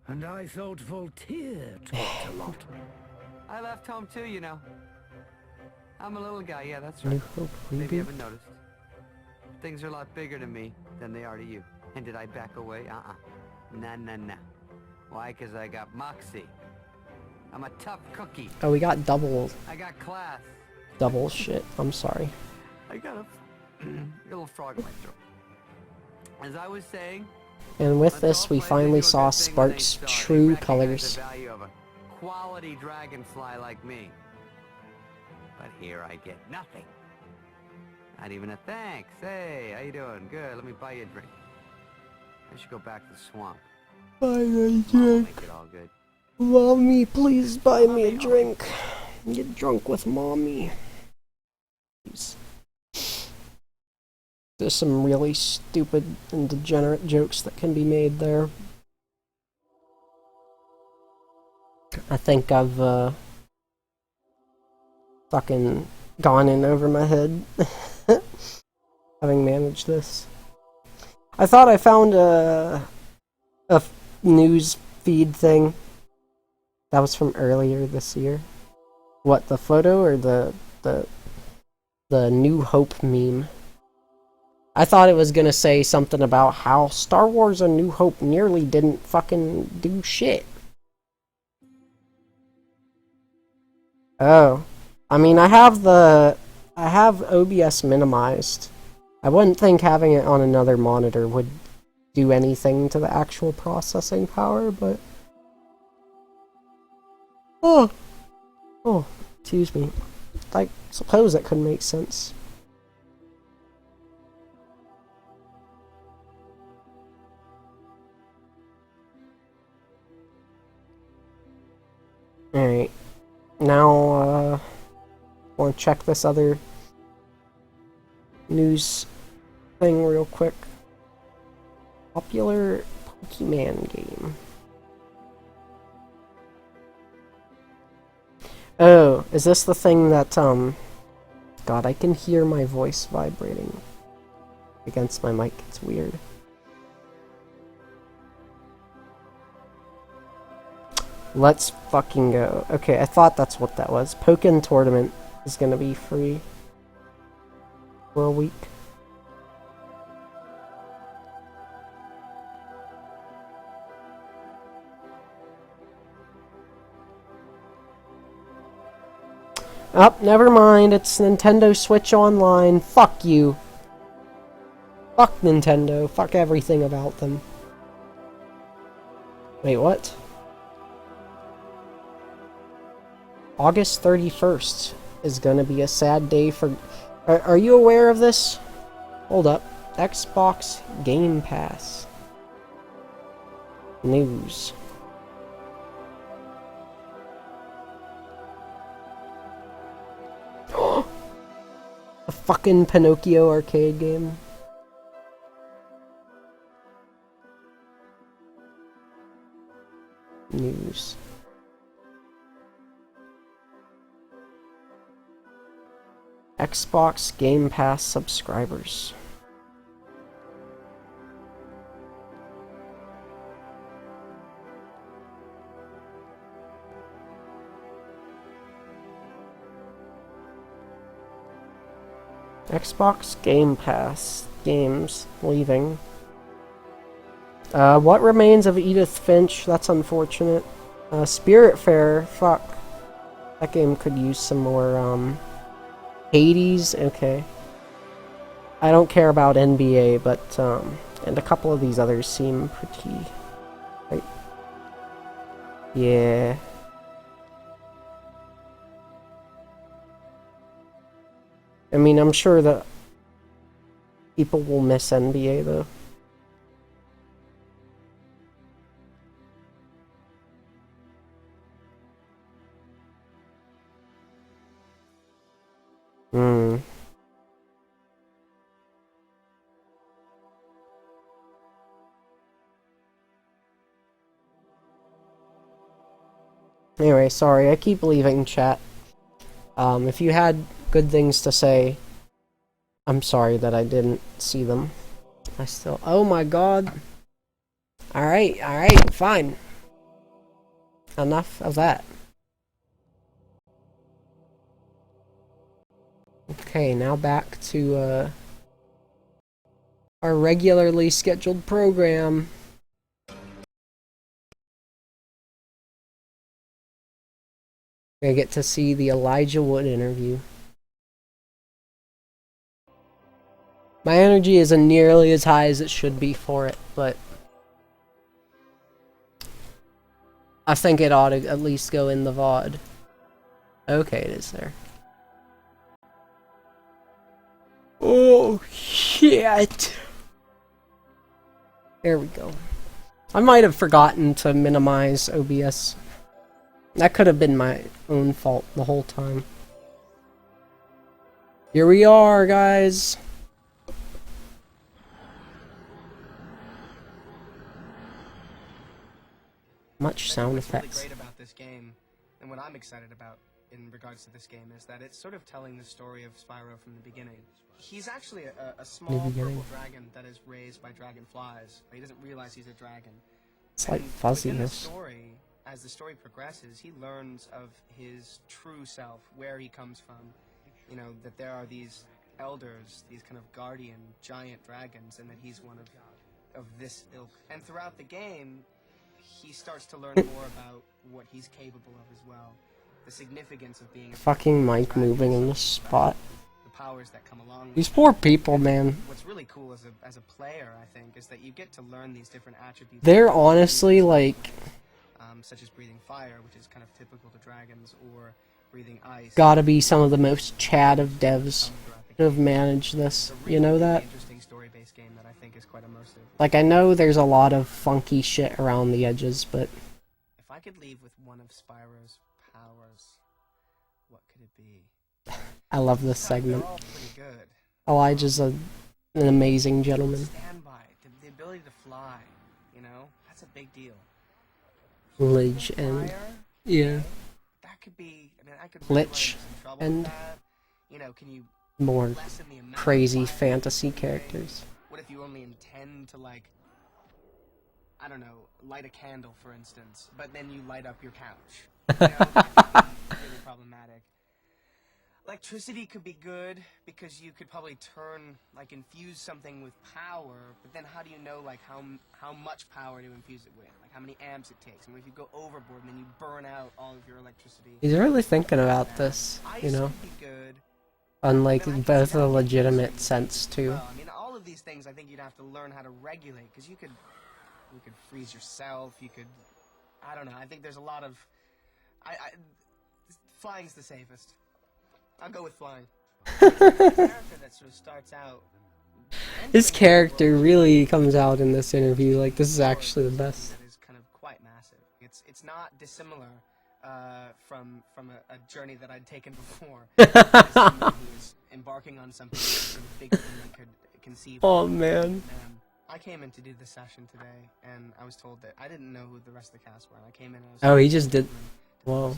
S3: And I thought Voltaire talked a lot.
S5: I left home too, you know. I'm a little guy, yeah, that's
S1: New
S5: right.
S1: Hope
S5: Maybe you
S1: reboot?
S5: haven't noticed. Things are a lot bigger to me than they are to you. And did I back away? Nah, nah, nah. Why? 'Cause I got moxie. I'm a tough cookie.
S1: Oh, we got double
S5: I got class.
S1: shit. I'm sorry.
S5: I got a little frog in my throat. As I was saying,
S1: And with
S5: until
S1: this,
S5: a
S1: we
S5: place
S1: finally
S5: they do a
S1: saw
S5: good thing when they
S1: Spark's
S5: saw it, they
S1: true
S5: recognized
S1: colors.
S5: the value of a quality dragonfly like me. But here I get nothing. Not even a thanks. Hey, how you doing? Good. Let me buy you a drink. I should go back to the swamp.
S1: Buy me a
S5: Mom will
S1: drink.
S5: make it all good.
S1: Mommy, please buy me a drink. Get drunk with mommy. Please. There's some really stupid and degenerate jokes that can be made there. I think I've fucking gone in over my head having managed this. I thought I found a news feed thing that was from earlier this year. What, the photo or the New Hope meme? I thought it was gonna say something about how Star Wars A New Hope nearly didn't fucking do shit. Oh. I mean, I have OBS minimized. I wouldn't think having it on another monitor would do anything to the actual processing power, but... Oh! Oh, excuse me. I suppose that could make sense. Alright. Now, want to check this other news thing real quick. Popular Pokemon game. Oh, is this the thing that, God, I can hear my voice vibrating against my mic. It's weird. Let's fucking go. Okay, I thought that's what that was. Pokken Tournament is gonna be free for a week. Oh, never mind. It's Nintendo Switch Online. Fuck you. Fuck Nintendo. Fuck everything about them. Wait, what? August 31st is gonna be a sad day for... Are you aware of this? Hold up. Xbox Game Pass. News. A fucking Pinocchio arcade game. News. Xbox Game Pass subscribers. Xbox Game Pass games leaving. What remains of Edith Finch? That's unfortunate. Spiritfarer, fuck. That game could use some more, Hades, okay. I don't care about NBA, but, and a couple of these others seem pretty... Right. Yeah. I mean, I'm sure that people will miss NBA, though. Hmm. Anyway, sorry, I keep leaving chat. If you had good things to say, I'm sorry that I didn't see them. I still... Oh my god. Alright, fine. Enough of that. Okay, now back to, our regularly scheduled program. I get to see the Elijah Wood interview. My energy isn't nearly as high as it should be for it, but I think it ought to at least go in the VOD. Okay, it is there. Oh, shit. There we go. I might have forgotten to minimize OBS. That could have been my own fault the whole time. Here we are, guys. Much sound effects.
S2: What's really great about this game, and what I'm excited about in regards to this game, is that it's sort of telling the story of Spyro from the beginning. He's actually a small purple dragon that is raised by dragonflies. He doesn't realize he's a dragon.
S1: It's like
S2: And
S1: fuzziness.
S2: within the story, as the story progresses, he learns of his true self, where he comes from. You know, that there are these elders, these kind of guardian giant dragons, and that he's one of this ilk. And throughout the game, he starts to learn more about what he's capable of as well. The significance of being a
S1: Fucking mic moving in the spot.
S2: the powers that come along with
S1: These
S2: that.
S1: poor people, man.
S2: What's really cool as a player, I think, is that you get to learn these different attributes.
S1: They're honestly like
S2: such as breathing fire, which is kind of typical to dragons, or breathing ice.
S1: gotta be some of the most Chad of devs
S2: throughout the
S1: who have
S2: game.
S1: managed this.
S2: It's a really,
S1: You know
S2: really
S1: that?
S2: interesting story-based game that I think is quite immersive.
S1: Like, I know there's a lot of funky shit around the edges, but
S2: If I could leave with one of Spyro's powers, what could it be?
S1: I love this
S2: They're
S1: segment.
S2: all pretty good.
S1: Elijah's an amazing gentleman.
S2: Standby, the ability to fly, you know, that's a big deal.
S1: Lich and
S2: Fire,
S1: yeah,
S2: that could be. I mean, I could really
S1: Lich
S2: run into some trouble
S1: and
S2: with that. You know, can you
S1: more
S2: lessen the amount of
S1: crazy
S2: fire
S1: fantasy
S2: you can
S1: characters.
S2: What if you only intend to, like, I don't know, light a candle, for instance, but then you light up your couch? You know, that could be really problematic. Electricity could be good because you could probably infuse something with power, but then how do you know, like, how much power to infuse it with? Like, how many amps it takes? And if you go overboard, then you burn out all of your electricity.
S1: He's really thinking about this, you
S2: Ice
S1: know,
S2: could be good.
S1: on like
S2: Then I
S1: both
S2: see
S1: a
S2: how you
S1: legitimate
S2: use it
S1: sense
S2: as
S1: too.
S2: well. I mean, all of these things I think you'd have to learn how to regulate, because you could freeze yourself. You could, I don't know. I think there's a lot of, flying's the safest. I'll go with flying. The character that sort of starts out.
S1: His character really comes out in this interview. Like, this is actually the best.
S2: That is kind of quite massive. It's not dissimilar from a journey that I'd taken before. As someone who was embarking on something sort of bigger than they could conceive.
S1: Oh man.
S2: I came in to do the session today, and I was told that I didn't know who the rest of the cast were. And I came in and I was
S1: Oh, he just did. Whoa.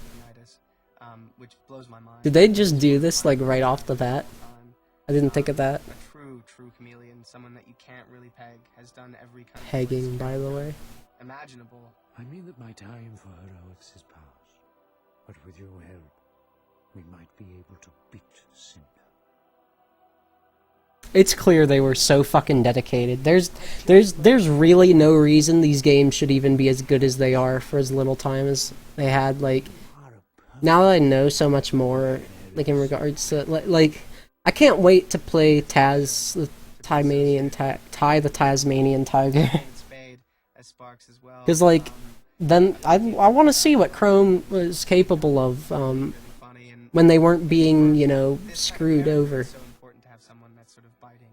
S2: which blows my mind.
S1: Did they just do this like right off the bat? I didn't think of that.
S2: A true chameleon, someone that you can't really peg, has done every kind of
S1: Pegging, by the way.
S2: imaginable.
S3: I mean that my time for heroics is past, but with your help, we might be able to beat Cinder.
S1: It's clear they were so fucking dedicated. There's really no reason these games should even be as good as they are for as little time as they had. Like, now that I know so much more, like in regards to like I can't wait to play Taz the Tasmanian the Tasmanian Tiger.
S2: Spade as Sparks as well.
S1: Because like then I want to see what Chrome was capable of
S2: Really funny, and
S1: when they weren't being, you know,
S2: this
S1: screwed
S2: character
S1: over.
S2: is so important to have someone that's sort of biting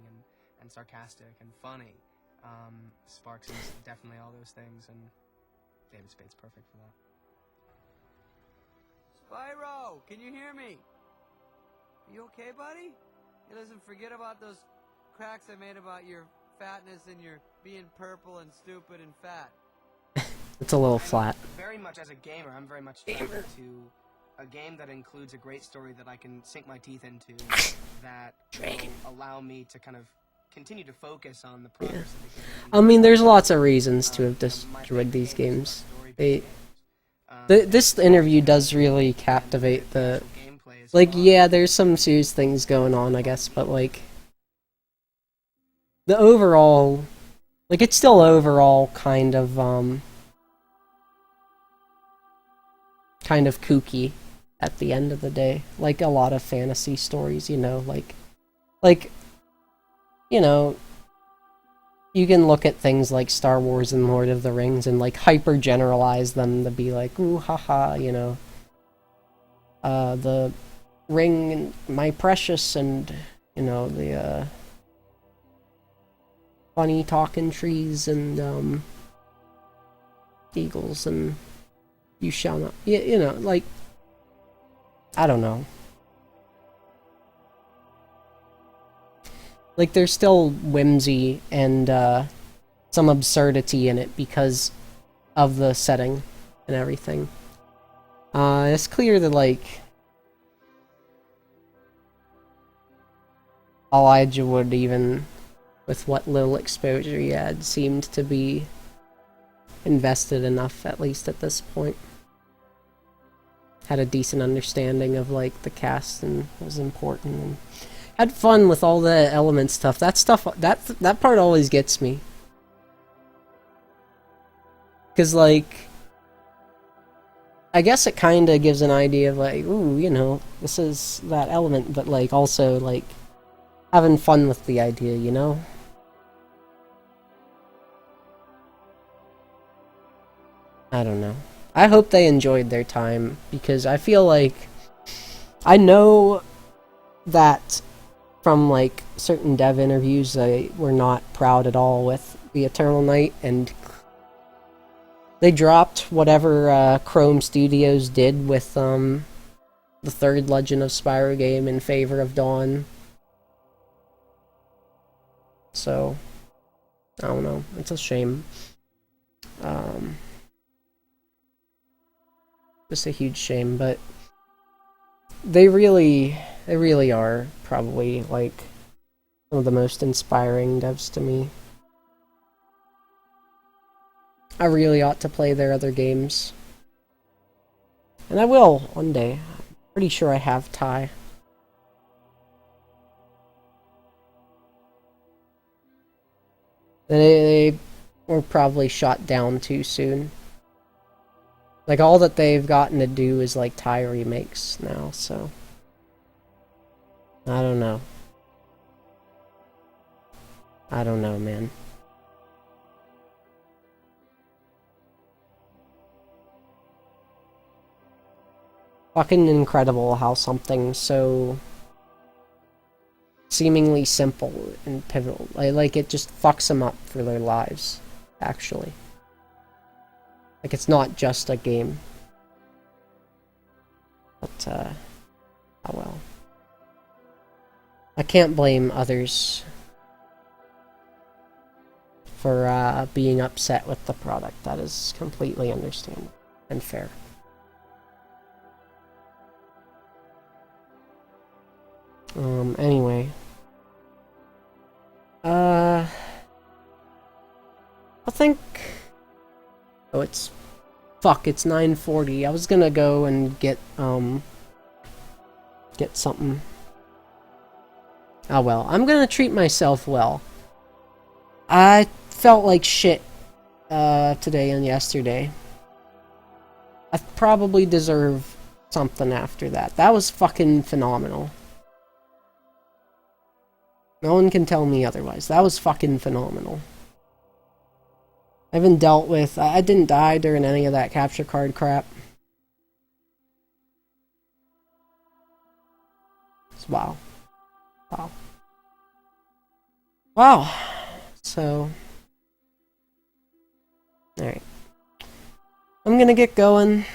S2: and sarcastic and funny. Sparks is definitely all those things, and David Spade's perfect for that.
S5: Spyro, can you hear me? You okay, buddy? Hey, listen, forget about those cracks I made about your fatness and your being purple and stupid and fat.
S1: It's a little flat.
S2: Very much as a gamer, I'm very much attracted to a game that includes a great story that I can sink my teeth into, that will allow me to kind of continue to focus on the progress of the game.
S1: I mean, there's lots of reasons to have destroyed these games. This interview does really captivate the... Like, yeah, there's some serious things going on, I guess, but, like... The overall... Like, it's still overall kind of kooky at the end of the day. Like, a lot of fantasy stories, you know, like, you know, you can look at things like Star Wars and Lord of the Rings and, like, hyper-generalize them to be like, ooh, haha, you know, the ring, my precious, and, you know, the, funny talking trees and, eagles and you shall not, you know, like, I don't know. Like, there's still whimsy and, some absurdity in it because of the setting and everything. It's clear that, like, Elijah Wood, even with what little exposure he had, seemed to be invested enough, at least at this point. Had a decent understanding of, like, the cast and was important and had fun with all the element stuff. That part always gets me. Cause, like, I guess it kinda gives an idea of, like, ooh, you know, this is that element, but, like, also, like, having fun with the idea, you know? I don't know. I hope they enjoyed their time, because I feel like... I know that from, like, certain dev interviews, they were not proud at all with the Eternal Night, and they dropped whatever Chrome Studios did with the third Legend of Spyro game in favor of Dawn. So, I don't know. It's a shame. Just a huge shame, but they really are probably, like, one of the most inspiring devs to me. I really ought to play their other games. And I will, one day. I'm pretty sure I have Ty. They were probably shot down too soon. Like, all that they've gotten to do is, like, Ty remakes now, so... I don't know. I don't know, man. Fucking incredible how something so... seemingly simple and pivotal, like, it just fucks them up for their lives, actually. Like, it's not just a game. But, oh well. I can't blame others for, being upset with the product. That is completely understandable and fair. Anyway. I think... Oh, it's... Fuck, it's 9:40. I was gonna go and get something. Oh well, I'm gonna treat myself well. I felt like shit, today and yesterday. I probably deserve something after that. That was fucking phenomenal. No one can tell me otherwise. That was fucking phenomenal. I haven't dealt with... I didn't die during any of that capture card crap. Wow. Wow. Wow. So... Alright. I'm gonna get going.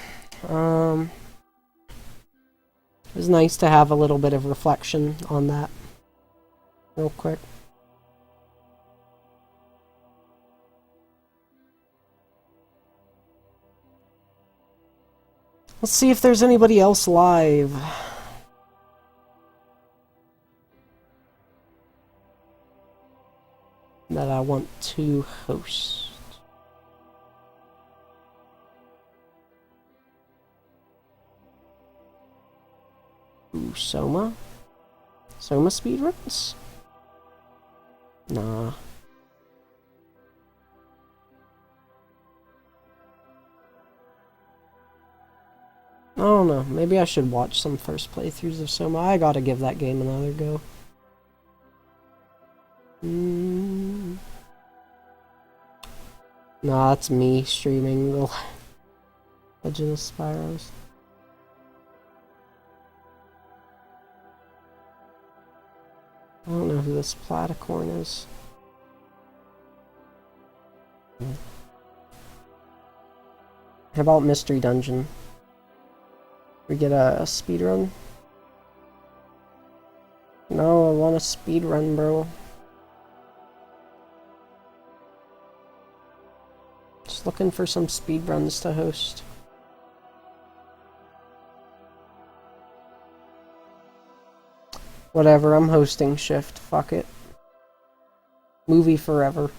S1: It was nice to have a little bit of reflection on that real quick. Let's see if there's anybody else live that I want to host. Ooh, Soma? Soma speedruns? Nah. I don't know. Maybe I should watch some first playthroughs of Soma. I gotta give that game another go. Nah, that's me streaming the Legend of Spyros. I don't know who this Platicorn is. How about Mystery Dungeon? We get a speedrun? No, I want a speedrun, bro. Just looking for some speedruns to host. Whatever, I'm hosting Shift. Fuck it. Movie forever.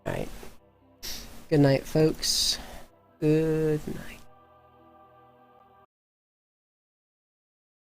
S1: Alright. Good night, folks. Good night.